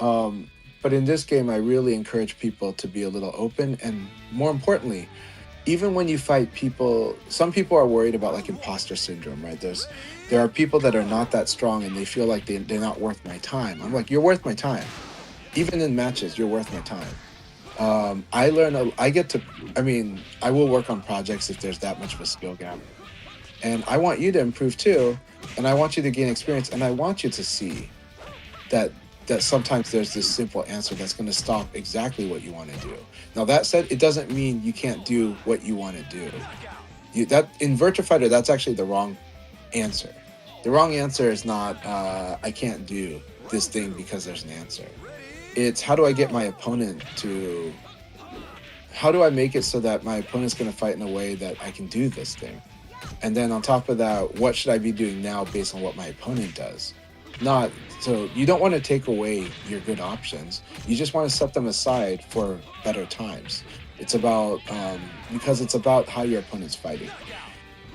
But in this game, I really encourage people to be a little open. And more importantly, even when you fight people, some people are worried about like imposter syndrome, right? There are people that are not that strong and they feel like they're not worth my time. I'm like, you're worth my time. Even in matches, you're worth my time. I will work on projects if there's that much of a skill gap. And I want you to improve too. And I want you to gain experience. And I want you to see that sometimes there's this simple answer that's going to stop exactly what you want to do. Now that said, it doesn't mean you can't do what you want to do. In Virtua Fighter, that's actually the wrong answer. The wrong answer is not I can't do this thing because there's an answer. It's how do I make it so that my opponent's going to fight in a way that I can do this thing. And then on top of that, what should I be doing now based on what my opponent does? So you don't want to take away your good options. You just want to set them aside for better times. It's about because it's about how your opponent's fighting.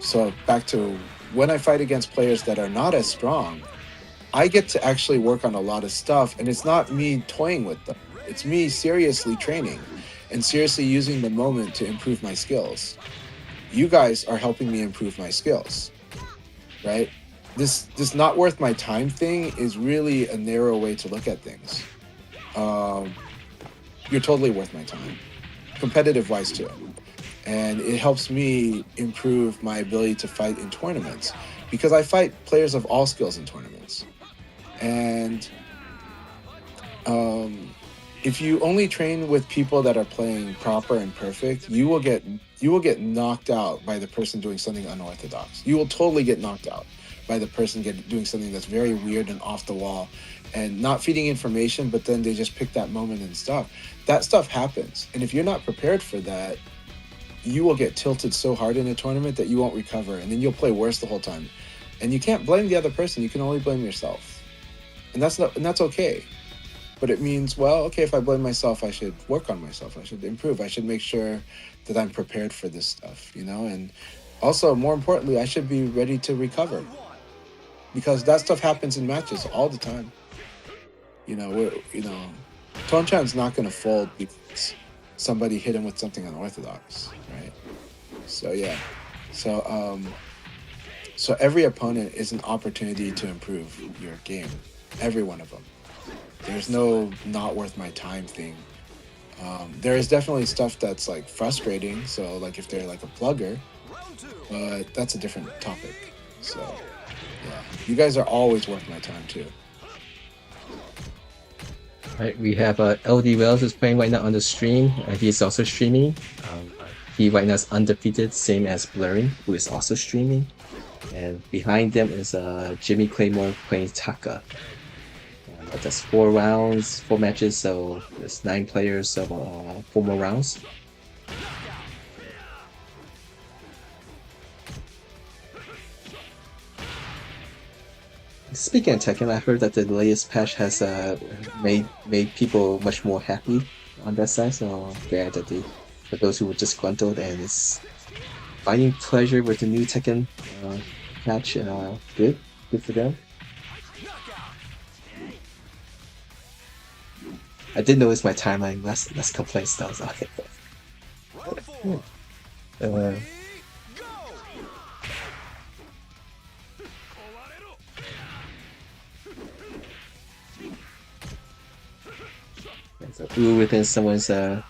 So back to when I fight against players that are not as strong, I get to actually work on a lot of stuff, and it's not me toying with them. It's me seriously training and seriously using the moment to improve my skills. You guys are helping me improve my skills, right? This not worth my time thing is really a narrow way to look at things. You're totally worth my time, competitive wise too. And it helps me improve my ability to fight in tournaments because I fight players of all skills in tournaments. And if you only train with people that are playing proper and perfect, you will get knocked out by the person doing something unorthodox. You will totally get knocked out by the person doing something that's very weird and off the wall and not feeding information, but then they just pick that moment and stuff. That stuff happens. And if you're not prepared for that, you will get tilted so hard in a tournament that you won't recover, and then you'll play worse the whole time. And you can't blame the other person. You can only blame yourself. And that's okay. But it means, well, okay, if I blame myself, I should work on myself. I should improve. I should make sure that I'm prepared for this stuff, And also, more importantly, I should be ready to recover. Because that stuff happens in matches all the time. Tonchan's not going to fold because somebody hit him with something unorthodox, right? So yeah. So every opponent is an opportunity to improve your game. Every one of them. There's no not worth my time thing. There is definitely stuff that's like frustrating. So like if they're like a plugger, but that's a different topic. So yeah, you guys are always worth my time too. Right, we have LD Wells is playing right now on the stream. He's also streaming. He right now is undefeated, same as Blurring, who is also streaming. And behind them is Jimmy Claymore playing Taka. That's 4 rounds, 4 matches, so there's 9 players, so 4 more rounds. Speaking of Tekken, I heard that the latest patch has made people much more happy on that side. So glad that for those who were disgruntled and is finding pleasure with the new Tekken patch, good for them. I did notice my timeline less complaints though. So. So within someone's start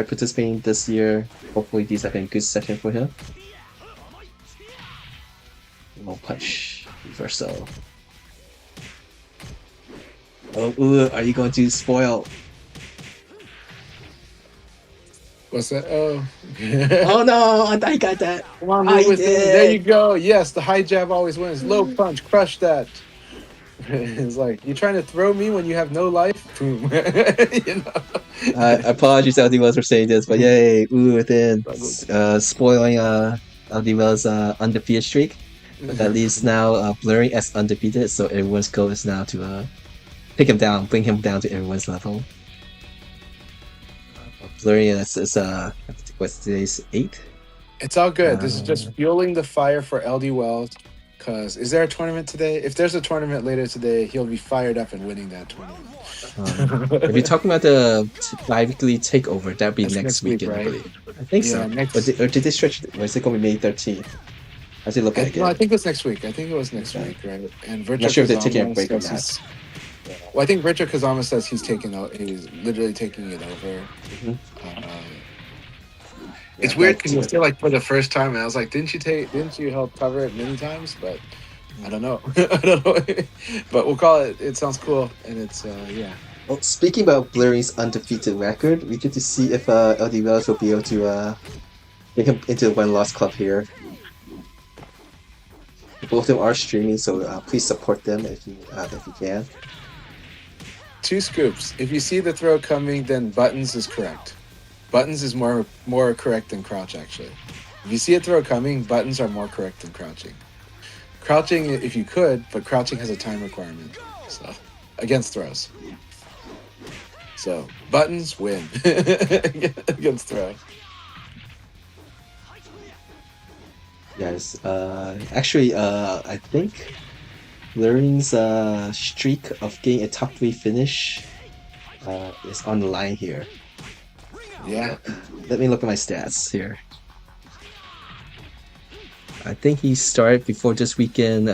participating this year. Hopefully these have been a good session for him. Low punch reversal. Oh, are you going to spoil? What's that? Oh. Oh no, I got that. Come on, I with it. did. There you go. Yes, the high jab always wins. Low punch, crush that. It's like, you trying to throw me when you have no life? Boom. You know? Apologies, LD for saying this, but yay, within spoiling LD undefeated streak. But at least now Blurring as undefeated, so everyone's goal is now to pick him down, bring him down to everyone's level. Blurring is what's today's 8? It's all good. This is just fueling the fire for LD Wells. Because is there a tournament today? If there's a tournament later today, he'll be fired up and winning that tournament. If you're talking about the bi-weekly takeover, that'd be next weekend, right? I believe. I think so. Or did they stretch? Or is it going to be May 13th? How's it look like? No, I think it was next week. I think it was next week, right? And Virtua not sure if they're taking a Kazama break or says not. Well, I think Virtua Kazama says he's literally taking it over. It's weird because you feel like for the first time, and I was like, didn't you help cover it many times? But I don't know. I don't know. But we'll call it. It sounds cool, and it's yeah. Well, speaking about Blurring's undefeated record, we get to see if LD Wells will be able to get him into the one-loss club here. Both of them are streaming, so please support them if you can. 2 scoops. If you see the throw coming, then Buttons is correct. Buttons is more correct than Crouch, actually. If you see a throw coming, Buttons are more correct than Crouching. Crouching, if you could, but Crouching has a time requirement, so against throws. So Buttons win against throw. Yes, actually, I think Blurring's streak of getting a top 3 finish is on the line here. Yeah. Let me look at my stats here. I think he started before this weekend.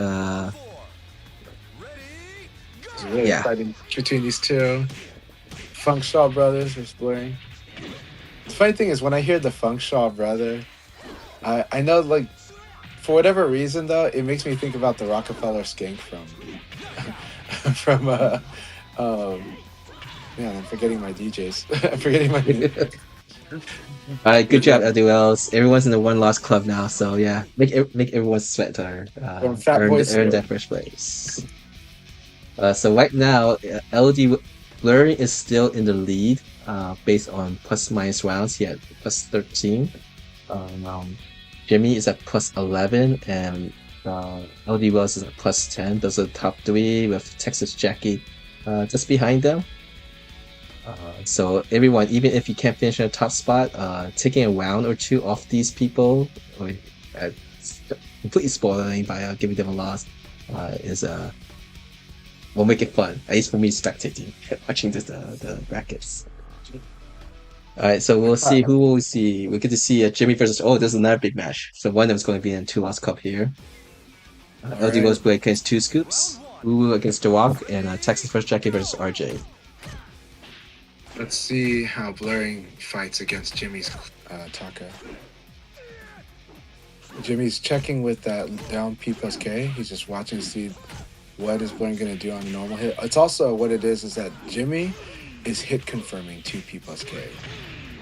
Really exciting between these two. Funk Shaw brothers are Blurring. The funny thing is, when I hear the Funk Shaw brother, I know, like, for whatever reason though, it makes me think about the Rockefeller skank from man, I'm forgetting my DJs. I'm forgetting my. Alright, good job, LD Wells. Everyone's in the one-loss club now, so yeah, make everyone sweat to earn that first place. So right now, LD Blurring is still in the lead, based on plus-minus rounds. He had plus 13. Jimmy is at plus 11, and LD Wells is at plus 10. Those are the top 3 with Texas Jackie just behind them. So everyone, even if you can't finish in a top spot, taking a round or 2 off these people, or completely spoiling by giving them a loss, will make it fun. At least for me, spectating, watching the brackets. Alright, so we'll see who will we see. We get to see Jimmy versus. Oh, this is another big match. So one of them is going to be in 2-loss cup here. LD Wells play against 2 scoops. Wu against The Walk, and Texas First Jackie versus RJ. Let's see how Blurring fights against Jimmy's Taka. Jimmy's checking with that down P plus K. He's just watching to see what is Blurring going to do on a normal hit. It's also what it is that Jimmy is hit confirming 2 P plus K.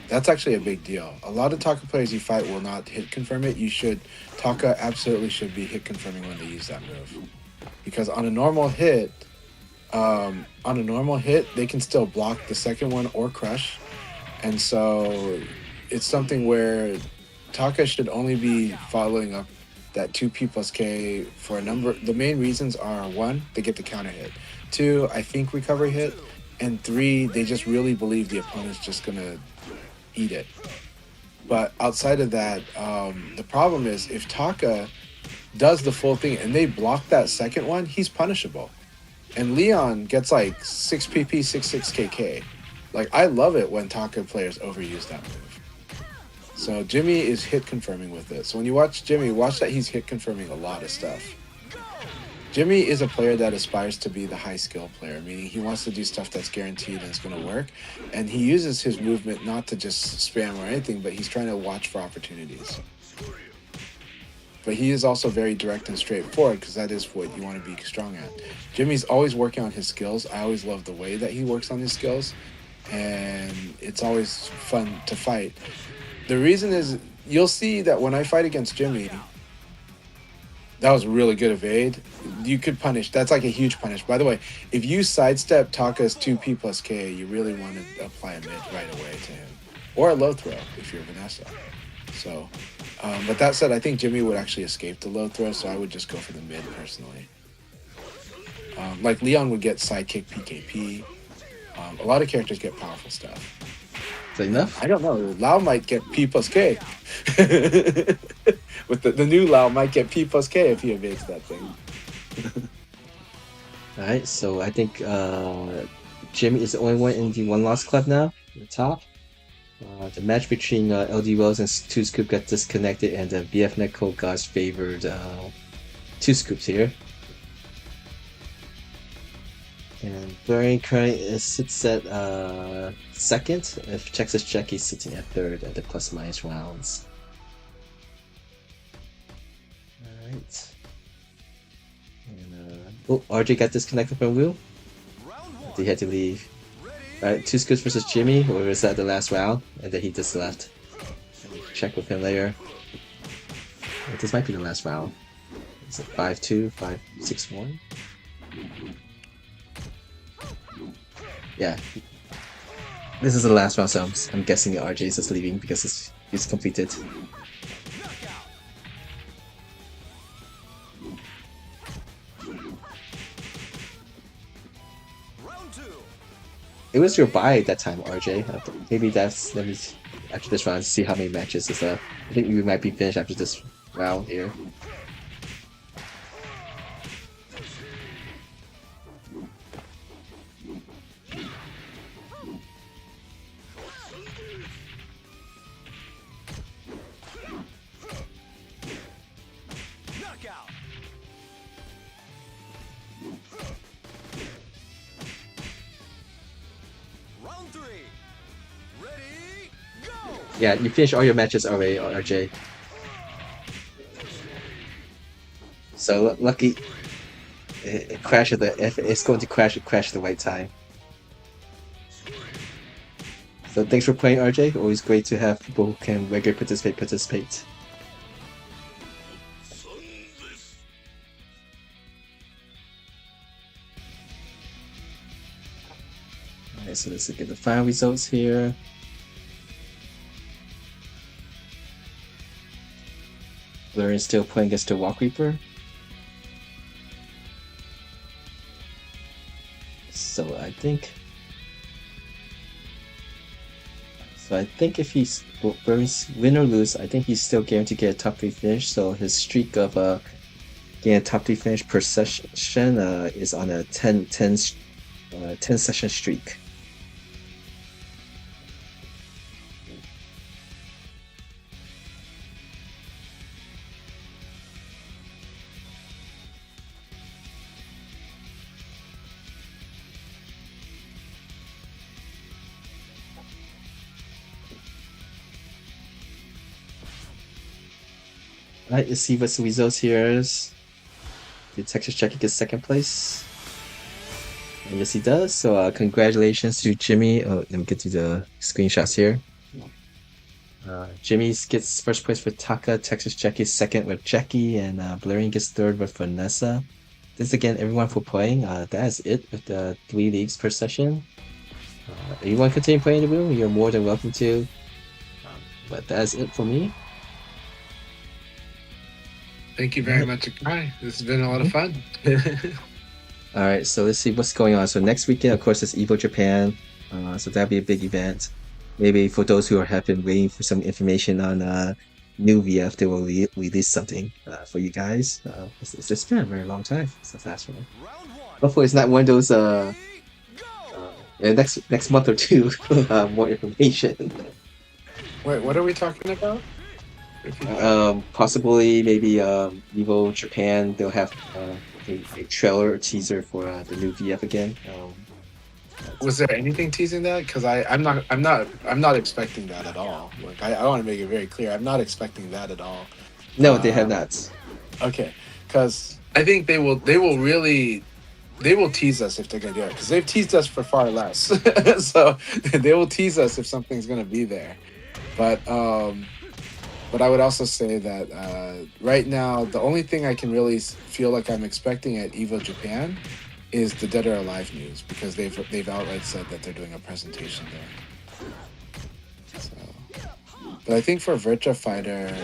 That's actually a big deal. A lot of Taka players you fight will not hit confirm it. Taka absolutely should be hit confirming when they use that move. Because on a normal hit, on a normal hit, they can still block the second one or crush. And so it's something where Taka should only be following up that 2P plus K for a number. The main reasons are one, they get the counter hit. Two, I think recovery hit. And three, they just really believe the opponent's just going to eat it. But outside of that, the problem is if Taka does the full thing and they block that second one, he's punishable. And Leon gets like 6PP, 66KK. Like, I love it when Taka players overuse that move. So Jimmy is hit confirming with it. So when you watch Jimmy, watch that he's hit confirming a lot of stuff. Jimmy is a player that aspires to be the high skill player, meaning he wants to do stuff that's guaranteed and it's going to work. And he uses his movement not to just spam or anything, but he's trying to watch for opportunities. But he is also very direct and straightforward because that is what you want to be strong at. Jimmy's always working on his skills. I always love the way that he works on his skills. And it's always fun to fight. The reason is, you'll see that when I fight against Jimmy, that was a really good evade. You could punish. That's like a huge punish. By the way, if you sidestep Taka's 2P plus K, you really want to apply a mid right away to him. Or a low throw if you're Vanessa. So, but that said, I think Jimmy would actually escape the low throw, so I would just go for the mid personally. Like Leon would get sidekick PKP. A lot of characters get powerful stuff. Is that enough? I don't know. Lao might get P plus K. With the new Lao might get P plus K if he evades that thing. Alright, so I think Jimmy is the only one in the one loss club now, at the top. The match between LD Wells and 2Scoop got disconnected, and the BF Netco guys favored 2Scoops here. And Blurring currently sits at second, if Texas Jackie is sitting at third at the plus minus rounds. Alright. And, RJ got disconnected from Will. He had to leave. Alright, 2Scoops versus Jimmy, or is that the last round? And then he just left. Check with him later. This might be the last round. Is it 5-2, 5-6-1? Yeah. This is the last round, so I'm guessing RJ is just leaving because it's completed. It was your bye at that time, RJ. Maybe that's, let me after this round see how many matches is left. I think we might be finished after this round here. Yeah, you finished all your matches already, RJ. So lucky, it crashed if it's going to crash at the right time. So thanks for playing, RJ. Always great to have people who can regularly participate. Alright, so let's look at the final results here. Blur is still playing against the Walk Reaper. So I think if he's Blur's win or lose, I think he's still guaranteed to get a top 3 finish. So his streak of getting a top 3 finish per session is on a 10 session streak. Alright, let's see what the results here is. Did Texas Jackie get second place? And yes, he does. So congratulations to Jimmy. Let me get to the screenshots here. Jimmy gets first place with Taka. Texas Jackie second with Jackie, and Blurring gets third with Vanessa. thanks again, everyone, for playing. That is it with the 3 leagues per session. If you want to continue playing the room, you're more than welcome to. But that's it for me. Thank you very much, Akai. This has been a lot of fun. All right, so let's see what's going on. So next weekend, of course, is EVO Japan. So that'll be a big event. Maybe for those who have been waiting for some information on new VF, they will release something for you guys. It's just been a very long time. It's a fast one. Hopefully, it's not one of those next month or two more information. Wait, what are we talking about? Possibly maybe EVO Japan. They'll have a trailer or teaser for the new VF again. Was there anything teasing that? Because I'm not expecting that at all. Like I want to make it very clear. I'm not expecting that at all. No, they have not. Okay, because I think they will tease us if they're gonna do it. Because they've teased us for far less, so they will tease us if something's gonna be there. But I would also say that right now the only thing I can really feel like I'm expecting at EVO Japan is the Dead or Alive news, because they've outright said that they're doing a presentation there. So, but I think for Virtua Fighter,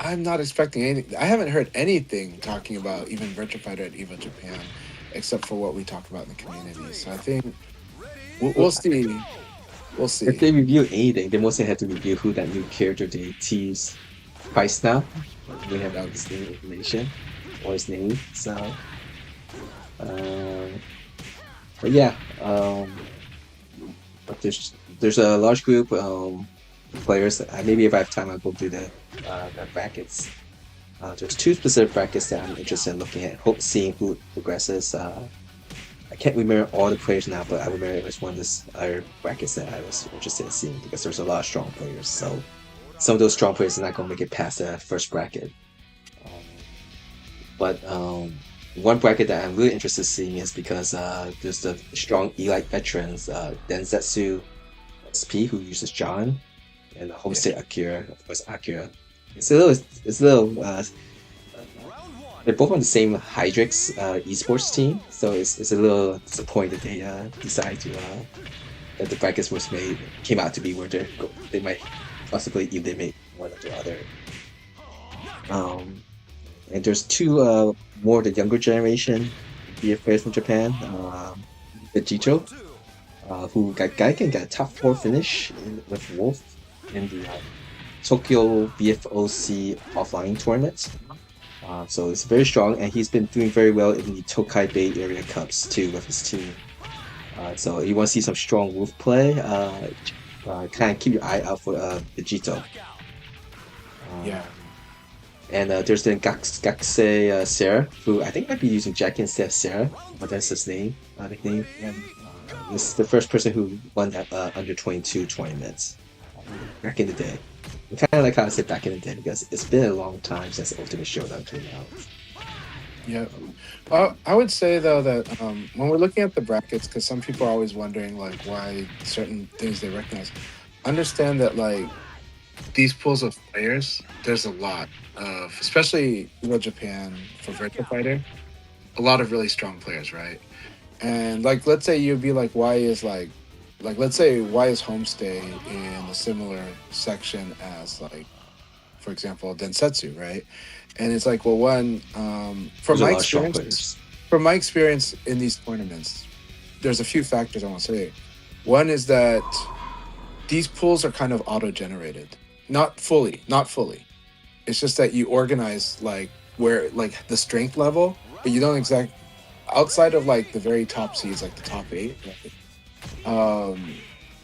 I'm not expecting anything. I haven't heard anything talking about even Virtua Fighter at EVO Japan, except for what we talk about in the community. So I think we'll see. We'll see. If they review anything, they mostly have to review who that new character they tease twice now. We have out this new information or his name. So, but yeah, but there's a large group of players. Maybe if I have time, I'll go through the brackets. There's 2 specific brackets that I'm interested in looking at, seeing who progresses. I can't remember all the players now, but I remember it was one of the other brackets that I was interested in seeing, because there's a lot of strong players. So some of those strong players are not going to make it past the first bracket. But one bracket that I'm really interested in seeing is because there's the strong elite veterans, Densetsu SP, who uses John, and the homestate Akira, of course, Akira. It's a little. They're both on the same Hydrix esports team, so it's a little disappointing that they decided to that the brackets came out to be where they might possibly eliminate one or the other. And there's 2 more of the younger generation VF players from Japan. Vegito, who got a top 4 finish with Wolf in the Tokyo VFOC offline tournament. So it's very strong, and he's been doing very well in the Tokai Bay Area Cups too with his team. So you want to see some strong Wolf play, kind of keep your eye out for Vegito. Yeah. And there's the Gakusei Sarah, who I think might be using Jack instead of Sarah, but that's his nickname. This is the first person who won that under 22 tournament back in the day. I kind of like how I said back in the day, because it's been a long time since Ultimate Showdown came out. Yeah. I would say, though, that when we're looking at the brackets, because some people are always wondering, like, why certain things they recognize, understand that, like, these pools of players, there's a lot of, especially Japan for Virtua Fighter, a lot of really strong players, right? And, like, let's say you'd be like, let's say, why is Homestay in a similar section as, like, for example, Densetsu, right? And it's like, well, one, from my experience in these tournaments, there's a few factors I want to say. One is that these pools are kind of auto-generated. Not fully. It's just that you organize, like, where, like, the strength level, but you don't outside of, like, the very top seeds, like the top 8,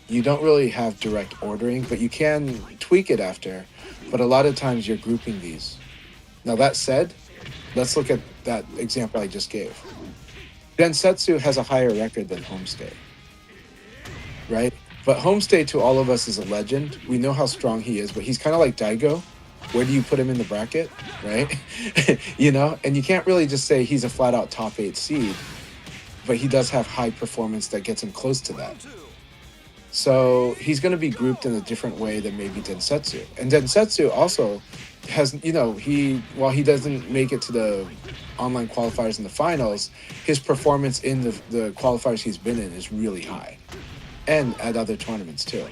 you don't really have direct ordering, but you can tweak it after. But a lot of times you're grouping these. Now, that said, let's look at that example I just gave. Densetsu has a higher record than Homestay, right? But Homestay, to all of us, is a legend. We know how strong he is, but he's kind of like Daigo. Where do you put him in the bracket, right? And you can't really just say he's a flat-out top 8 seed, but he does have high performance that gets him close to that. So he's going to be grouped in a different way than maybe Densetsu. And Densetsu also has, while he doesn't make it to the online qualifiers in the finals, his performance in the qualifiers he's been in is really high, and at other tournaments too.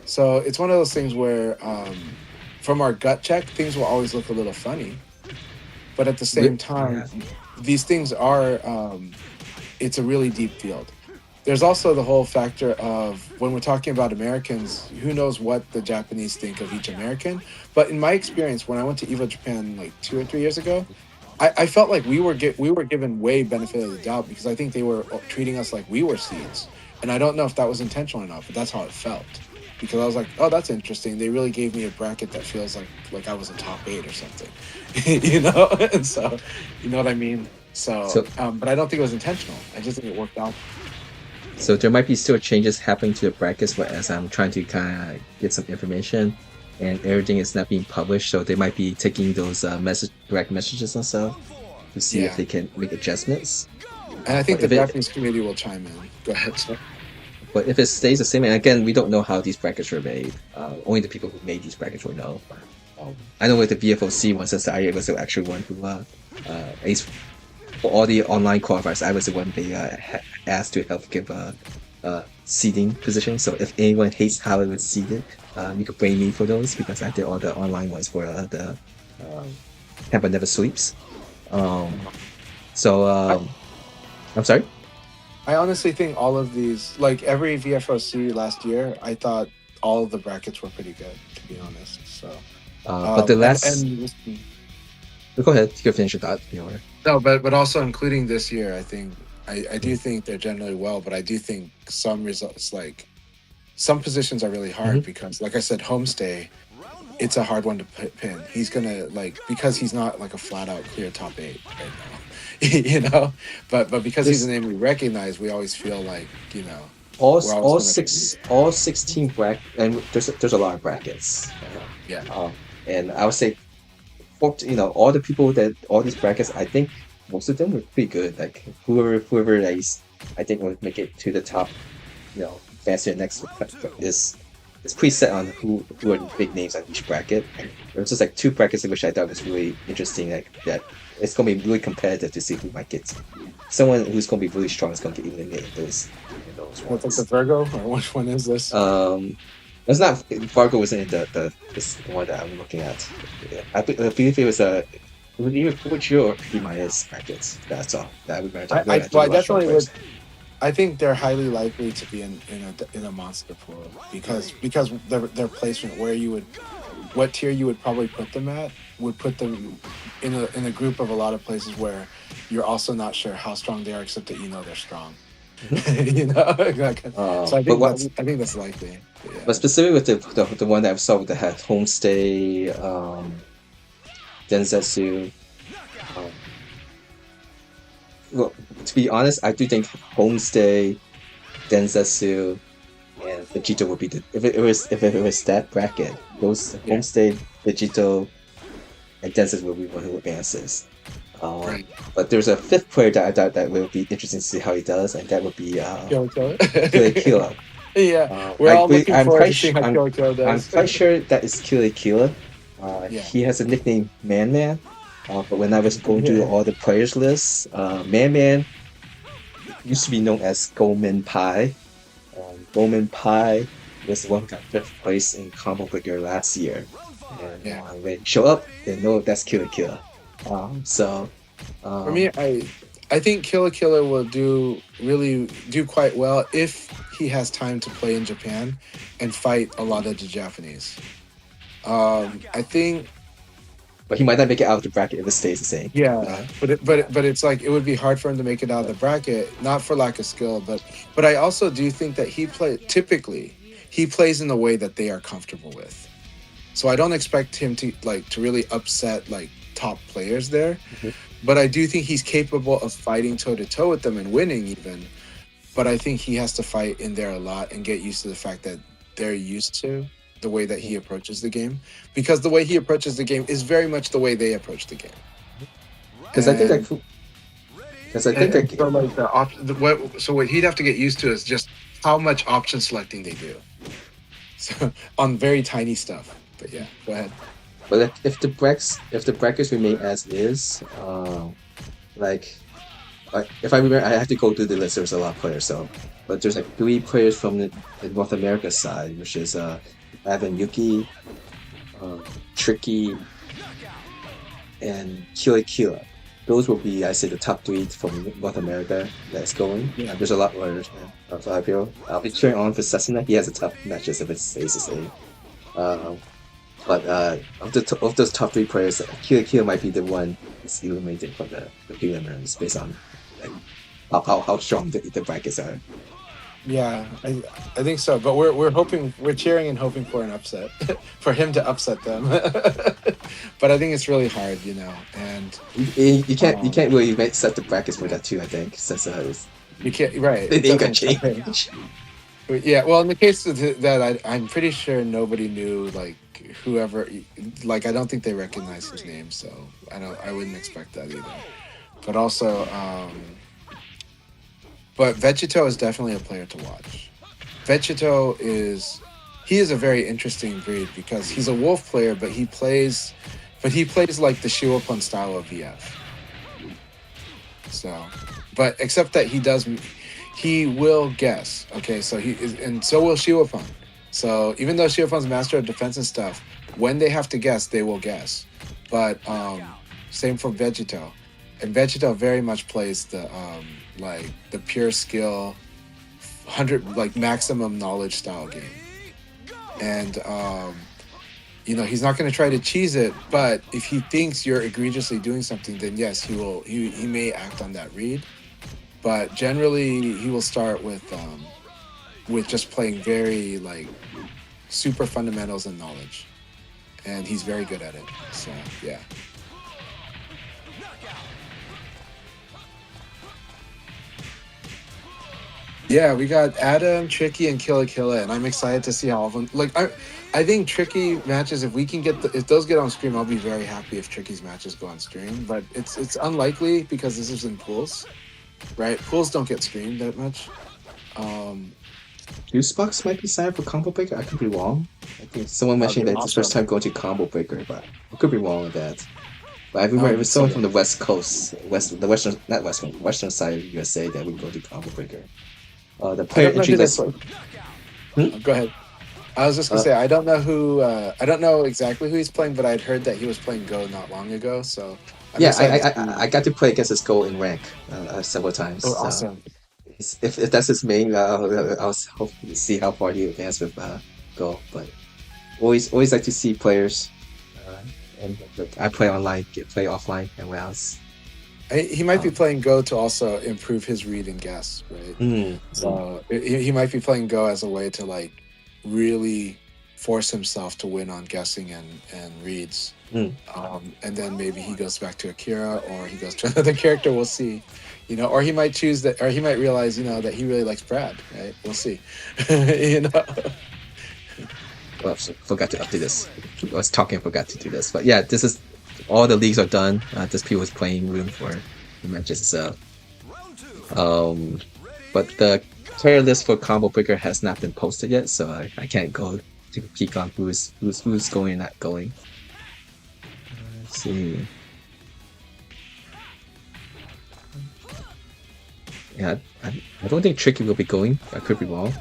So it's one of those things where, from our gut check, things will always look a little funny, but at the same time, these things are, it's a really deep field. There's also the whole factor of when we're talking about Americans, who knows what the Japanese think of each American. But in my experience, when I went to EVO Japan like 2 or 3 years ago, I felt like we were given way benefit of the doubt, because I think they were treating us like we were seeds. And I don't know if that was intentional or not, but that's how it felt. Because I was like, oh, that's interesting. They really gave me a bracket that feels like I was a top 8 or something, And so, you know what I mean? So, but I don't think it was intentional. I just think it worked out. So there might be still changes happening to the brackets, whereas I'm trying to kind of get some information, and everything is not being published. So they might be taking those direct messages and stuff to see if they can make adjustments. And I think the Japanese community will chime in. Go ahead, sir. But if it stays the same, and again, we don't know how these brackets were made. Only the people who made these brackets will know. I know with the VFOC one, since I was actually one who, at least for all the online qualifiers, I was the one they asked to help give seeding position. So if anyone hates how it was seeded, you could blame me for those, because I did all the online ones for the Tampa Never Sleeps. I'm sorry? I honestly think all of these, like every VFOC last year, I thought all of the brackets were pretty good, to be honest. So, but the last... Go ahead, you can finish your thought. No, but also including this year, I think I do think they're generally well, but I do think some results, like some positions, are really hard because, like I said, homestay, it's a hard one to pin. He's gonna because he's not like a flat out clear top 8 right now, But because he's a name we recognize, we always feel like all 16 brackets, and there's a lot of brackets. And I would say, all the people that all these brackets, I think most of them were pretty good. Like whoever is, I think will make it to the top, faster next is pretty set on who are the big names on each bracket. There's just like 2 brackets which I thought was really interesting. Like that, it's gonna be really competitive to see who might get someone who's gonna be really strong is gonna get eliminated in those What's like the Virgo, or which one is this? It's not Virgo. Wasn't the one that I'm looking at. I believe it was which your P-minus brackets. That's all. That would matter. I definitely would. I think they're highly likely to be in a monster pool because their placement, what tier you would probably put them at, would put them in a group of a lot of places where you're also not sure how strong they are, except that they're strong. So I think that's likely. Yeah. But specifically with the one that I saw that had homestay, Densetsu. Well, to be honest, I do think homestay, Densetsu, and Vegito would be if it was that bracket. Those homestay, Vegito, and Densetsu would be one who advances. But there's a 5th player that I thought that would be interesting to see how he does, and that would be Killa. Yeah, we're all looking forward to seeing how Killa does. I'm quite sure that is Killa. He has a nickname Man. But when I was going through all the players lists, Man used to be known as Goldman Pie. Goldman Pie was the one who got 5th place in Combo Breaker last year. And when he showed up, they know that's Killa. For me, I think Killa will do quite well if he has time to play in Japan and fight a lot of the Japanese. I think, but he might not make it out of the bracket if it stays the same. Yeah, but it's like it would be hard for him to make it out of the bracket, not for lack of skill, but I also do think that he plays in the way that they are comfortable with. So I don't expect him to really upset top players there, but I do think he's capable of fighting toe-to-toe with them and winning even. But I think he has to fight in there a lot and get used to the fact that they're used to the way that he approaches the game, because the way he approaches the game is very much the way they approach the game. Because I think Because I think And so like what he'd have to get used to is just how much option selecting they do. So on very tiny stuff. But yeah, go ahead. but if the brackets remain as is, like if I remember, I have to go through the list. There's a lot of players, so but there's like 3 players from the North America side, which is Evan Yuki, Tricky, and Kila. Those will be, I say, the top 3 from North America that's going. Yeah. There's a lot more of people. I'll be cheering on for Cessna. He has a tough matches if it stays the same. But of those top 3 players, Kila might be the one that's eliminated from the preliminaries based on like, how strong the brackets are. Yeah, I think so. But we're cheering and hoping for an upset, for him to upset them. But I think it's really hard, and You can't really set the brackets for that too. I think since you can't, right? they got doesn't- changed. Yeah, well, in the case of that, I'm pretty sure nobody knew, like, whoever, like, I don't think they recognized his name, so I wouldn't expect that either. But also, but Vegito is definitely a player to watch. Vegito he is a very interesting breed because he's a wolf player, but he plays like the Shiwapun style of VF. So, but except that he will guess. Okay, so and so will Shiwapun. So even though Shiwapun's master of defense and stuff, when they have to guess, they will guess. But same for Vegito. And Vegito very much plays the like the pure skill 100 like maximum knowledge style game. And he's not going to try to cheese it, but if he thinks you're egregiously doing something, then yes, he may act on that read. But generally he will start with just playing very like super fundamentals and knowledge. And he's very good at it. So yeah. Yeah, we got Adam, Tricky, and Killa, and I'm excited to see how all of them. Like, I think Tricky matches. If we can if those get on stream, I'll be very happy if Tricky's matches go on stream. But it's unlikely because this is in pools, right? Pools don't get streamed that much. Juicebox might be signed for Combo Breaker. I could be wrong. I think someone mentioned that it's the first time going to Combo Breaker, but I could be wrong with that. But I remember it was someone from the West Coast, western side of USA that would go to Combo Breaker. The player entry list. Go ahead. I was just gonna say I don't know exactly who he's playing, but I'd heard that he was playing Go not long ago. So I got to play against his Go in rank several times. Oh, awesome! If that's his main, I was hoping to see how far he advanced with Go. But always like to see players. And I play online, play offline, and what else? He might be playing Go to also improve his read and guess, right? So he might be playing Go as a way to like really force himself to win on guessing and reads. And then maybe he goes back to Akira or he goes to another character. We'll see, or he might choose that, or he might realize, that he really likes Brad, right? We'll see, Well, forgot to update this. I was talking, forgot to do this. But yeah, this is all the leagues are done. This people is playing room for the matches itself. But the player list for Combo Breaker has not been posted yet, so I can't go to peek on who's going and not going. Let's see. Yeah, I don't think Tricky will be going. I could be wrong.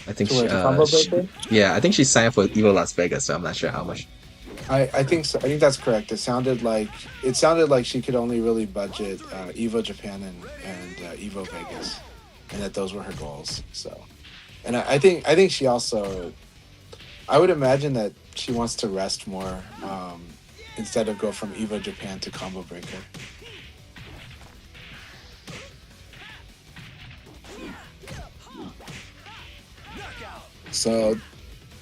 I think I think she signed up for Evo Las Vegas, so I'm not sure how much. I think so. I think that's correct. It sounded like she could only really budget Evo Japan and Evo Vegas, and that those were her goals. So, and I think she also, I would imagine that she wants to rest more instead of go from Evo Japan to Combo Breaker. So,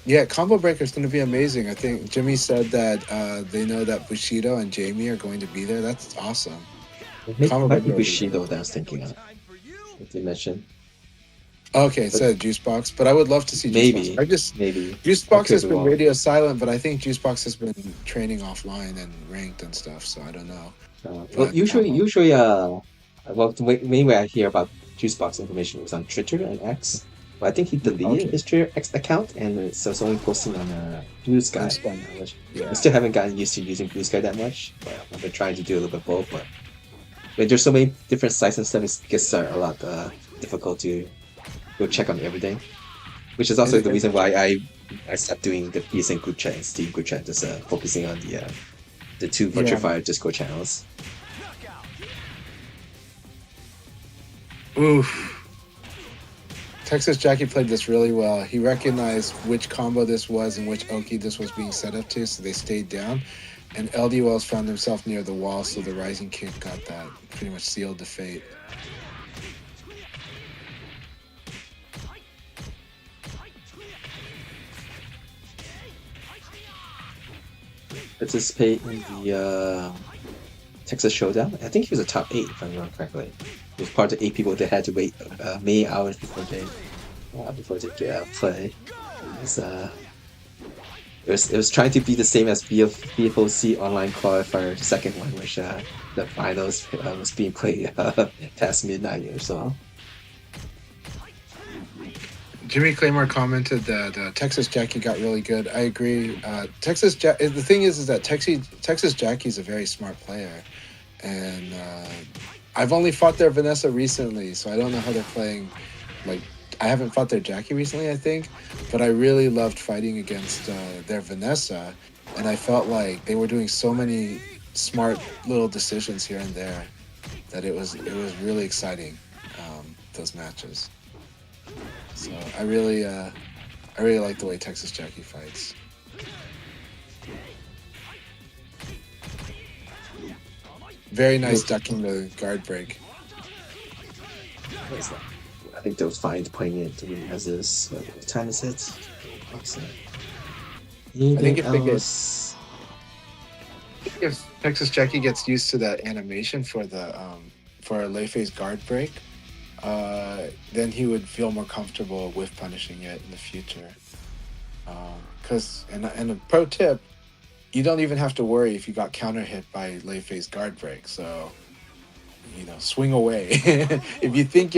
yeah, Combo Breaker is going to be amazing. I think Jimmy said that they know that Bushido and Jamie are going to be there. That's awesome. Might be Bushido that I was thinking of. If they mentioned. Okay, instead of Juicebox, but I would love to see Juicebox. Maybe Juicebox has been radio silent, but I think Juicebox has been training offline and ranked and stuff. So I don't know. Well, usually, Well, the main way I hear about Juicebox information was on Twitter and X. But I think he deleted Okay. his Twitter X account, and so it's only posting on Blue Sky. Blue Sky. Which Yeah. I still haven't gotten used to using Blue Sky that much. But I've been trying to do a little bit both. But when there's so many different sites and stuff, it gets a lot difficult to go check on everything. Which is also the reason why I stopped doing the PSN group chat and Steam group chat, just focusing on the two Virtua Fighter Discord channels. Oof. Texas Jackie played this really well. He recognized which combo this was and which Oki this was being set up to, so they stayed down. And LD Wells found himself near the wall, so the rising kick got that. Pretty much sealed the fate. Participate in the Texas Showdown. I think he was a top 8, if I remember correctly. He was part of the 8 people that had to wait many hours before they play. It was trying to be the same as VFOC online qualifier second one, which the finals was being played past midnight or so. Jimmy Claymore commented that Texas Jackie got really good. I agree. The thing is that Texas Jackie's a very smart player, and I've only fought their Vanessa recently, so I don't know how they're playing. Like, I haven't fought their Jackie recently, I think, but I really loved fighting against their Vanessa, and I felt like they were doing so many smart little decisions here and there that it was really exciting, those matches. So I really like the way Texas Jackie fights. Very nice ducking the guard break. I think those fines playing it as this. What time is it? I think if Texas Jackie gets used to that animation for the for Lei Fei's guard break, then he would feel more comfortable with punishing it in the future. Because and a pro tip, you don't even have to worry if you got counter hit by Lei Fei's guard break. So, swing away. if you think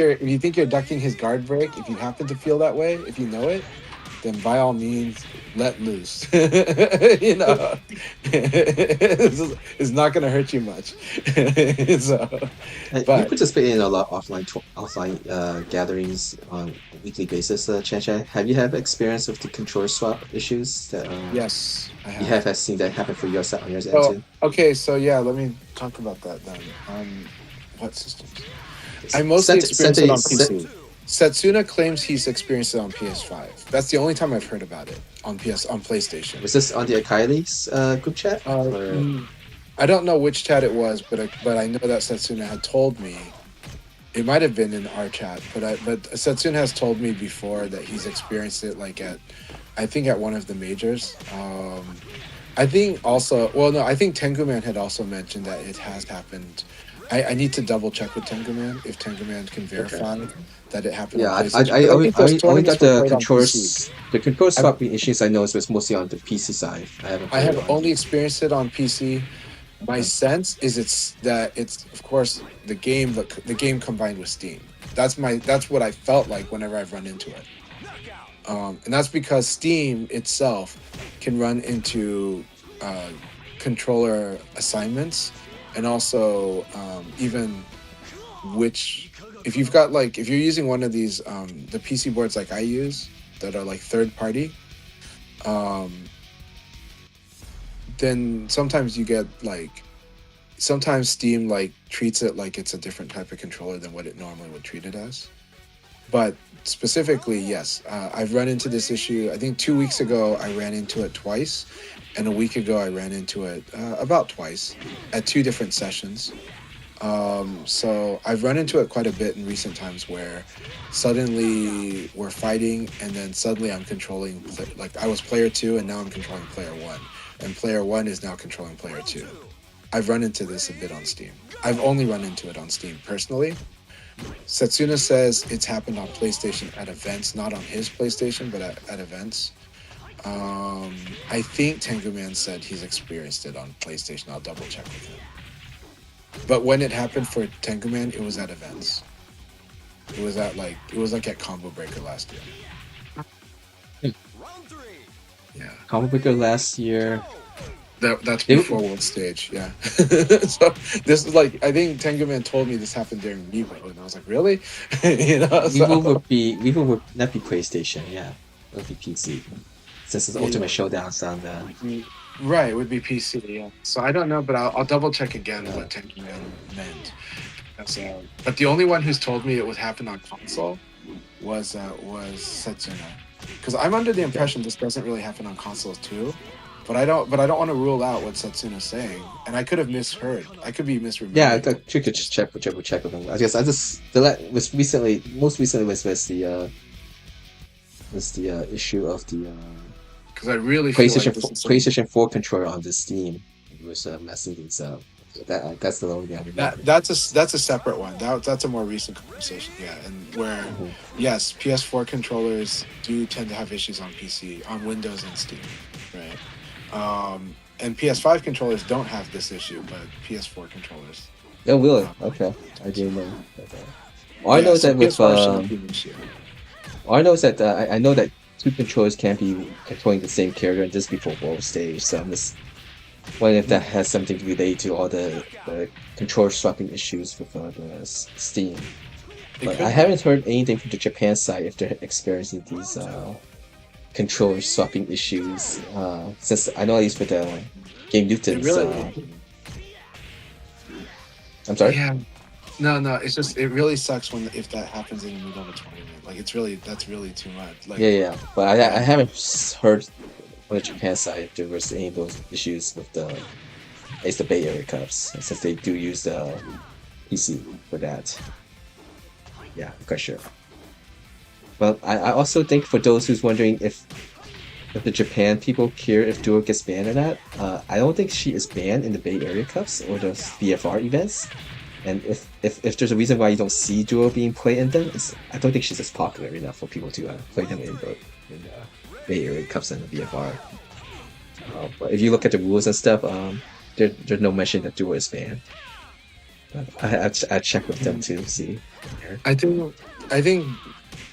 you're ducking his guard break, if you happen to feel that way, if you know it, then by all means let loose. It's not going to hurt you much. You participate in a lot of offline gatherings on a weekly basis, Chan. Have you had experience with the controller swap issues? Yes, I have. You have seen that happen for your set on yours too? Okay, so yeah, let me talk about that then. What systems? I mostly experienced it on PC. Setsuna claims he's experienced it on PS5. That's the only time I've heard about it on PlayStation. Was this on the Akai League's group chat? I don't know which chat it was, but I know that Setsuna had told me. It might have been in our chat, but Setsuna has told me before that he's experienced it I think at one of the majors. I think Tengu Man had also mentioned that it has happened. I need to double check with Tengu Man if Tengu Man can verify that it happened. Yeah, on I only got the controllers. The controller swapping issues I know was mostly on the PC side. I have only experienced it on PC. My sense is it's of course the game combined with Steam. That's what I felt like whenever I've run into it. And that's because Steam itself can run into controller assignments, and also even if you're using one of these the PC boards like I use that are like third party, then sometimes you get sometimes Steam treats it like it's a different type of controller than what it normally would treat it as. But specifically, yes, I've run into this issue. I think 2 weeks ago I ran into it twice, and a week ago I ran into it about twice at 2 different sessions. So I've run into it quite a bit in recent times where suddenly we're fighting and then suddenly I'm controlling, I was player 2 and now I'm controlling player 1, and player 1 is now controlling player 2. I've run into this a bit on Steam. I've only run into it on Steam personally. Setsuna says it's happened on PlayStation at events, not on his PlayStation, but at events. I think Tengu Man said he's experienced it on PlayStation. I'll double check with him. But when it happened for Tenguman, it was at events. It was like at Combo Breaker last year. Round 3. Yeah. Combo Breaker last year. That's It- before World Stage, yeah. So this is like, I think Tenguman told me this happened during Revo, and I was like, really? Vivo would not be PlayStation, yeah. It would be PC. Since it's Yeah. Ultimate Showdown's on the Right, it would be PC, yeah. So I don't know, but I'll double check again Yeah. what Tenguman meant. But the only one who's told me it would happen on console was Setsuna. Because I'm under the impression this doesn't really happen on consoles too. But I don't want to rule out what Setsuna's saying. And I could have misheard. I could be misremembering. Yeah, I could just check with them. I guess most recently was the issue of the Because I really feel like PlayStation 4 controller on the Steam. It was messing things up. That's the only thing I remember. that's a separate one. That's a more recent conversation, yeah. And where yes, PS4 controllers do tend to have issues on PC, on Windows and Steam, right? And PS5 controllers don't have this issue, but PS4 controllers. Oh, really? Okay, I didn't know. All I know is that with PS4 shouldn't be an issue. all I know is that I know that two controllers can't be controlling the same character, and this before World Stage. So I'm just wondering if that has something to relate to all the controller swapping issues with the Steam. But I haven't heard anything from the Japan side if they're experiencing these controller swapping issues. Since I know at least with the Game Newton's. I'm sorry. Yeah. No. It's just it really sucks if that happens in the middle of a tournament. Like that's really too much. Like Yeah. But I haven't heard on the Japan side if there was any of those issues with at least the Bay Area Cups, since they do use the PC for that. Yeah, I'm quite sure. But I also think for those who's wondering if the Japan people care if Duo gets banned or not, I don't think she is banned in the Bay Area Cups or the VFR events. And if there's a reason why you don't see Duo being played in them, I don't think she's as popular enough for people to play them in the Bay Area Cups and the VFR. But if you look at the rules and stuff, there's no mention that Duo is banned. But I check with them to see. I think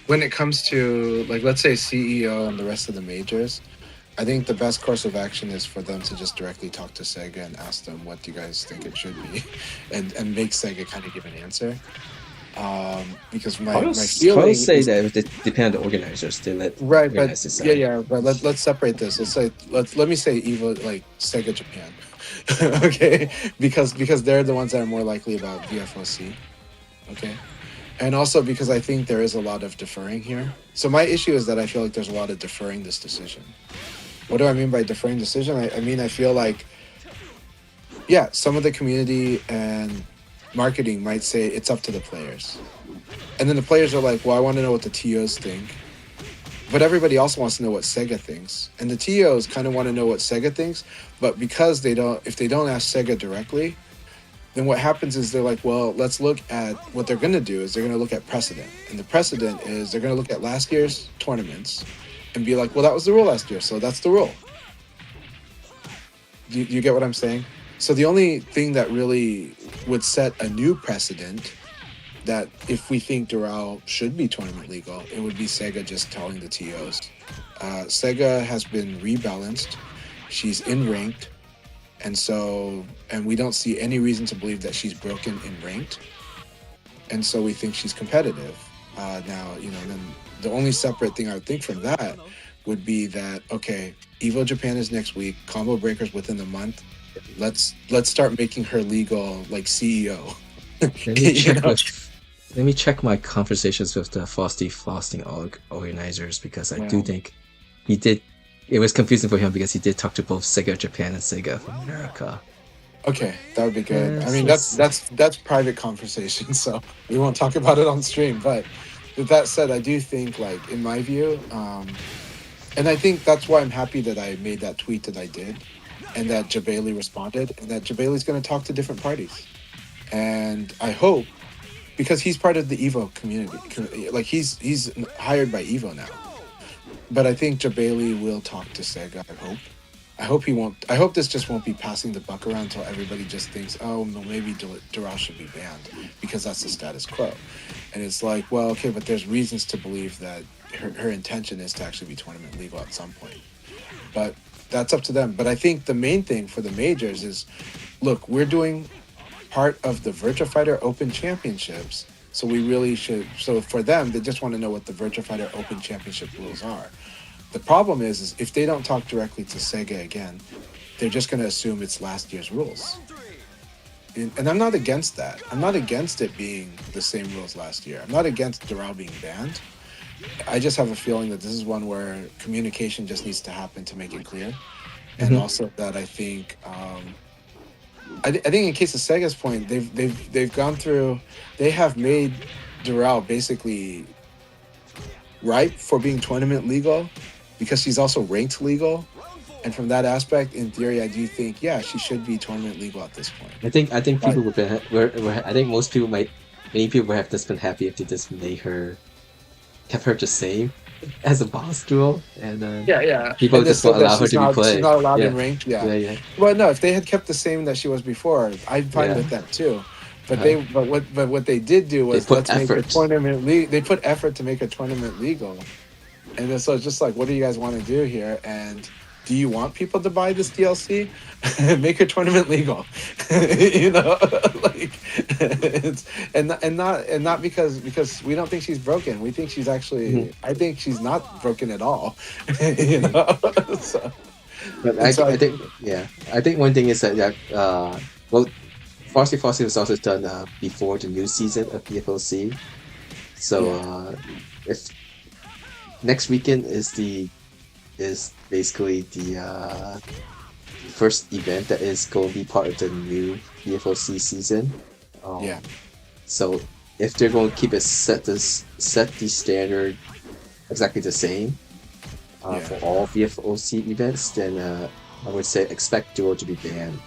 when it comes to, like, let's say CEO and the rest of the majors, I think the best course of action is for them to just directly talk to SEGA and ask them what do you guys think it should be, and make SEGA kind of give an answer. Because my feeling I would say that it would depend on the organizers to let right, but organizers decide. yeah, but let's separate this. Let me say EVO, like SEGA Japan, okay, because they're the ones that are more likely about VFOC, okay. And also because I think there is a lot of deferring here. So my issue is that I feel like there's a lot of deferring this decision. What do I mean by deferring decision? I mean, I feel like, yeah, some of the community and marketing might say it's up to the players. And then the players are like, well, I want to know what the TOs think. But everybody also wants to know what SEGA thinks. And the TOs kind of want to know what SEGA thinks. But because if they don't ask SEGA directly, then what happens is they're like, well, let's look at what they're going to do is they're going to look at precedent. And the precedent is they're going to look at last year's tournaments and be like, well, that was the rule last year, so that's the rule. Do you get what I'm saying? So the only thing that really would set a new precedent that if we think Doral should be tournament legal, it would be SEGA just telling the TOs. SEGA has been rebalanced. She's in ranked. And we don't see any reason to believe that she's broken in ranked. And so we think she's competitive. Now, then the only separate thing I would think from that would be that, okay, EVO Japan is next week, Combo Breakers within the month. Let's start making her legal, like CEO. Let me check my conversations with the Frosting organizers, because I do think he did. It was confusing for him because he did talk to both SEGA Japan and SEGA of America. Okay, that would be good. I mean, that's private conversation, so we won't talk about it on stream. But with that said, I do think, like, in my view, and I think that's why I'm happy that I made that tweet that I did, and that Jabali responded, and that Jabali's going to talk to different parties. And I hope, because he's part of the EVO community, like he's hired by EVO now. But I think Jabali will talk to SEGA, I hope. I hope he won't. I hope this just won't be passing the buck around until everybody just thinks, oh, no, maybe Doral should be banned because that's the status quo. And it's like, well, okay, but there's reasons to believe that her intention is to actually be tournament legal at some point. But that's up to them. But I think the main thing for the majors is, look, we're doing part of the Virtua Fighter Open Championships. So we really should. So for them, they just want to know what the Virtua Fighter Open Championship rules are. The problem is if they don't talk directly to SEGA again, they're just going to assume it's last year's rules. And I'm not against that. I'm not against it being the same rules last year. I'm not against Doral being banned. I just have a feeling that this is one where communication just needs to happen to make it clear. And also that I think, I think in case of Sega's point, they've gone through, they have made Doral basically ripe for being tournament legal, because she's also ranked legal, and from that aspect, in theory, I do think, yeah, she should be tournament legal at this point. I think people would be, I think many people would have just been happy if they just kept her the same as a boss duel, and people and just won't allow her to be played. She's not allowed in ranked. Yeah. Well, no, if they had kept the same that she was before, I'd fine with that too. But what they did do was make a tournament they put effort to make a tournament legal. And so it's just like, what do you guys want to do here? And do you want people to buy this DLC? Make a tournament legal. You know, like not because we don't think she's broken. We think she's actually. I think she's not broken at all. You know. So, but I think one thing is that Frosty was also done before the new season of PFLC. So if next weekend is basically the first event that is going to be part of the new PFLC season. So if they're going to keep it set the standard exactly the same for all VFOC events, then I would say expect Duo to be banned.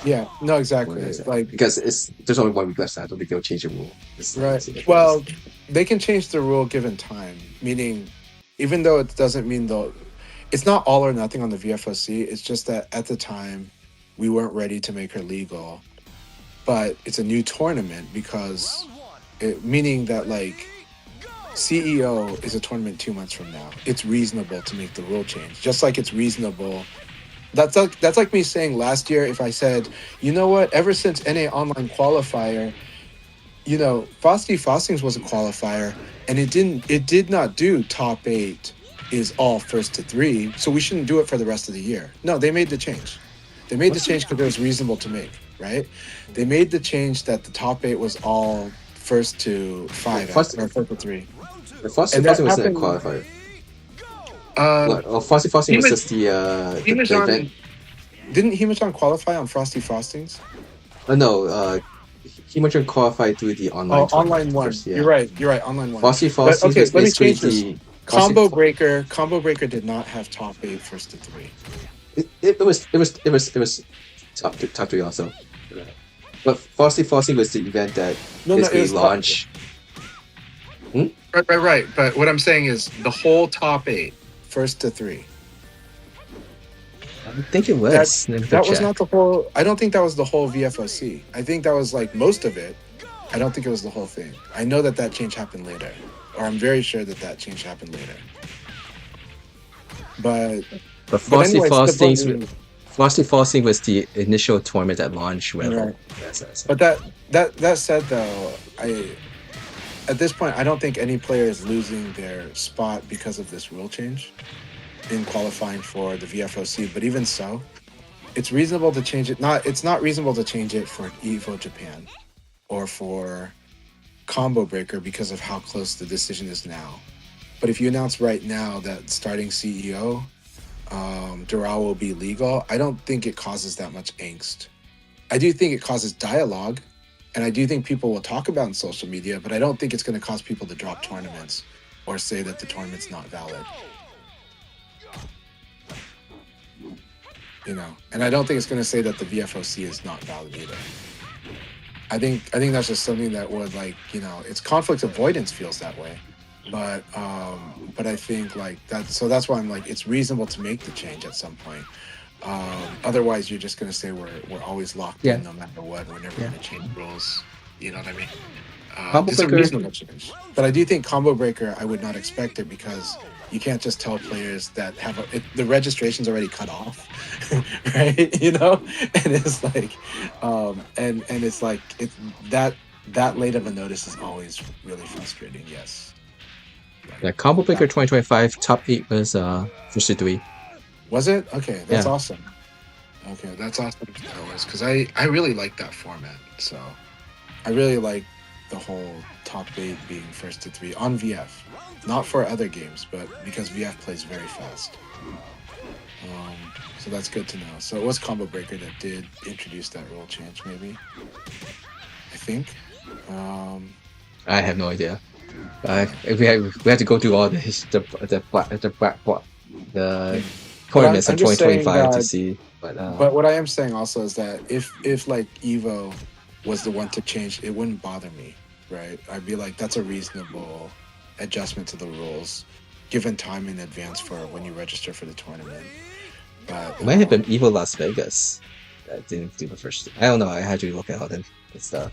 Yeah, no, exactly. Like, because there's only 1 week left, so I don't think they'll change the rule. Right. Well, they can change the rule given time. Meaning, even though it doesn't mean it's not all or nothing on the VFOC. It's just that at the time, we weren't ready to make her legal. But it's a new tournament because, meaning that like, CEO is a tournament 2 months from now. It's reasonable to make the rule change, just like it's reasonable. That's like me saying last year, if I said, you know what, ever since NA Online Qualifier, you know, Frosty Frostings was a qualifier, and it did not do top 8 is all first to 3, so we shouldn't do it for the rest of the year. No, they made the change. They made the change because it was reasonable to make, right? They made the change that the top 8 was all first to 5 or first to 3. The Frosty wasn't a qualifier. Frosty Frosting was just the event. Didn't Himachan qualify on Frosty Frostings? No, Himachan qualified through the online. Online one. First, yeah. You're right. Online one. Frosty Frostings was let me change basically this. Combo Breaker did not have top 8 first to 3. It was top 3 also. But Frosty Frosting was the event that basically launched. Right. But what I'm saying is the whole top 8. First to 3. I think it was. That was not the whole. I don't think that was the whole VFOC. I think that was like most of it. I don't think it was the whole thing. I know that change happened later, or I'm very sure that change happened later. But Frosty Frosting was the initial tournament that launched. Right. But that said, though, at this point, I don't think any player is losing their spot because of this rule change in qualifying for the VFOC. But even so, it's reasonable to change it. It's not reasonable to change it for EVO Japan or for Combo Breaker because of how close the decision is now. But if you announce right now that starting CEO, Doral will be legal, I don't think it causes that much angst. I do think it causes dialogue. And I do think people will talk about it on social media, but I don't think it's going to cause people to drop tournaments or say that the tournament's not valid. You know, and I don't think it's going to say that the VFOC is not valid either. I think that's just something that would, like, you know, it's conflict avoidance feels that way. But I think like that, so that's why I'm like, it's reasonable to make the change at some point. Otherwise, you're just going to say we're always locked Yeah. in no matter what. We're never Yeah. going to change rules. You know what I mean? Combo It's a breaker. reasonable change. But I do think combo breaker, I would not expect it because you can't just tell players that the registration's already cut off, right? You know, and it's like, and it's like that late of a notice is always really frustrating. Yes. Yeah, combo breaker 2025 top 8 was Versus 3. Was it? Okay, that's Yeah. awesome. Okay, that's awesome. That was because I really like that format. So I really like the whole top 8 being first to 3 on VF. Not for other games, but because VF plays very fast. So that's good to know. So it was Combo Breaker that did introduce that rule change, maybe. I think. I have no idea. We have to go through all the tournaments I'm of just saying 2025 to that- see. But what I am saying also is that if like Evo was the one to change, it wouldn't bother me, right? I'd be like, that's a reasonable adjustment to the rules, given time in advance for when you register for the tournament. But it might have been Evo Las Vegas that didn't do the first. I don't know. I had to look at all the stuff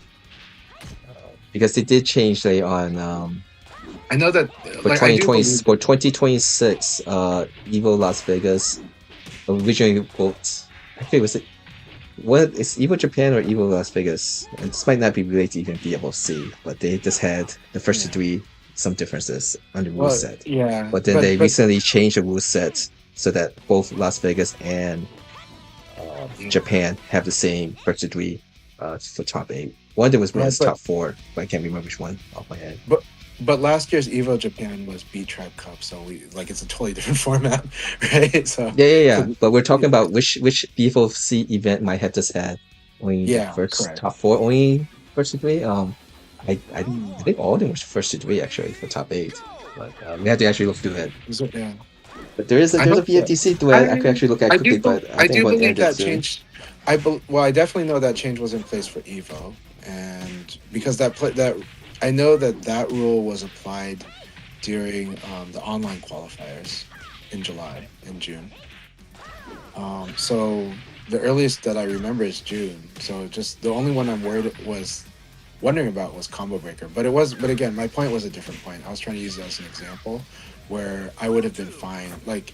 because they did change later on. I know that For like, I do 2020 believe- for 2026, Evo Las Vegas originally booked. Actually, was it what is Evo Japan or Evo Las Vegas? And this might not be related to even VFC, but they just had the first Yeah. 3 some differences on the rule well, set. yeah, But then they recently changed the rule set so that both Las Vegas and Japan have the same first 3 for top 8. One of them was Right, but- top 4, but I can't remember which one off my head. But last year's Evo Japan was Beat Tribe Cup, so it's a totally different format, right? So Yeah. But we're talking about which BFOC event might have just had only the Yeah, first correct. top 4, only first 3. I think all of them was first 3 actually for top 8. But we have to actually look through it. yeah. But there's a I hope VFDC thread I could actually look at I quickly. do, But I think do we'll believe end it that soon. change. I definitely know that change was in place for Evo, and because that I know that rule was applied during the online qualifiers in June. So the earliest that I remember is June. So just the only one I'm wondering about was Combo Breaker. But again, my point was a different point. I was trying to use it as an example where I would have been fine, like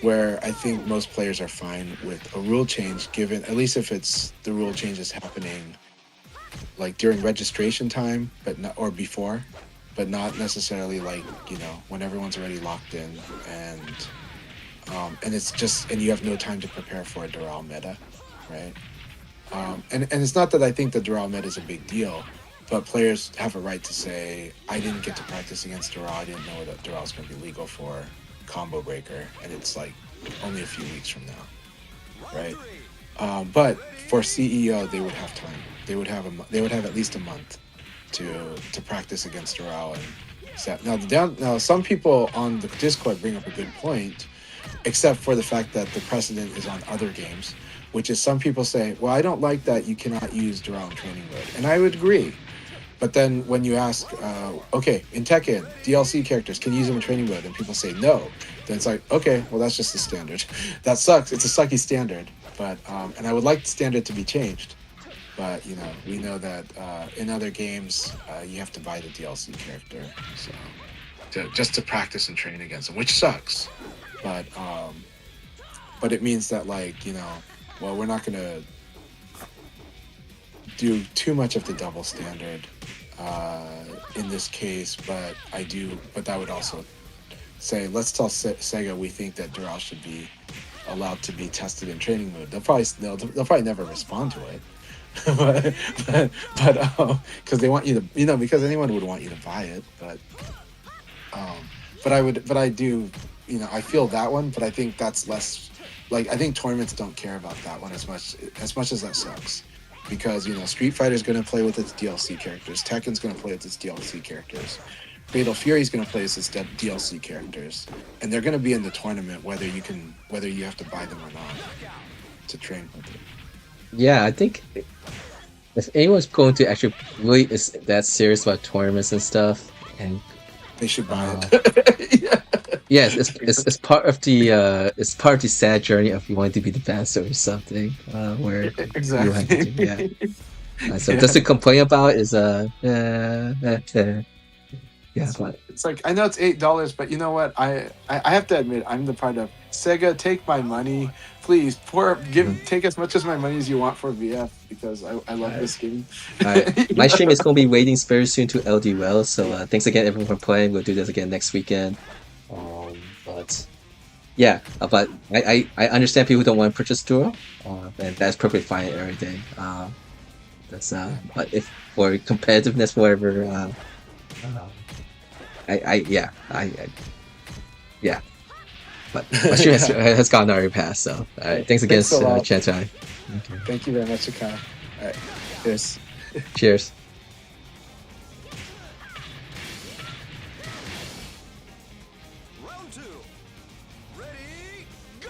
where I think most players are fine with a rule change, given at least if it's the rule change is happening like during registration time, or before, but not necessarily like, when everyone's already locked in and it's just, and you have no time to prepare for a Doral meta, right? And it's not that I think the Doral meta is a big deal, but players have a right to say, I didn't get to practice against Doral, I didn't know that Doral is going to be legal for Combo Breaker, and it's like only a few weeks from now, right? But for CEO, they would have time. They would have at least a month to practice against Doral and set. Now some people on the Discord bring up a good point, except for the fact that the precedent is on other games, which is some people say, well, I don't like that you cannot use Doral in training mode, and I would agree. But then when you ask, okay, in Tekken, DLC characters, can you use them in training mode? And people say no. Then it's like, okay, well, that's just the standard. That sucks. It's a sucky standard. But and I would like the standard to be changed. But, we know that in other games, you have to buy the DLC character. So just to practice and train against them, which sucks. But it means that, well, we're not going to do too much of the double standard in this case, but that would also say, let's tell SEGA we think that Doral should be allowed to be tested in training mode. They'll probably never respond to it, but because they want you to, because anyone would want you to buy it, but I do, I feel that one, but I think that's less, I think tournaments don't care about that one as much as that sucks. Because, Street Fighter's going to play with its DLC characters. Tekken's going to play with its DLC characters. Fatal Fury's going to play with its DLC characters. And they're going to be in the tournament whether you have to buy them or not to train with it. Yeah, I think if anyone's going to actually really is that serious about tournaments and stuff, and They should buy it. Yeah. Yes, it's part of the it's part of the sad journey of you wanting to be the best or something, where you have to do, yeah. Exactly. So Yeah. just to complain about is yeah, It's, but it's like I know it's $8, but you know what? I have to admit I'm the part of Sega. Take my money, please. mhm. Take as much as my money as you want for VF because I love Alright. this game. Alright. You My stream know? is gonna be waiting very soon to LDL, so thanks again everyone for playing. We'll do this again next weekend. But yeah, but I understand people don't want to purchase Duro, and that's perfectly fine and everything. That's but if for competitiveness, whatever, uh, I yeah. But my stream has gone already past. So thanks again, Thanks a lot. Chanchai. Okay. Thank you very much, Akai. All right. Cheers. Cheers. Round 2. Ready, go!